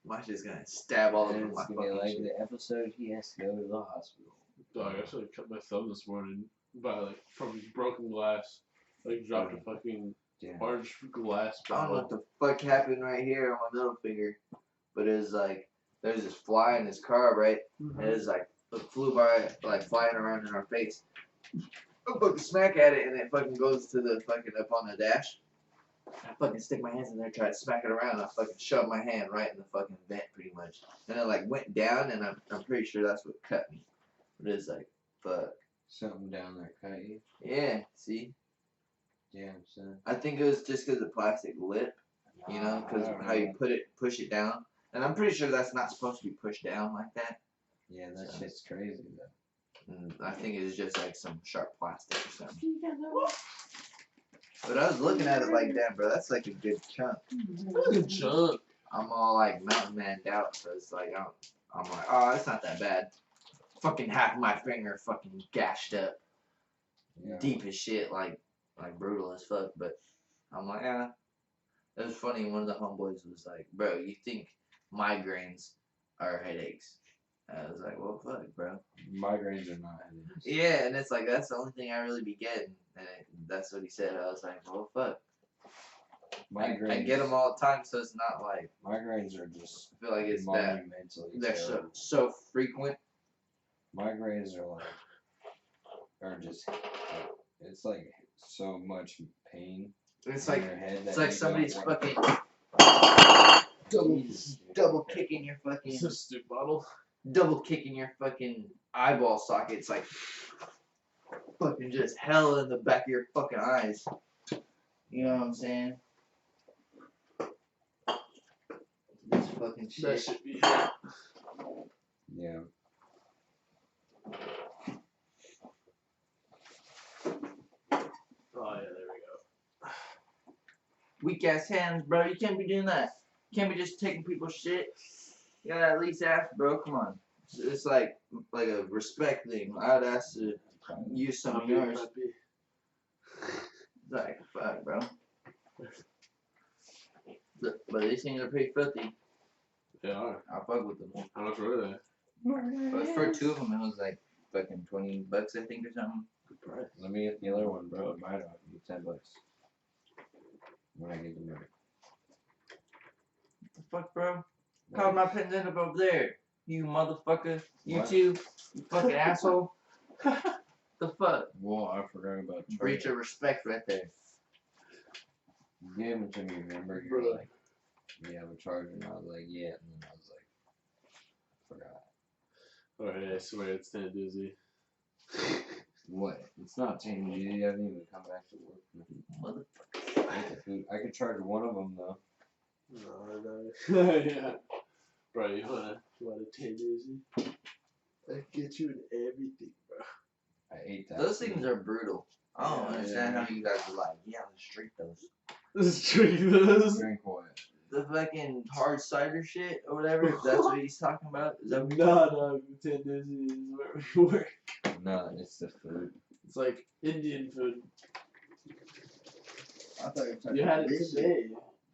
my shit's gonna stab all And over it's my gonna be fucking like shit. the episode he has to go to the hospital. Dog, I actually cut my thumb this morning by like from broken glass. Like dropped a fucking Yeah. large glass I don't know bottle. what the fuck happened right here on my middle finger, but it was like there's this fly in this car, right? And it was like it flew by, like flying around in our face. I fucking smack at it, and it fucking goes to the fucking up on the dash. I fucking stick my hands in there, try to smack it around. I fucking shove my hand right in the fucking vent, pretty much, and it like went down, and I'm pretty sure that's what cut me. But it's like fuck. Something down there cut you. Yeah, see, Damn, son. I think it was just because the plastic lip. You know, because how you push it down, and I'm pretty sure that's not supposed to be pushed down like that. Yeah, that shit's crazy though. And I think it was just like some sharp plastic or something. But I was looking at it like, damn, bro, that's like a good chunk. Good chunk. I'm all like mountain manned out, so it's like I'm like, oh, it's not that bad. Fucking half of my finger fucking gashed up, Yeah. deep as shit, like brutal as fuck. But I'm like, yeah. It was funny. One of the homeboys was like, bro, you think migraines are headaches? And I was like, well, fuck, bro. Migraines are not headaches. Yeah, and it's like that's the only thing I really be getting, and that's what he said. I was like, well, fuck. Migraines. I get them all the time, so it's not like Migraines are just I feel like it's that monumentally they're terrible. so frequent. Migraines are just it's like so much pain It's in like your head. it's that like you somebody's don't want- fucking Jesus, dude. double kicking your It's fucking a stupid bottle. double kicking your fucking eyeball socket. It's like fucking just hell in the back of your fucking eyes. You know what I'm saying? This fucking shit. That should be. Yeah. Oh yeah, there we go. Weak ass hands, bro. You can't be doing that. You can't be just taking people's shit. You gotta at least ask, bro. Come on. It's like a respect thing. I'd ask to use some of yours. It's like, fuck, bro. But these things are pretty filthy. They are. I fuck with them. How much were they? But for two of them, it was like fucking $20, I think, or something. Good price. Let me get the other one, bro. It might have $10 when I get the money. What the fuck, bro? How my pens end up over there? You motherfucker. You What? too. You fucking asshole. The fuck? Whoa, I forgot about Breach of respect right there. You gave them to me, remember? Bro. You're like, you have a charger? And I was like, yeah. And then I was like, forgot. Alright, I swear it's Tan Doozy. What? It's not Tan Doozy. I haven't even come back to work. Motherfucker. I could charge one of them though. No. Yeah. Bro, you want a Tan Doozy? I get you in everything, bro. I ate that. Those things are brutal. I don't Yeah, understand yeah. how you guys are like, yeah, let's drink those. Let's drink this. Drink what? The fucking hard cider shit or whatever. If that's what he's talking about. Is that what you're No, Tan Doozy is where we work. No, it's the food. It's like Indian food. I thought you were talking You had about it this today. shit.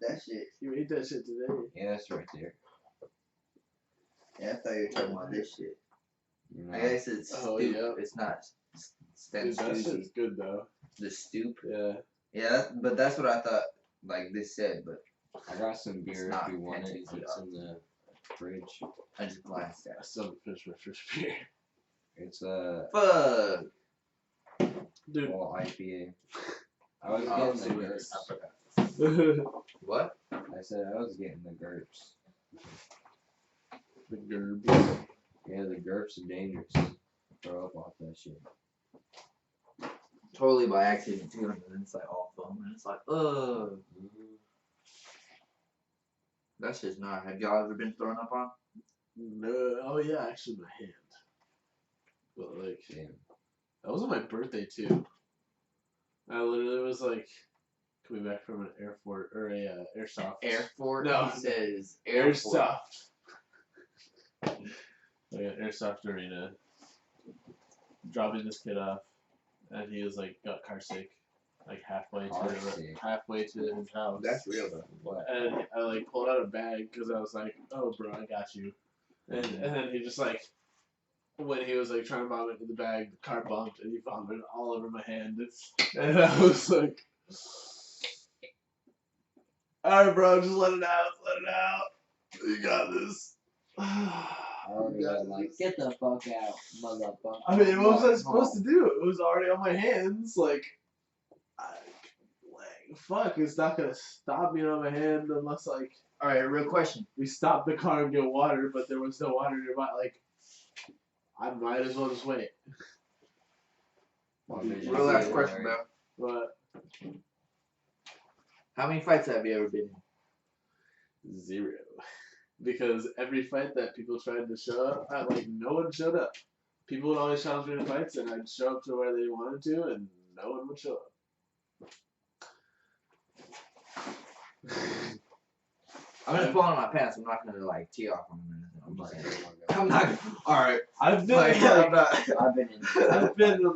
That shit. You ate that shit today. Yeah, it's right there. Yeah, I thought you were talking about this shit. You know, I guess it's Oh, stoop. yeah. It's not Dude, that Stoozy. shit's good though. The stoop. Yeah. Yeah, but that's what I thought. Like this said, but I got some beer not if you want it. fancy, It's in the fridge. I just glanced at I still haven't finished my first beer. It's it. Fuck. Dude. well IPA. I was Oh, getting the I GURPS. forgot. What? I said I was getting the GURPS. The Gerb. Yeah, the GURPS are dangerous. Throw up off that shit. Totally by accident too, and then it's like all foam, and it's like, ugh. That's just not. Have y'all ever been thrown up on? No. Oh yeah, actually my hand. But like, Damn. that was on my birthday too. I literally was like coming back from an airport or a airsoft. Air Force. No. He says Air Force. Airsoft. Like an airsoft arena. Dropping this kid off, and he was like got car sick, like halfway to his house. That's real though. What? And I like pulled out a bag because I was like, "Oh, bro, I got you." And then he just like, when he was like trying to vomit in the bag, the car bumped and he vomited all over my hand. And I was like, "All right, bro, just let it out. You got this." I already was like, get the fuck out, motherfucker. I mean, what was I supposed to do? It was already on my hands. Like, fuck, it's not gonna stop me on my hand unless like. All right, real question. We stopped the car and get water, but there was no water nearby. Like, I might as well just wait. Real last question, bro. But How many fights have you ever been in? 0. Because every fight that people tried to show up, no one showed up. People would always challenge me in fights, and I'd show up to where they wanted to, and no one would show up. I'm just pulling on my pants. I'm not gonna like tee off on them or anything. I'm not. All right. I've been Like, I'm not. I've been in. I've been in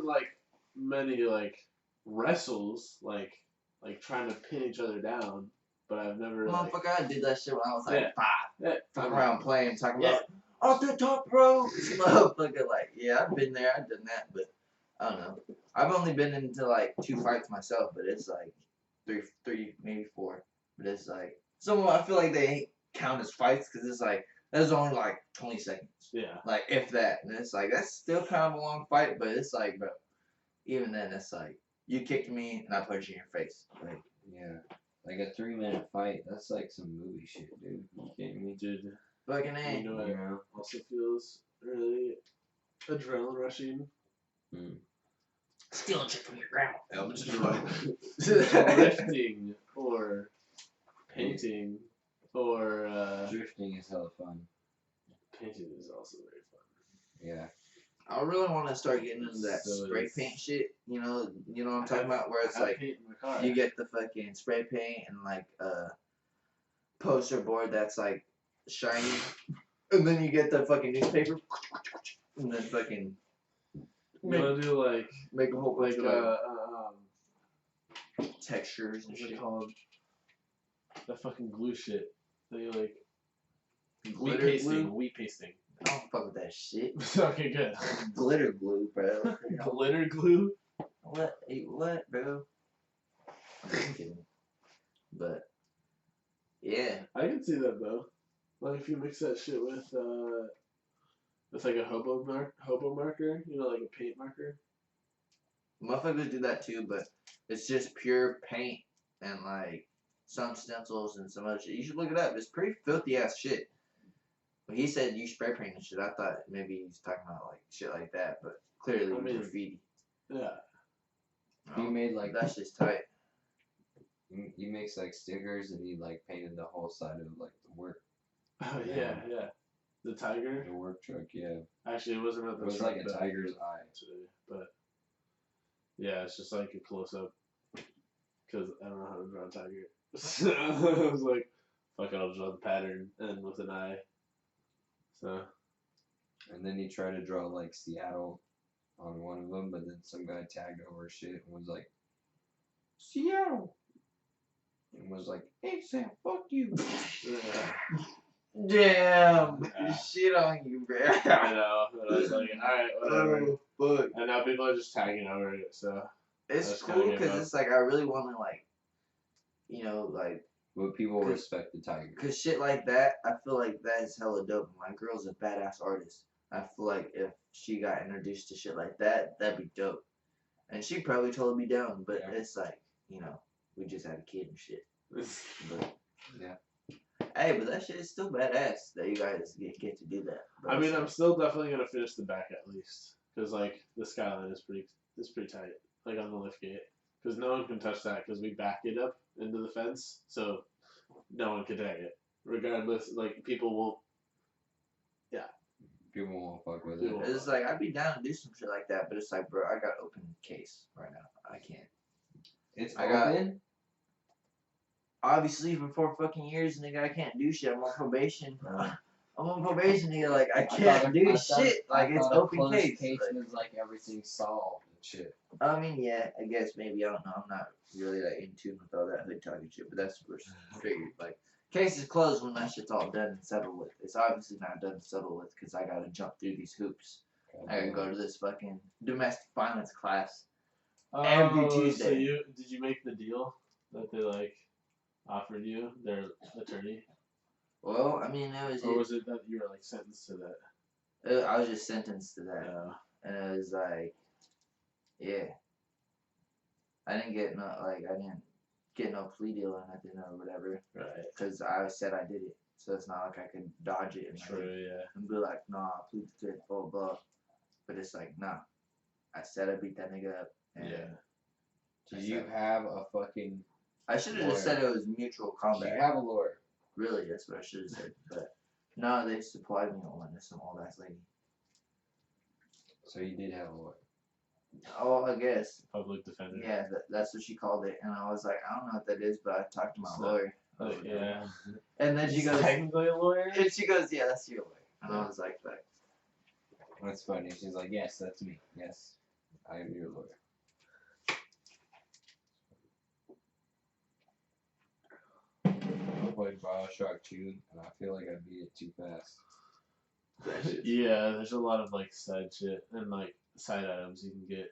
many wrestles, like trying to pin each other down, but I've never like. Motherfucker, I did that shit when I was like Yeah. 5. Yeah. Fucking around playing, talking Yeah. about off the top rope. Motherfucker, like, yeah, I've been there, I've done that, but I don't know. I've only been into like 2 fights myself, but it's like 3, maybe 4. But it's like some of them, I feel like they ain't count as fights because it's like that's only like 20 seconds, Yeah. like if that, and it's like that's still kind of a long fight, but it's like, bro, even then it's like you kicked me and I punched you in your face, like. Yeah. Like a 3-minute fight, that's like some movie shit, dude. You kidding me? Dude, Fucking A. you know what Yeah. also feels really adrenaline rushing? Steal a chick from your grandma. I'm just Drifting or painting or Drifting is hella fun. painting is also very fun. Yeah. I really want to start getting into that So spray it's- paint shit. You know what I'm talking about? Where it's I have like paint in my car. you get the fucking spray paint and like a poster board that's like shiny, and then you get the fucking newspaper, and then fucking You wanna do like make a whole bunch of textures and what's it shit. called? That fucking glue shit. That you like Glitter glue? wheat pasting. I don't fuck with that shit. Okay, good. Glitter glue, bro. Glitter glue? What, bro? I'm just kidding. But yeah, I can see that though. Like if you mix that shit with like a hobo marker, you know, like a paint marker. motherfuckers do that too, but it's just pure paint and like some stencils and some other shit. You should look it up. It's pretty filthy ass shit. When he said you spray paint and shit, I thought maybe he's talking about like shit like that, but clearly I mean, graffiti. Yeah. He made like That's just tight. he makes like stickers and he like painted the whole side of like the work Oh yeah, yeah. The tiger. the work truck. Yeah, Actually, it wasn't at it the was truck like a that tiger's I eye. today, but yeah, it's just like a close up because I don't know how to draw a tiger. So I was like, fuck it, I'll draw the pattern and with an eye. So And then he tried to draw like Seattle on one of them, but then some guy tagged over shit and was like, Seattle, and was like, hey Sam, fuck you. yeah. Damn, Yeah. shit on you, bro. I know. And I was like, alright, whatever. Oh, fuck. And now people are just tagging over it, so It's That's cool kinda give because up. it's like I really want to like, you know, like, But people 'Cause- respect the tiger. cause shit like that. I feel like that is hella dope. My girl's a badass artist. I feel like if she got introduced to shit like that, that'd be dope. And she probably totally be down. But Yeah. it's like, you know, we just had a kid and shit. But Yeah. hey, but that shit is still badass that you guys get to do that. But I mean, it's I'm like, still definitely gonna finish the back at least, cause like the skyline is pretty tight, like on the lift gate, cause no one can touch that, cause we back it up into the fence, so no one can tag it, regardless. Like people will. People won't fuck with People- it. it's like I'd be down to do some shit like that. But it's like, bro, I got open case right now. I can't. It's I got- open. Obviously, for 4 fucking years, nigga, I can't do shit. I'm on probation. I'm on probation, nigga. Like I can't do shit. Like it's open case. Case Like, was like everything solved and shit. I mean, yeah, I guess maybe I don't know. I'm not really that in tune with all that hood talking shit, but that's what I figured. Like case is closed when that shit's all done and settled with. It's obviously not done and settled with because I gotta jump through these hoops. I gotta go to this fucking domestic violence class. Every So Tuesday. did you make the deal that they like offered you, their attorney, Well, I mean, it was. or was it that you were like sentenced to that? I was just sentenced to that. Yeah. And it was like, yeah. I didn't get no plea deal or nothing or whatever, Right. because I said I did it. So it's not like I could dodge it and, True. Yeah. and be like, nah, I plead the fifth, blah, blah. But it's like, nah. I said I beat that nigga up. And Yeah. Did you have a fucking? I should have just said it was mutual Did combat. you have a lawyer? Really, that's what I should have said. But no, they supplied me with one. It's some old ass lady. So you did have a lawyer. Oh, I guess. Public defender. Yeah, that's what she called it. And I was like, I don't know what that is, but I talked to my It's not- lawyer. Like, yeah. And then she It's goes, technically a lawyer. and she goes, yeah, that's your lawyer. And I was like, but That's funny. She's like, yes, that's me. Yes, I am your lawyer. I played Bioshock 2, and I feel like I beat it too fast. that shit's Yeah, there's a lot of like side shit and like side items you can get.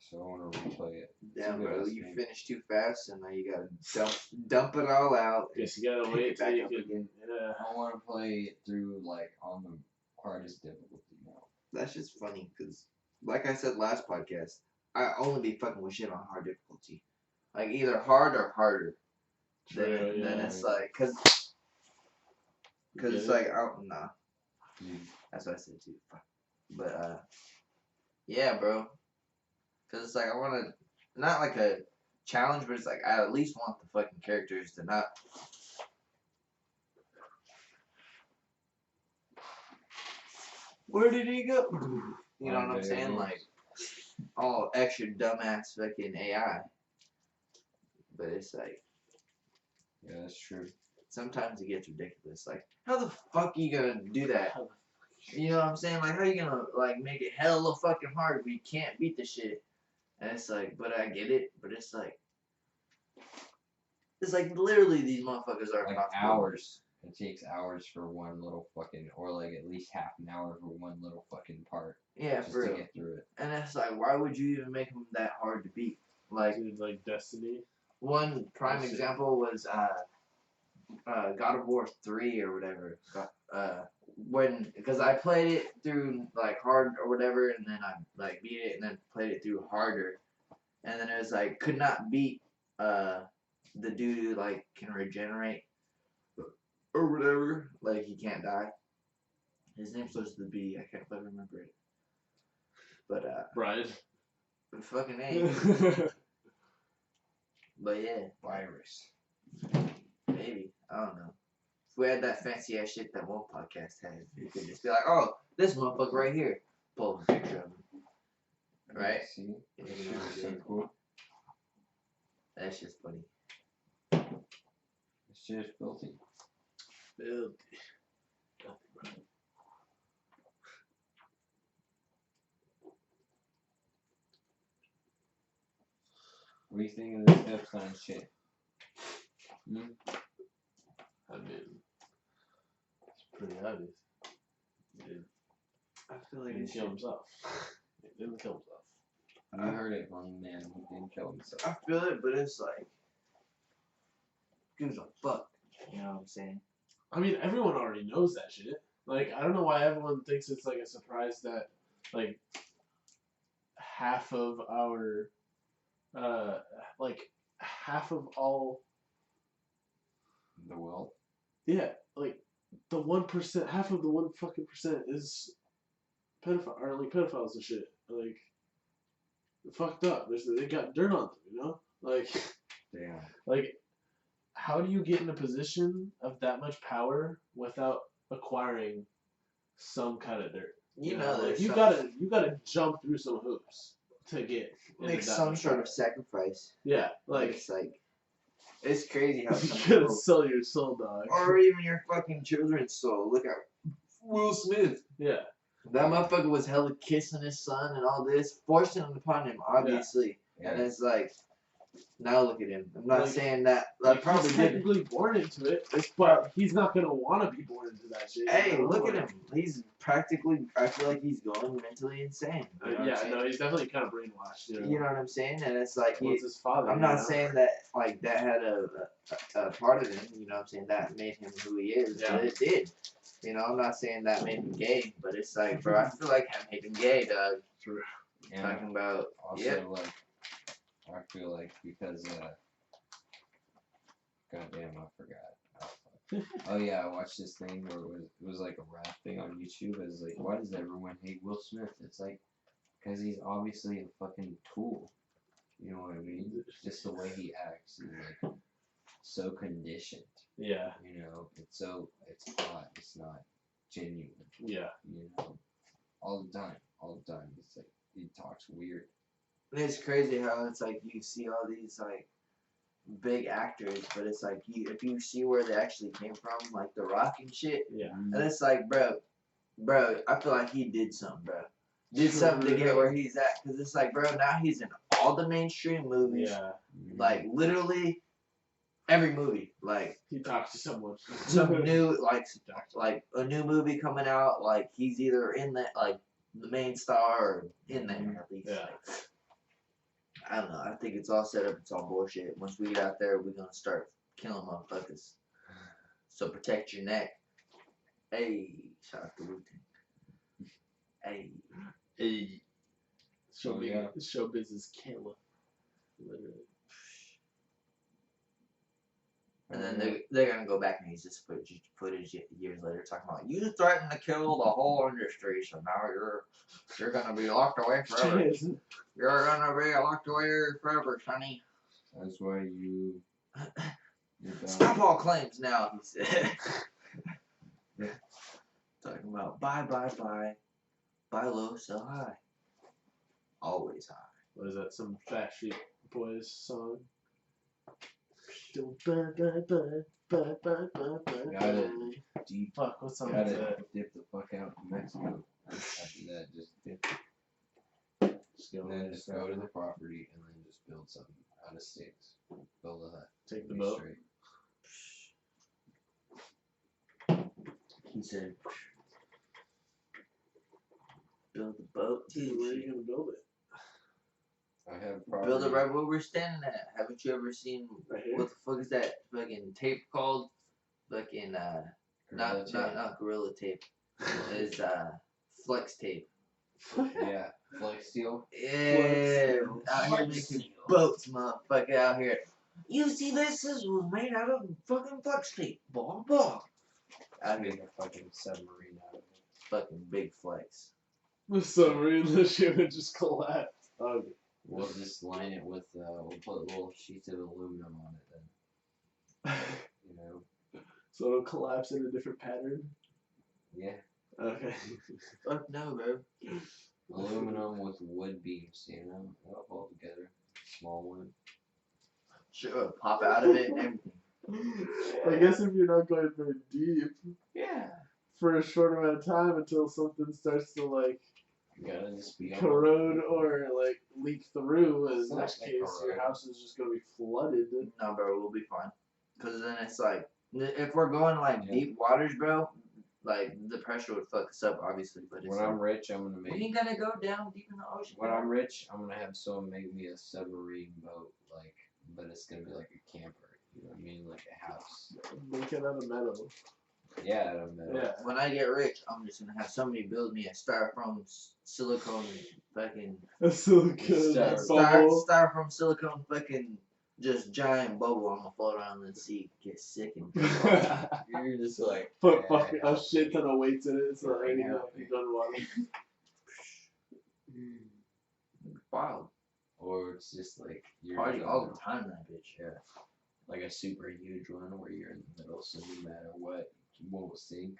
So I want to replay it. damn, It's a bro. good You game. finished too fast, and now you gotta dump it all out. Guess you gotta Pick wait it till back you up can. again. Yeah. I want to play it through like on the hardest difficulty now. That's just funny, because, like I said last podcast, I only be fucking with shit on hard difficulty. Like, either hard or harder. True. Then Yeah. it's like, because Get it's it? like, nah. Mm. That's what I said too. Fuck. But, yeah, bro. Because it's like, I want to, not like a challenge, but it's like, I at least want the fucking characters to not. Where did he go? You know what I'm saying? Like, all extra dumbass fucking AI. But it's like, Yeah, that's true. sometimes it gets ridiculous. Like, how the fuck are you gonna do that? You know what I'm saying? Like, how you gonna, like, make it hella fucking hard if you can't beat the shit? And it's like, but I get it, but it's like literally these motherfuckers are Like not hours. It takes hours for one little fucking, or like at least half an hour for one little fucking part Yeah, just for to real. get through it. And it's like, why would you even make them that hard to beat? Like, Dude, like Destiny. one prime That's it. example was God of War 3 or whatever. Because I played it through like hard or whatever, and then I like beat it, and then played it through harder, and then it was like could not beat the dude like can regenerate or whatever. Like he can't die. His name's supposed to be, I can't quite remember it. But Brian. fucking A. But yeah, Virus. maybe. I don't know. If we had that fancy ass shit that one podcast had, you could just be like, oh, this motherfucker right here. Pull a picture of him. Right? See? Yeah, That you shit know, was so yeah. cool. That's just funny. That shit is filthy. Filthy. What do you think of this Epstein shit? I mean, it's pretty obvious. I feel like He it didn't kill should. himself. He didn't kill himself. You heard it, one man. He didn't kill himself. I feel it, but it's like, gives a fuck. You know what I'm saying? I mean, everyone already knows that shit. Like, I don't know why everyone thinks it's like a surprise that, like, half of our, like, half of all, The world. yeah, like, the 1%, half of the 1 fucking percent is pedophiles and shit. Like, fucked up. They got dirt on them, you know? Like, Damn. like, how do you get in a position of that much power without acquiring some kind of dirt? You know, like there's you gotta jump through some hoops to get make into that some much sort power. of sacrifice. Yeah, Like it's crazy how you some gotta people, sell your soul, dog. or even your fucking children's soul. Look at Will Smith. Yeah, That motherfucker was hella kissing his son and all this, forcing it upon him, obviously. Yeah. And it's like, now look at him. I'm not Like- saying that. I like probably he's did. technically born into it, but he's not gonna want to be born into that shit. Hey, you know? look at Like, him. He's practically. I feel like he's going mentally insane. You know what I'm yeah, saying? no, he's definitely kind of brainwashed. You know, You know what I'm saying? And it's like Well, it's his father. I'm you not know? saying that like that had a part of him. You know what I'm saying? That made him who he is. Yeah. But it did. You know, I'm not saying that made him gay, but it's like, bro, I feel like I made him gay, dog. And Talking about also, yeah. like, I feel like because, goddamn, I forgot. Oh yeah, I watched this thing where it was like a rap thing on YouTube. It's like, why does everyone hate Will Smith? It's like, because he's obviously a fucking tool. You know what I mean? Just the way he acts is like so conditioned. Yeah, You know, it's hot. It's not genuine. yeah. You know, all the time. It's like he talks weird. And it's crazy how it's like you see all these like big actors, but it's like if you see where they actually came from, like The Rock and shit, Yeah. and it's like, bro, I feel like he did something, bro. Did something to get where he's at, because it's like, bro, now he's in all the mainstream movies, Yeah. like literally every movie, like He talks to someone. some new, like a new movie coming out, like he's either in that, like the main star or in there at least. Yeah. Like, I don't know. I think it's all set up. It's all bullshit. Once we get out there, we're gonna start killing motherfuckers. So protect your neck. Hey, shout out to Wu-Tang. Hey. Show yeah. business killer. Literally. And then they're gonna go back and use this footage years later, talking about you threatened to kill the whole industry, so now you're gonna be locked away forever. You're gonna be locked away forever, sonny. That's why you. Stop all claims now, he said. Talking about buy low, sell high. Always high. What is that? Some Backstreet Boys song? Don't buy. Gotta deep. Fuck, what song is Gotta that? dip the fuck out to Mexico. After that, just dip. Just go And then in, just go to the property and then just build something out of sticks. Build a hut. take the Be boat. straight. He said, build the boat. Dude, where are you gonna build it? I have a property. Build it right where we're standing at. Haven't you ever seen Right here? what the fuck is that fucking tape called? Fucking Gorilla tape. not gorilla tape. Is flex tape. Yeah, flex steel. Yeah, out here making boats, motherfucker. Out here, You see this? This was made out of fucking flex tape. Blah blah. I Make mean, a fucking submarine out of it. fucking big flex. The submarine, the ship would just collapse. Oh, We'll just line it with, we'll put little sheets of aluminum on it then. You know? so it'll collapse in a different pattern. Yeah. Okay. Fuck no, bro. Aluminum with wood beams, you know? They'll hold together. Small one. Shit would pop out of it and everything. I guess if you're not going very deep Yeah. for a short amount of time until something starts to like You gotta just be corrode or like leak through, in It's not which like case your corrode. house is just gonna be flooded. No, bro, we'll be fine. Cause then it's like, if we're going like Yeah. deep waters, bro, like the pressure would fuck us up, obviously. But it's When like, I'm rich, I'm gonna we make. ain't gonna go down deep in the ocean. When bro. I'm rich, I'm gonna have someone make me a submarine boat, like, but it's gonna be like a camper. You know what I mean? Like a house. Make it out of metal. Yeah, I don't know. Yeah. When I get rich, I'm just gonna have somebody build me a styrofoam silicone fucking A silicone bubble. styrofoam silicone fucking just giant bubble. I'm gonna float around the sea, get sick and You're just like Put yeah, fucking a shit ton of weights in it so that Yeah, you don't want it. wild. or it's just like you're Party in all the- the time, that bitch. Yeah, like a super huge one where you're in the middle, so no matter what, you won't sink.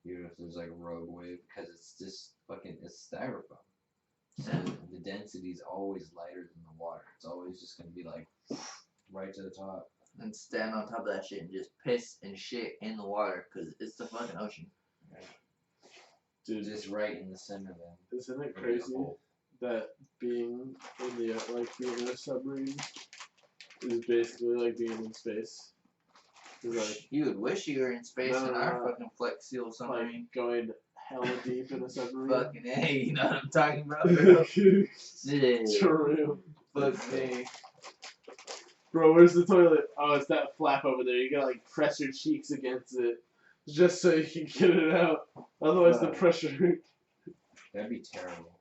Even if there's like a rogue wave, because it's just fucking it's styrofoam. So the density's always lighter than the water. It's always just gonna be like right to the top. And stand on top of that shit and just piss and shit in the water, cause it's the fucking ocean. Dude, Just right in the center then. isn't it Maybe a crazy hole. that being in the being in a submarine is basically like being in space? It's like You would wish you were in space No, in no, our no. fucking Flex Seal submarine. going hella deep in a submarine. Fucking hey, you know what I'm talking about, bro? Shit. True. Fuck me. Bro, where's the toilet? Oh, it's that flap over there. You gotta like press your cheeks against it just so you can get it out. Otherwise, the pressure. That'd be terrible.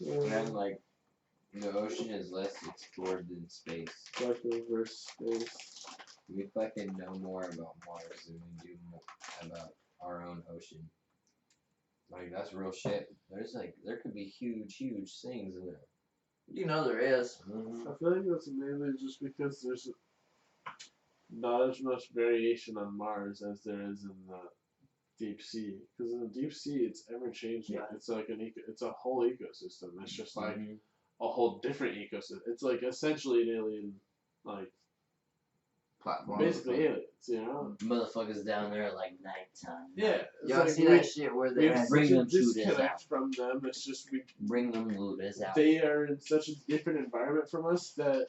Like And like the ocean is less explored than space. the reverse space. We fucking know more about Mars than we do about our own ocean. Like that's real shit. There could be huge things in there. You know there is. I feel like that's mainly just because there's not as much variation on Mars as there is in the deep sea. Because in the deep sea, it's ever changing. Yeah. It's like it's a whole ecosystem. It's just like a whole different ecosystem. It's like essentially an alien, like Platform. basically aliens. You know? Motherfuckers down there at like nighttime. Yeah. It's Y'all like see that shit where we they have had Bring such a them to this disconnect out. from them. It's just we Bring them looters out. they are in such a different environment from us that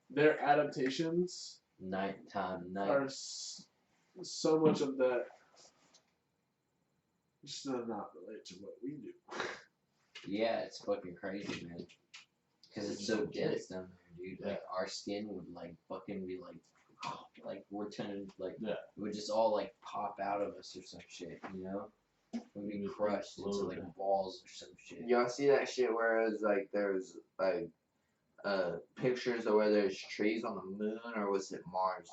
their adaptations Nighttime, are so much of that just does not relate to what we do. Yeah, it's fucking crazy, man. Because it's so dense down there, dude. Like our skin would like fucking be like we're tending like Yeah. it would just all like pop out of us or some shit, you know? We'd be crushed into like balls or some shit. Y'all see that shit where it's like there's like pictures of where there's trees on the moon, or was it Mars?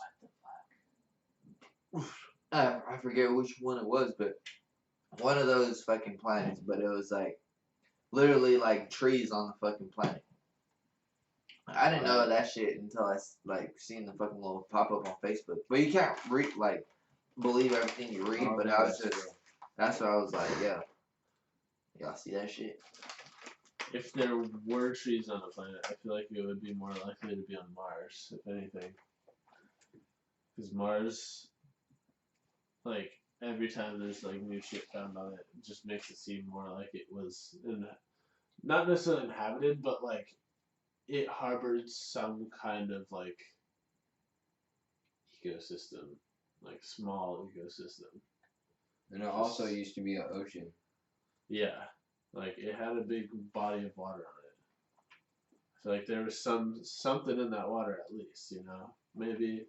I forget which one it was, but one of those fucking planets. But it was like literally like trees on the fucking planet. I didn't know that shit until I like seen the fucking little pop up on Facebook. But you can't believe everything you read. But I was just that's what I was like, yeah. Y'all see that shit? If there were trees on the planet, I feel like it would be more likely to be on Mars, if anything. Because Mars, like, every time there's, like, new shit found on it, it just makes it seem more like it was, not necessarily inhabited, but, like, it harbored some kind of, like, ecosystem. Like, small ecosystem. And it also used to be an ocean. Yeah. Like, it had a big body of water on it. I feel like there was something in that water at least, you know? Maybe,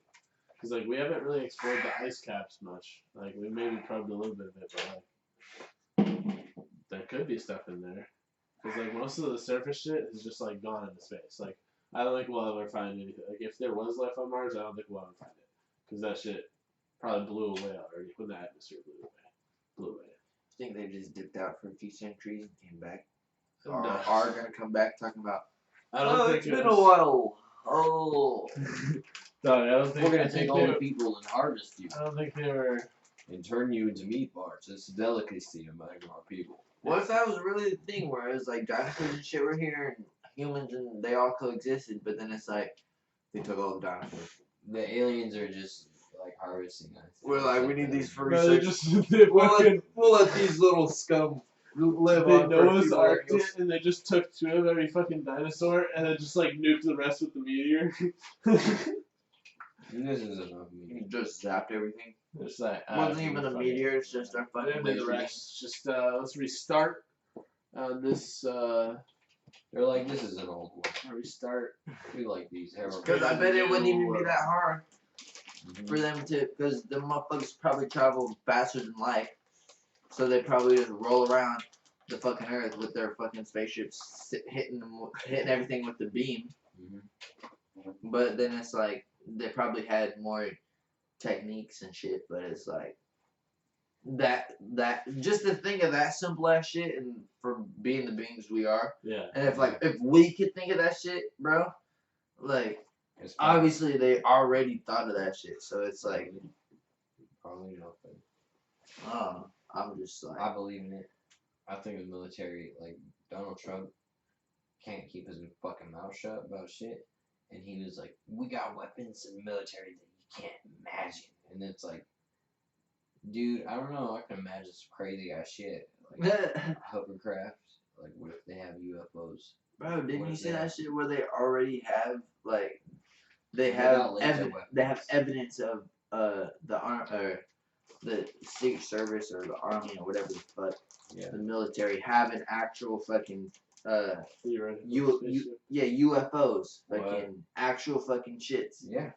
because, like, we haven't really explored the ice caps much. Like, we maybe probed a little bit of it, but, like, there could be stuff in there. Because, like, most of the surface shit is just, like, gone into space. Like, I don't think we'll ever find anything. Like, if there was life on Mars, I don't think we'll ever find it. Because that shit probably blew away already when the atmosphere blew away. I think they just dipped out for a few centuries and came back. No. Or are gonna come back talking about. I don't think it's been a while. Oh. No, I don't think. We're gonna I think take all they the were- people and harvest you I don't think they were. and turn you into meat bars. It's a delicacy among our people. What if that was really the thing where it was like dinosaurs and shit were here and humans and they all coexisted, but then it's like they took all the dinosaurs. The aliens are just like harvesting us. We're like, we need these for No, they research. just they fucking We'll let these little scum live they on for a Noah's few Ark millennials. it, and they just took 2 of every fucking dinosaur and then just like nuked the rest with the meteor. This is enough meat. You just zapped everything. It's like Wasn't even a meteor, it's just our fucking And then the laser rest just let's restart this They're like, this is an old one. restart. We like these. Because I bet it wouldn't even be that hard Mhm. for them to, because the motherfuckers probably travel faster than light, so they probably just roll around the fucking earth with their fucking spaceships hitting everything with the beam. Mhm. But then it's like they probably had more techniques and shit, but it's like that just to think of that simple ass shit and for being the beings we are, Yeah. and if we could think of that shit, bro, like It's probably- obviously they already thought of that shit, so it's like probably nothing. I'm just like I believe in it. I think the military, like Donald Trump, can't keep his fucking mouth shut about shit, and he was like, "We got weapons in the military that you can't imagine," and it's like, dude, I don't know. I can imagine some crazy ass shit like hovercraft. Like, what if they have UFOs? bro, didn't What you if see they that have- shit where they already have like they They have got laser weapons. they have evidence of the Secret Service or the Army or whatever the fuck Yeah. the military have an actual fucking Theoretical spaceship. UFOs What? fucking actual fucking shits, Yeah.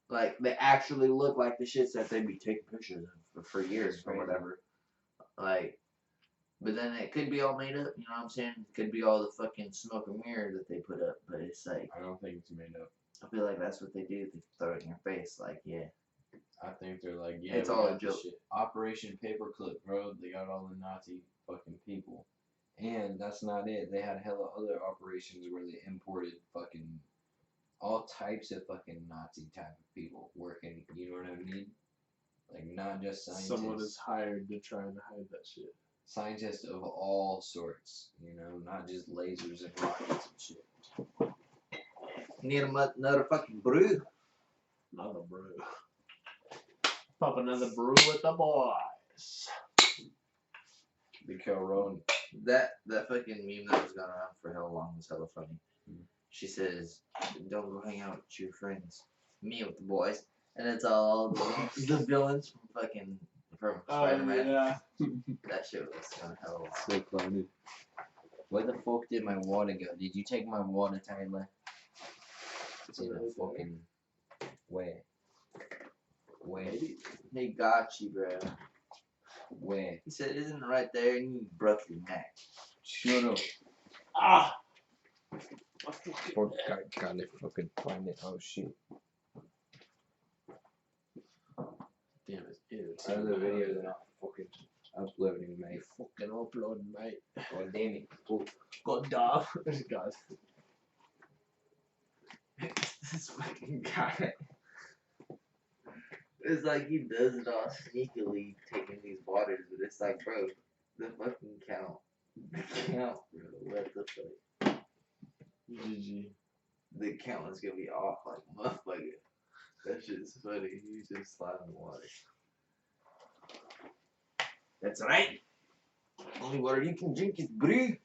like they actually look like the shits that they'd be taking pictures of for years That's or crazy. whatever, like. But then it could be all made up, you know what I'm saying? It could be all the fucking smoke and mirror that they put up, but it's like, I don't think it's made up. I feel like that's what they do. They throw it in your face, like, yeah. I think they're like, yeah, It's we all a got this joke. shit. Operation Paperclip, bro. They got all the Nazi fucking people. And that's not it. They had hella other operations where they imported fucking all types of fucking Nazi type of people working, you know what I mean? Like, not just scientists. Someone is hired to try and hide that shit. Scientists of all sorts, you know, not just lasers and rockets and shit. Need another fucking brew. Another brew. Pop another brew with the boys. The Kelron. That fucking meme that was going around for hella long was hella funny. Hmm. She says, "Don't go hang out with your friends, me with the boys," and it's all the villains from Spider-Man. Yeah. That shit was going hella long. So funny. Where the fuck did my water go? Did you take my water, Tyler? It's in the fucking where? Where? He got you, bro. Where? He said, "Isn't it right there?" And you broke your neck. Shut up. Ah! Fuck, gotta fucking find it. Oh shit. Damn it. Ew, it's Other videos are not fucking uploading, mate. fucking upload, mate. God damn it. Oh, God damn. God. This fucking guy. It's like he does it all sneakily, taking these waters, but it's like, bro, the fucking count. The count, bro. What the fuck? GG. The count is gonna be off like motherfucker. That shit's funny. He's just sliding the water. That's right. Only water you can drink is brew.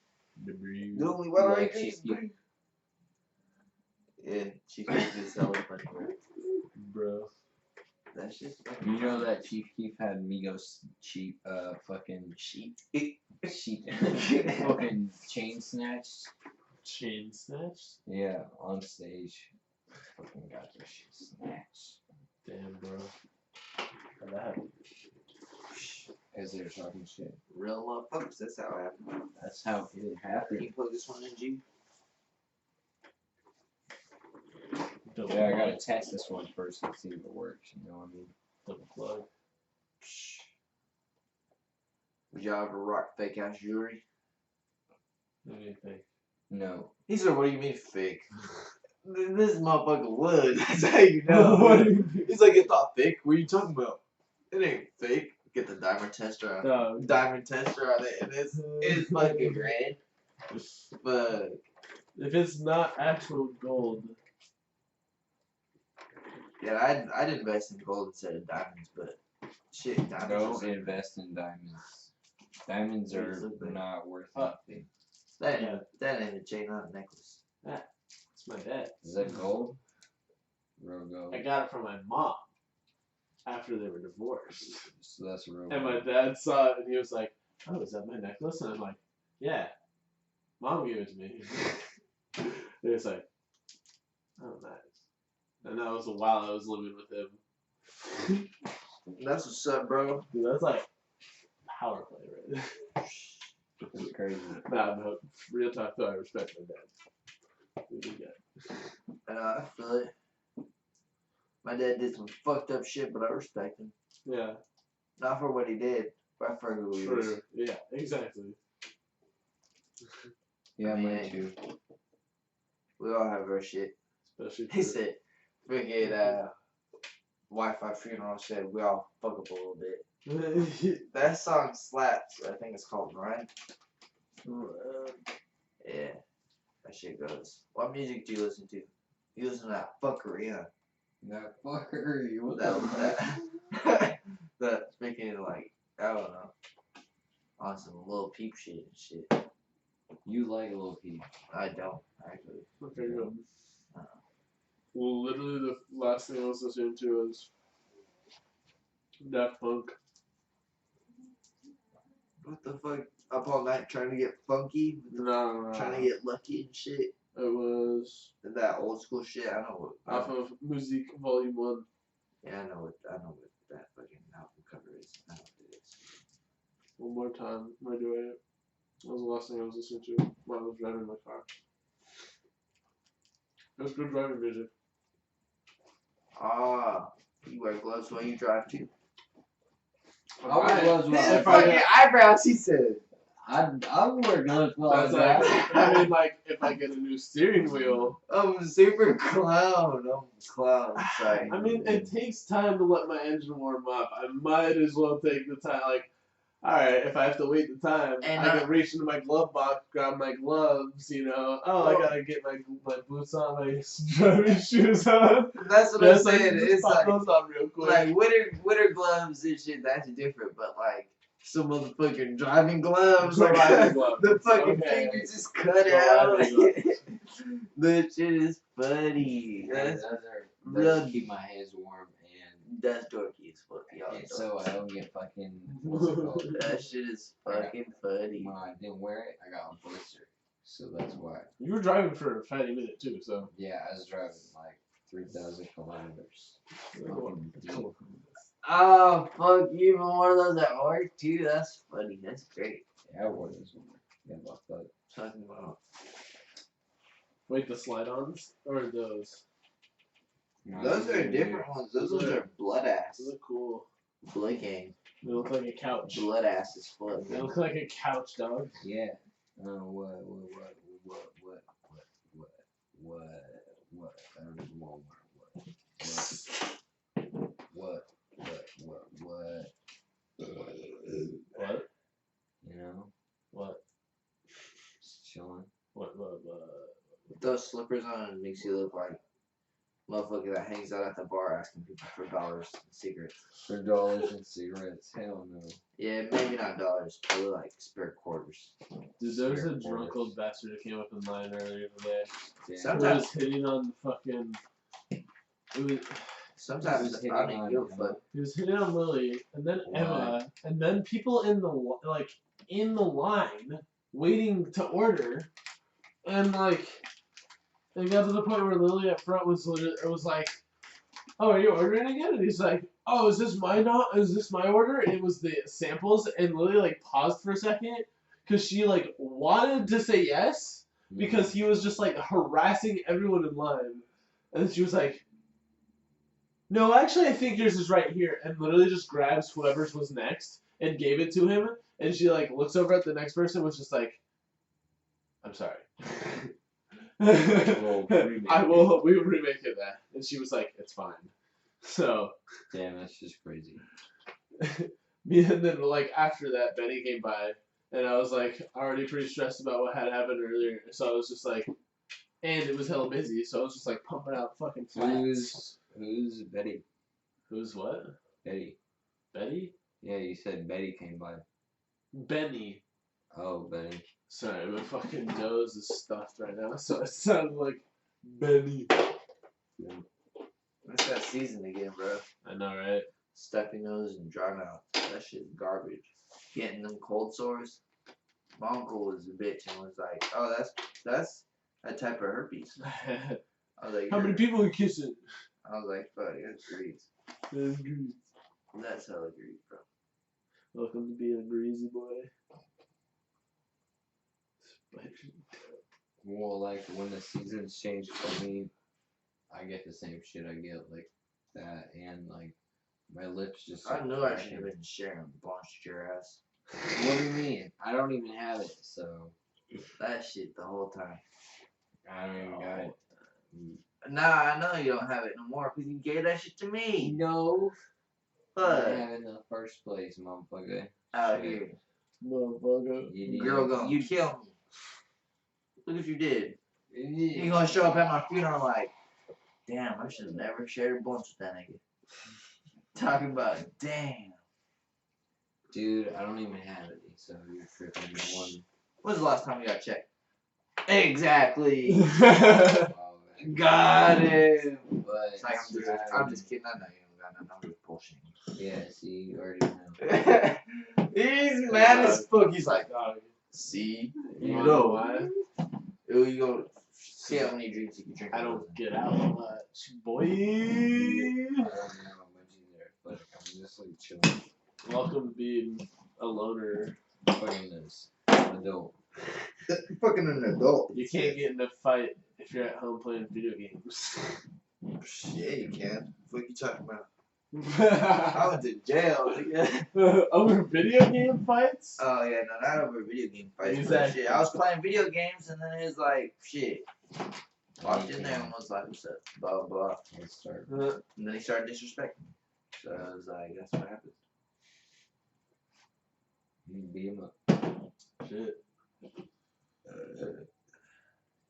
Debris. The only water I like drink is Chief Keef? brew. Yeah, Chief Keef is hella funny, bro. Bro. That shit's funny. you know that Chief Keef had Migos cheap, fucking Sheep. sheep, fucking chain snatched. Chain snatch? Yeah, on stage. Fucking got their shit snatched. Damn, bro. How'd that happen? As they were talking shit. Real motherfuckers, that's how it happened. That's how it Can happened. you plug this one in, G? Double Yeah, I gotta plug. test this one first and see if it works. You know what I mean? Double plug. Would y'all ever rock fake ass jewelry? What do you think? No. He said, "What do you mean fake?" This motherfucker would. That's how you know. What do you mean? He's like, "It's not fake. What are you talking about? It ain't fake." Get the diamond tester on. No. Diamond tester on it, and it's fucking red. But If it's not actual gold, yeah, I'd invest in gold instead of diamonds. But shit, diamonds. Don't invest in diamonds. Diamonds are not worth anything. That ain't a chain, not a necklace. it's my dad. Is that gold? Real gold. I got it from my mom after they were divorced. So that's real And my gold. dad saw it and he was like, "Oh, is that my necklace?" And I'm like, "Yeah, mom gave it to me." He was like, "Oh, nice." And that was while I was living with him. That's what's up, bro. Dude, that's like power play right there. That's crazy. Nah, no, real talk though, I respect my dad. What do you got? I feel it. My dad did some fucked up shit, but I respect him. Yeah, Not for what he did, but for who he was. true. Yeah, exactly. Yeah, mine Man. too. We all have our shit. Especially He for said, "Forget Wi-Fi funeral." Said we all fuck up a little bit. That song slaps. I think it's called Run. Yeah, that shit goes. What music do you listen to? You listen to that fuckery, huh? That fucker. What That that speaking of like I don't know, on some little peep shit and shit. You like Lil Peep. I don't actually. Okay, good. Well, literally the last thing I was listening to was Daft Punk. What the fuck? Up all night trying to get funky, No, trying to get lucky and shit. It was And that old school shit. I know what. off of Music Volume 1. Yeah, I know what that fucking album cover is. I know what it is. One more time. Am I doing it? That was the last thing I was listening to while I was driving my car. It was good driving music. Ah, you wear gloves while you drive too. I wear gloves while His if I fucking get- eyebrows, he said. I wear gloves while I That's like, drive. I mean, like, if I get a new steering wheel, I'm super clown. I'm clown. Sorry. I mean, it takes time to let my engine warm up. I might as well take the time. Like, alright, if I have to wait the time, And I can reach into my glove box, grab my gloves, you know. Oh, I gotta get my boots on, my driving shoes on. That's what Yes, I'm I saying. can just It's pop like those on real quick. winter gloves and shit. That's different. But like some motherfucking driving gloves, like Driving gloves. the fucking Okay. fingers just cut out. Driving gloves. That shit is funny. That's real- keep my hands warm and that's dorky as fuck, y'all. and so I don't get fucking what's it called? That shit is fucking funny. When I didn't wear it, I got a blister. So that's why. You were driving for a fatty minute too, so. Yeah, I was driving like 3,000 kilometers. Fucking deep. Oh fuck! You even wore those at work too. That's funny. That's great. Yeah, I wore those one. Yeah, about that. Talking about Wait, the slide-ons or those? No, those these are weird. different ones. Those ones are blood ass. Those are cool. Blood gang. They look like a couch. Blood ass is fuck. They look like a couch, dog. Yeah. What? I don't even know what. What? You know? What? Just chilling. What? Those slippers on it makes you look like motherfucker that hangs out at the bar asking people for dollars and cigarettes. For dollars and cigarettes. Hell no. Yeah, maybe not dollars, probably like spare quarters. Dude, there was a Spare drunk quarters. old bastard that came up in line earlier today. Yeah. Some- He was hitting on fucking. Sometimes Just I hitting don't even on, give a you know? fuck. He was hitting on Lily, and then Why? Emma, and then people in the line waiting to order, and like it got to the point where Lily at front was like, "Oh, are you ordering again?" And he's like, "Oh, is this my order?" And it was the samples, and Lily like paused for a second because she like wanted to say yes because he was just like harassing everyone in line. And then she was like, no, actually, I think yours is right here. And literally just grabs whoever's was next and gave it to him. And she like looks over at the next person and was just like, I'm sorry. We'll remake we will remake it that. And she was like, it's fine. So Damn, that's just crazy. me and then like after that Benny came by and I was like already pretty stressed about what had happened earlier. So I was just like, and it was hella busy, so I was just like pumping out fucking flats. Who's Betty? Who's what? Betty. Betty? Yeah, you said Betty came by. Benny. Oh, Betty. Sorry, my fucking nose is stuffed right now, so it sounded like Benny. It's that season again, bro. I know, right? Stuffy nose and dry mouth. That shit's garbage. Getting them cold sores. My uncle was a bitch and was like, "Oh, that's a type of herpes." I was like, How many people are you kissing? I was like, "Fuck, that's grease. That's grease. That's hella grease, bro." Welcome to being a greasy boy. Well, like when the seasons change for me, I get the same shit. I get like that, and like my lips just. I knew I should have been sharing bunched your ass. What do you mean? I don't even have it, so That shit the whole time. I don't even got it. Nah, I know you don't have it no more because you gave that shit to me. No, I But didn't have it in the first place, motherfucker. out Shit. here, Motherfucker. You didn't girl even- gonna kill me. Look what you did. You Yeah. gonna show up at my funeral like, damn, I should have never shared a bunch with that nigga. Talking about, damn. Dude, I don't even have it, so you're tripping. When's the last time you got checked? Exactly. Oh, man. Got him. But It's like, I'm just kidding. I know you don't got nothing. I'm just bullshitting. yeah, see, you already know. He's mad as fuck. He's like, Dog. see, You you know know. why? You go see how many drinks you can drink. I don't get out much, boy. I don't know how much either, but I'm just like chilling. Welcome to being a loner. Fucking this adult. You're fucking an adult. You can't get in a fight if you're at home playing video games. Yeah, you can. What you talking about? I went to jail. Nigga. Over video game fights? Oh yeah, no, not over video game fights. But Exactly. shit, I was playing video games and then it was like, shit. Walked in there and was like, what's up? Blah blah blah. Let's start. And then he started disrespecting me. So I was like, that's what happens. You beat him up. Shit.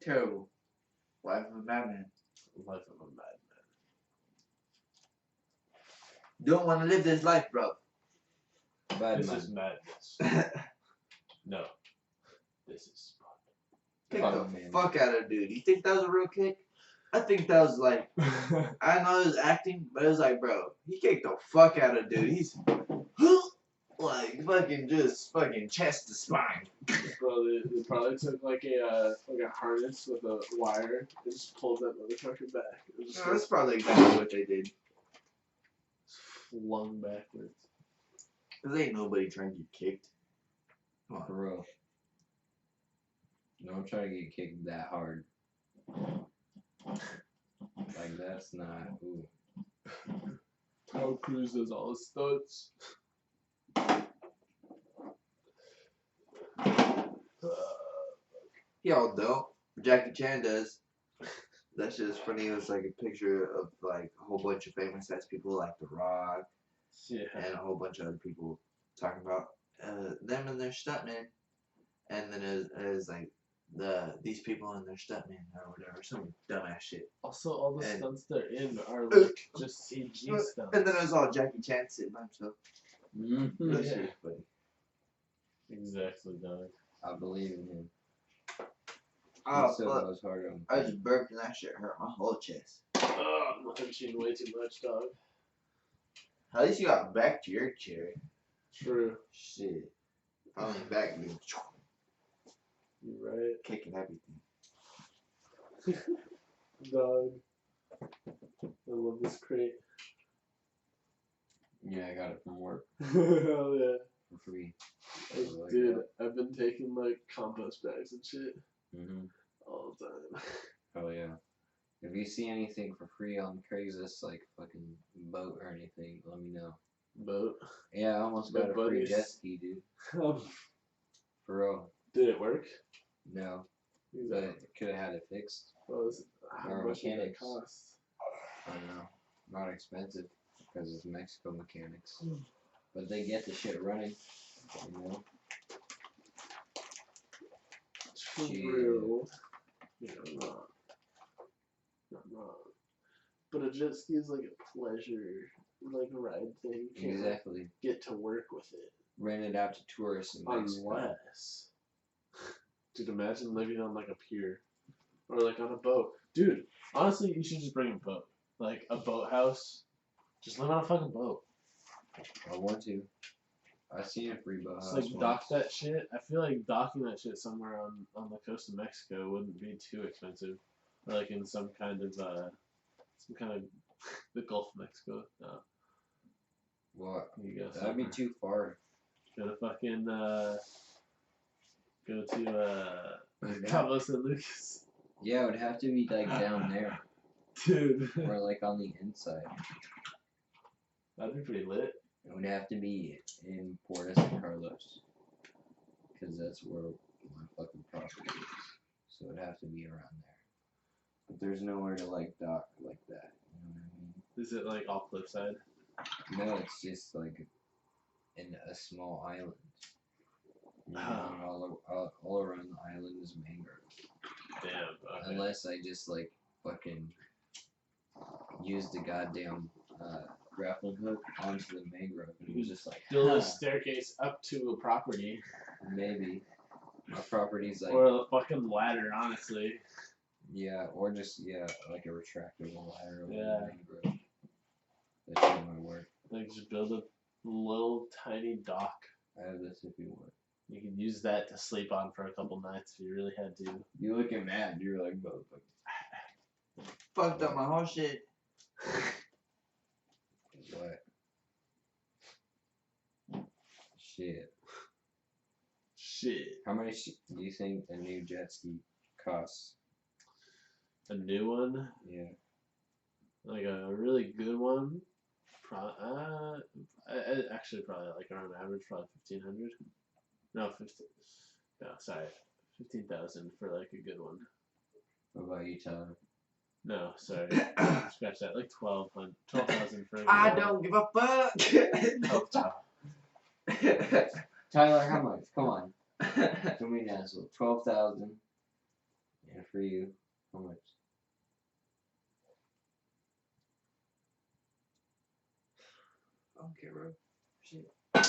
Terrible. Life of a madman. Life of a madman. Don't want to live this life, bro. Bad This man. is madness. No. This is Kick Fuck, the man. fuck out of dude. You think that was a real kick? I think that was like, fun. I know it was acting, but it was like, bro, he kicked the fuck out of dude. He's like fucking just fucking chest to spine. Bro, they probably took like a harness with a wire and just pulled that motherfucker back. It was just That's probably exactly what they did. flung backwards. Cause ain't nobody trying to get kicked. Come on. For real. Don't try to get kicked that hard. Like that's not. Ooh. Tom Cruise does all his stunts. Y'all don't. Jackie Chan does. That shit is funny. It was like a picture of like a whole bunch of famous ass people like The Rock Yeah. and a whole bunch of other people talking about them and their stuntmen. And then it was like these people and their stuntmen or whatever. Some dumbass shit. Also, all the And- stunts they're in are like just CG stunts. And then it was all Jackie Chan sitting by himself. Mm-hmm. That Yeah. shit is funny. Exactly, dog. I believe in him. Oh, He still fuck. goes hard on. I just burped and that shit hurt my whole chest. I'm munching way too much, dog. At least you got back to your chair. True. Shit. I leaned back and You right, kicking everything. dog. I love this crate. Yeah, I got it from work Hell yeah. for free. Dude, I've been taking like compost bags and shit Mm-hmm. all the time. Oh yeah. If you see anything for free on Craigslist, like fucking boat or anything, let me know. Boat. Yeah, I almost got a Boat free buddies. jet ski, dude. For real. Did it work? No, but could have had it fixed. How Or much did it mechanics. cost? I don't know. Not expensive because it's Mexico mechanics. But they get the shit running, you know. True. Yeah, I'm not wrong. But a jet ski is like a pleasure, like a ride thing. You can't Exactly. get to work with it. Rent it out to tourists in Mexico. Unless. Dude, imagine living on like a pier. Or like on a boat. Dude, honestly, you should just bring a boat. Like a boathouse. Just live on a fucking boat. I want to. I've seen a free boathouse. Just like dock that shit. I feel like docking that shit somewhere on the coast of Mexico wouldn't be too expensive. Or like in some kind of the Gulf of Mexico. No. What? You go That'd be too far. Go to fucking go to Cabo San Lucas. Yeah, it would have to be like down there. Dude. Or like on the inside. That'd be pretty lit. It would have to be in Puerto San Carlos. Because that's where my fucking property is. So it'd have to be around there. But there's nowhere to like dock like that. You know what I mean? Is it like all cliffside? No, it's just like in a small island. You know, all around the island is mangrove. Damn. Okay. Unless I just like fucking use the goddamn grappling hook onto the mangrove and it was just like build a staircase up to a property. Maybe. My property's like or a fucking ladder, honestly. Yeah, or just like a retractable ladder over the Yeah. mangrove. That shit might work. Like just build a little tiny dock. I have this if you want. You can use that to sleep on for a couple nights if you really had to. You looking mad, you're like motherfucker. Fucked up my whole shit. What? Shit. Shit. How much do you think a new jet ski costs? A new one? Yeah. Like a really good one? Actually, probably like around average, probably 1,500. No, 15. No, sorry, 15,000 for like a good one. What about you, Tyler? No, sorry, scratch that. Like 12,000 for a good I one. don't give a fuck. Tyler, how much? Come on. Don't be an asshole. 12,000. And for you, how much? I don't care, bro. Shit. I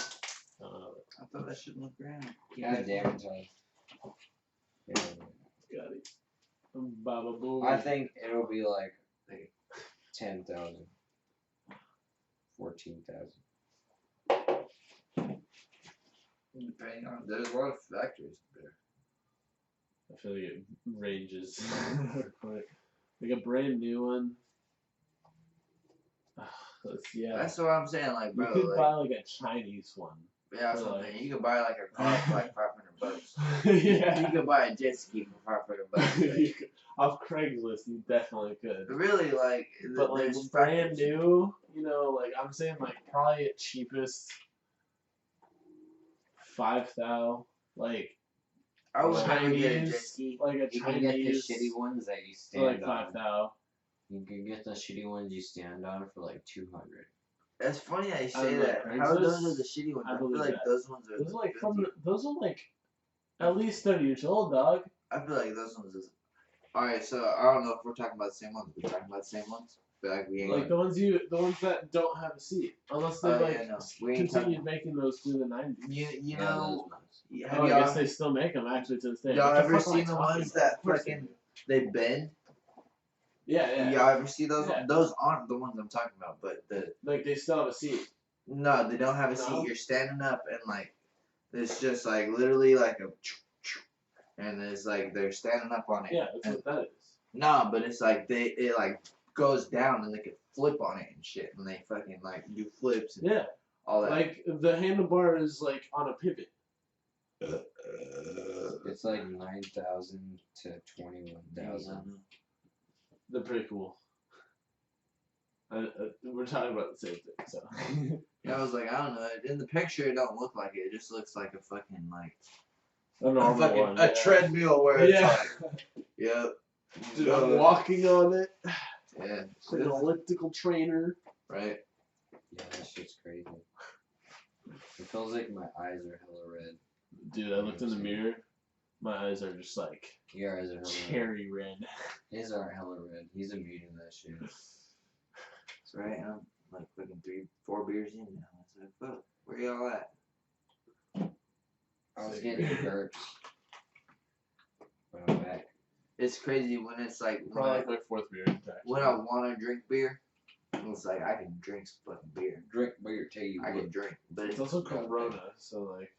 thought that shit looked grand. God damn it, Tyler. Yeah. Got it. Baba boom. I think it'll be like 10,000. 14,000. Depending on, there's a lot of factors there. I feel like it ranges. Like a brand new one. Yeah. That's what I'm saying, like, bro. You could like, buy like a Chinese one. yeah, that's for, what I'm like- saying. You could buy like a car for like $500. Yeah. You could buy a jet ski for $500. You could- off Craigslist, you definitely could. Really, like, But like there's brand factors. new, you know, like I'm saying, like probably at cheapest 5,000. Like I would never get a jet Chinese, ski. like a You can get the Chinese, shitty ones that you for stand like on. 5,000. You can get the shitty ones you stand on for like 200. That's funny how you On, say like, that. How those Craigslist? are the shitty ones. I I feel believe like that. those ones are Those are like the from good those are like at least 30 years old, dog. I feel like those ones is. Alright, so I don't know if we're talking about the same ones. We're talking about the same ones. But like we ain't. Like the ones that don't have a seat, unless they Oh, like yeah, no. We ain't continued making those through the 90s. you Yeah, know. those ones. Have Oh, I y'all, guess they still make them actually to this day. y'all What the ever fuck am I seen the talking ones about? that Of course they fucking do. they bend? Yeah, yeah. Y'all ever see those? Yeah. Those aren't the ones I'm talking about. But Like they still have a seat. no, they don't have a seat. No? You're standing up and like it's just like literally like a. And it's like they're standing up on it. Yeah, that's And- what that is. No, but it's like it like goes down and they can flip on it and shit, and they fucking like do flips and Yeah, all that. like the handlebar is like on a pivot. It's like 9,000 to 21,000. They're pretty cool. We're talking about the same thing, so. Yeah, I was like, I don't know. In the picture, it don't look like it. It just looks like a fucking like A normal fucking one. a treadmill where it's like, yep. Dude, I'm walking on it. Yeah. It's like an elliptical trainer. Right. Yeah, that shit's crazy. It feels like my eyes are hella red. Dude, I looked in the mirror. My eyes are just like Your eyes are hella cherry red. His aren't hella red. He's immune to that shit. That's right. I'm like fucking 3-4 beers in now. I was like, fuck, where y'all at? I was getting burps. But I'm back. It's crazy when it's like Probably like my fourth beer. Actually. when I want to drink beer, it's like I can drink some fucking beer. Drink beer till you I would. can drink, but It's also Corona, so like.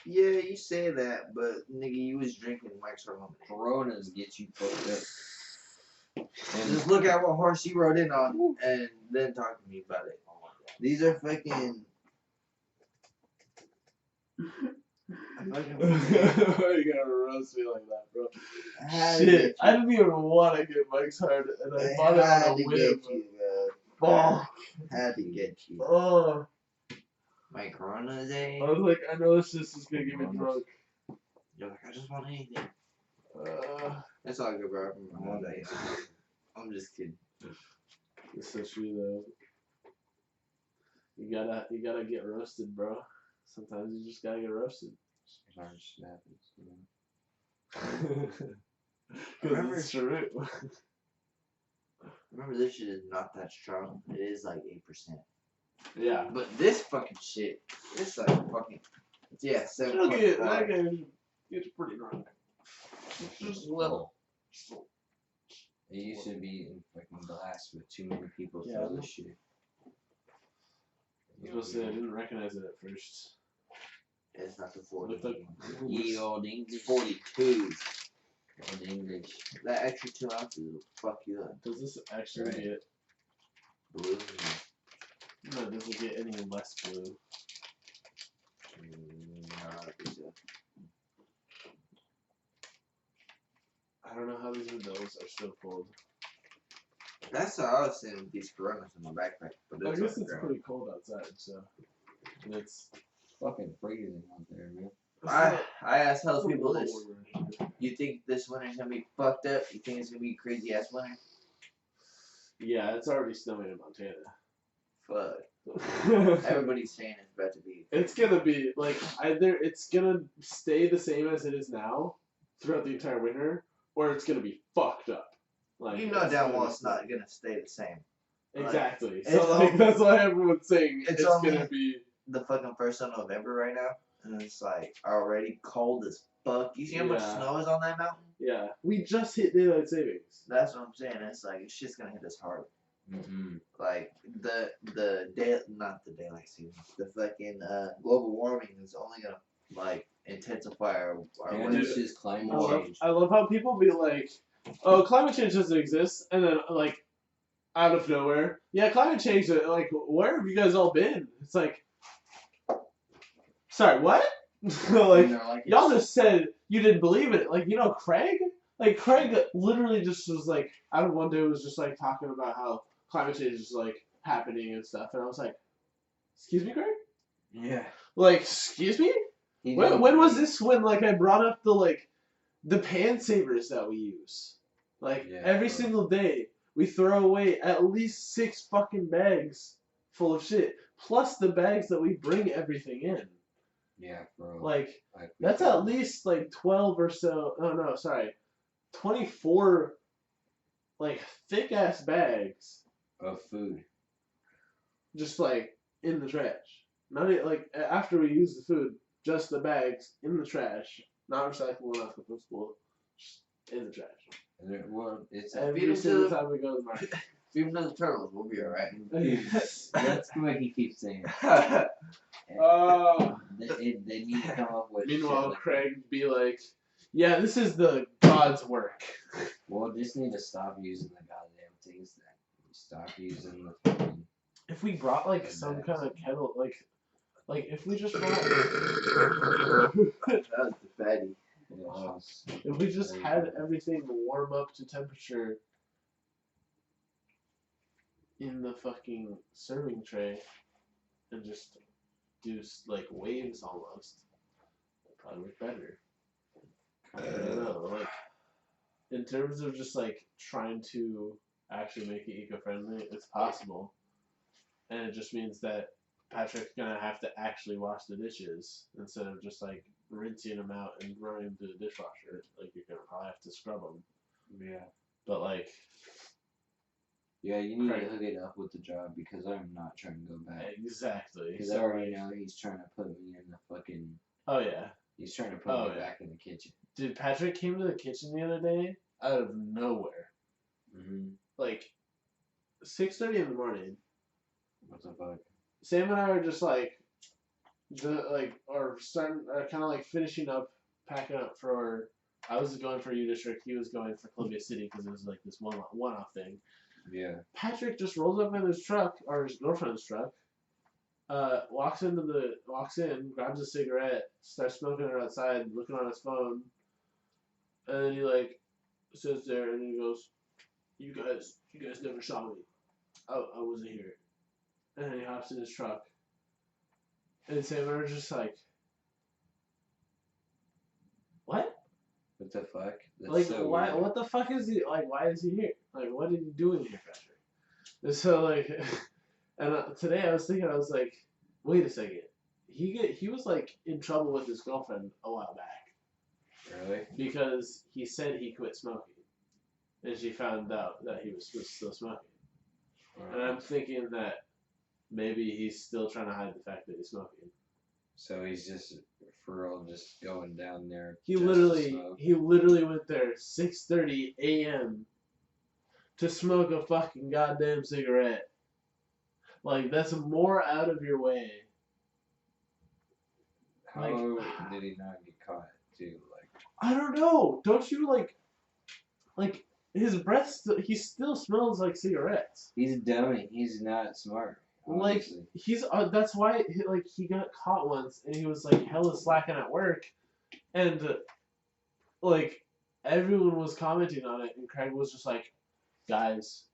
yeah, you say that, but nigga, you was drinking Mike's Hard Lemonade. Coronas get you fucked up. Just look at what horse you rode in on, and then talk to me about it. These are fucking. Why you gotta roast me like that, bro? Had to Shit, get I didn't even want to get Mike's Hard, and I bought it had on to a whim. get you, bro. Oh, Had to get you. oh. My Corona day. I was like, I know this just is gonna get me drunk. You're like, I just want anything. Uh, That's all good, bro. One day. I'm just kidding. it's so true though. You gotta get roasted, bro. Sometimes you just gotta get roasted. Sometimes it happens, you know. Because it's true. Remember, this shit is not that strong. It is like 8%. Yeah. But this fucking shit, it's like fucking. Yeah, 7. It'll get, that guy gets pretty drunk. Just a little. It used to be in fucking glass with too many people Yeah. throw this shit. I was gonna say, I didn't recognize it at first. It's not the 40. Looked like Ye old English. 42. Old English. That extra 2 ounces will fuck you up. Does this actually Right. get? Blue. No, does it get any less blue? No, I don't think so. I don't know how these Modelos are so cold. That's how I was saying with these Coronas in my backpack. But I it's guess on it's the ground. pretty cold outside, so and it's. Fucking freezing out there, man. I asked hella it's a people little this. warmer here. You think this winter's gonna be fucked up? You think it's gonna be crazy ass winter? Yeah, it's already snowing in Montana. Fuck. Everybody's saying it's about to be. It's gonna be like either it's gonna stay the same as it is now throughout the entire winter, or it's gonna be fucked up. Like You know it's damn gonna well be- it's not gonna stay the same. Exactly. It's So like only- that's why everyone's saying it's it's only- gonna be. The fucking 1st of November right now, and it's like already cold as fuck. You see how much Yeah. snow is on that mountain? Yeah, we just hit daylight savings. That's what I'm saying. It's like it's just gonna hit us hard. Mm-hmm. Like the day, not the daylight savings. The fucking global warming is only gonna like intensify our And winter. it's just climate change. I love how people be like, "Oh, climate change doesn't exist," and then like, out of nowhere, yeah, climate change. Like, where have you guys all been? It's like, sorry, what? Like, And they're like, y'all it's- just said you didn't believe it. Like, you know, Craig. Like, Craig literally just was like, out of one day was just like talking about how climate change is like happening and stuff, and I was like, excuse me, Craig. Yeah. Like, excuse me. He When didn't- was this when like I brought up the pan savers that we use? Like Yeah, every bro. single day we throw away at least 6 fucking bags full of shit. Plus the bags that we bring everything in. Yeah, bro. Like we that's can't- at least like 12 or so, oh no, sorry. 24 like thick ass bags of food. just like in the trash. Not like after we use the food, just the bags in the trash, not recyclable, not compostable, just in the trash. And well, it's And Every single time we go to the market. Feed them to the turtles, we'll be alright. that's what he keeps saying. Oh. They need to come up with. Meanwhile, shit like Craig be like, "Yeah, this is the God's work." that. We'll just need to stop using the goddamn things. Then stop using the fucking. If we brought like some kind of kettle, like if we just brought, That was the fatty. House. if we just had everything warm up to temperature in the fucking serving tray and just do like waves almost. It'd probably work better. I don't know. Like in terms of just like trying to actually make it eco-friendly, it's possible, and it just means that Patrick's gonna have to actually wash the dishes instead of just like rinsing them out and running them through the dishwasher. Like you're gonna probably have to scrub them. Yeah. But like, Yeah, you need Right. to hook it up with the job because I'm not trying to go back. exactly. Because I already know he's trying to put me in the fucking. Oh yeah. He's trying to put Oh, me yeah. back in the kitchen. Dude, Patrick came to the kitchen the other day out of nowhere. Mm-hmm. Like 6:30 in the morning. What the fuck? Sam and I are just like starting kind of like finishing up, packing up for. I was going for U District. He was going for Columbia City because it was like this one-off thing. Yeah. Patrick just rolls up in his truck or his girlfriend's truck. Walks in, grabs a cigarette, starts smoking it outside, looking on his phone, and then he like sits there and he goes, "You guys never saw me. I wasn't here." And then he hops in his truck, and Sam and I are just like, "What? What the fuck? That's Like, so why? weird. What the fuck is he like? Why is he here? Like, what did he do in here, Patrick?" And so like, and today I was thinking, I was like, wait a second. He was like in trouble with his girlfriend a while back Really? because he said he quit smoking, and she found out that he was still smoking. And I'm thinking that maybe he's still trying to hide the fact that he's smoking. So he's just for real, just going down there. He just to literally smoke. went there 6:30 a.m. to smoke a fucking goddamn cigarette. Like that's more out of your way. How did he not get caught too? Like I don't know. Don't you like his breath? He still smells like cigarettes. he's a dummy. He's not smart. Obviously. Like he's that's why he got caught once and he was like hella slacking at work, and like everyone was commenting on it and Craig was just like, guys,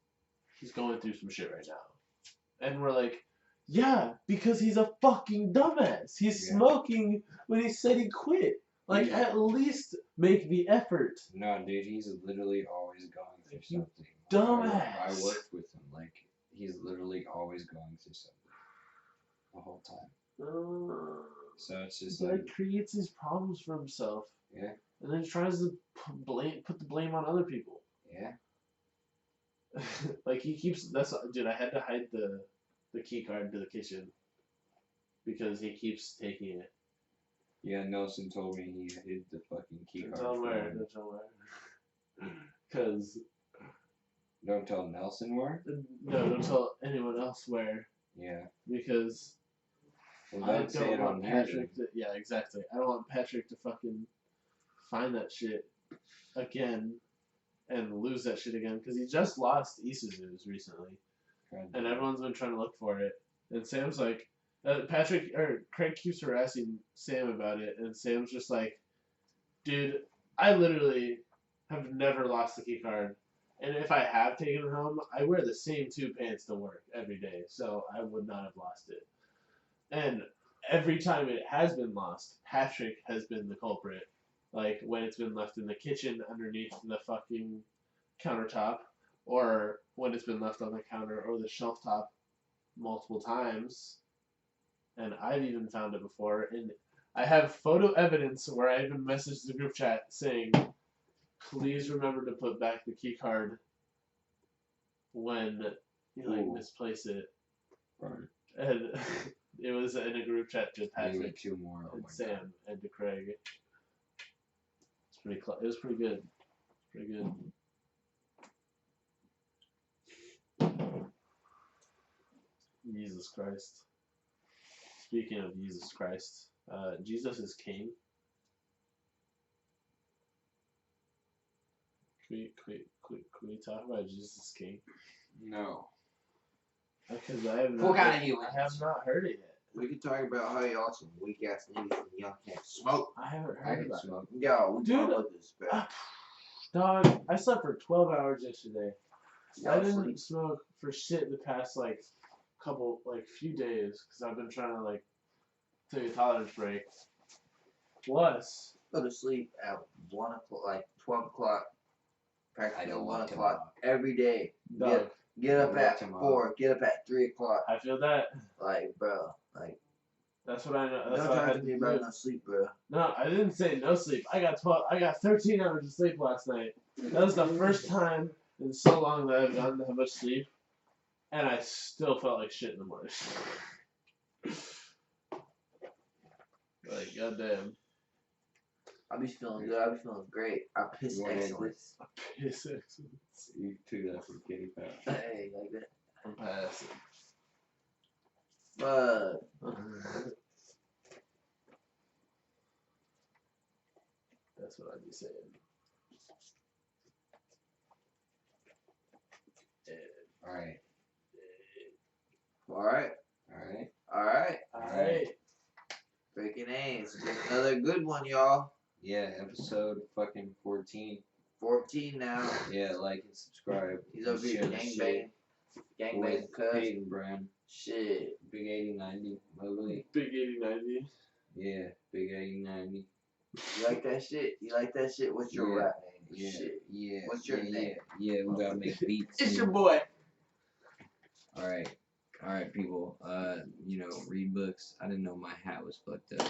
he's going through some shit right now, and we're like, yeah, because he's a fucking dumbass. He's smoking when he said he quit. Like at least make the effort. No, dude, he's literally always going through You something. dumbass. I worked with him. Like he's literally always going through something the whole time. So it's just He like creates these problems for himself. Yeah. And then tries to put the blame on other people. Yeah. Like he keeps dude, I had to hide the key card to the kitchen because he keeps taking it. Yeah, Nelson told me he hid the fucking key card. Don't tell where. Because don't tell Nelson where? no, don't tell anyone else where. Yeah. Because well, I don't say don't it want on here. Patrick to, yeah, exactly. I don't want Patrick to fucking find that shit again and lose that shit again because he just lost Isuzu's recently, and everyone's been trying to look for it. And Sam's like, Craig keeps harassing Sam about it, and Sam's just like, dude, I literally have never lost the key card, and if I have taken it home, I wear the same two pants to work every day, so I would not have lost it. And every time it has been lost, Patrick has been the culprit. Like when it's been left in the kitchen underneath the fucking countertop, or when it's been left on the counter or the shelf top multiple times. And I've even found it before. And I have photo evidence where I even messaged the group chat saying, please remember to put back the key card when you misplace it. Right. And it was in a group chat to Patrick two more. and Sam and to Craig. It was pretty good. Pretty good. Jesus Christ. Speaking of Jesus Christ, Jesus is king. Can we talk about Jesus is king? No. Because I have not heard it yet. We can talk about how y'all some weak ass niggas and y'all can't smoke. I haven't I heard can about smoke. Yo, we Dude, talk about this, bro. Dog, I slept for 12 hours yesterday. I Y'all didn't sleep. smoke for shit the past like few days because I've been trying to like take a tolerance break. Plus, Go to sleep at 1 o'clock, like 12 o'clock, practically don't 1 want to o'clock every day. dog, Get up Don't want at to mob. 4, get up at 3 o'clock. I feel that. Like, bro, like, That's what I know. That's don't what I talk had to me to about do. no sleep, bro. No, I didn't say no sleep. I got 13 hours of sleep last night. That was the first time in so long that I've gotten that much sleep, and I still felt like shit in the morning. Like, goddamn. I be feeling good. I be feeling great. I piss What excellent. Piss excellence. You took that from Kitty Pat. Hey, like that. I'm passing. But That's what I'd be saying. Alright. alright, Alright. alright. Alright. Breaking A's. Another good one, y'all. Yeah, episode fucking 14. 14 now. Yeah, like and subscribe. He's over here Share the shit gangbang. Gangbang with cuz. Hayden Brand. Shit. Big 8090. Mowgli. Big 80-90. Yeah, Big 8090. You like that shit? You like that shit? What's your Yeah. rap name? Yeah. Shit. Yeah. What's your yeah, name? Yeah, we gotta make beats. It's too. your boy. Alright. Alright, people. Read books. I didn't know my hat was fucked up.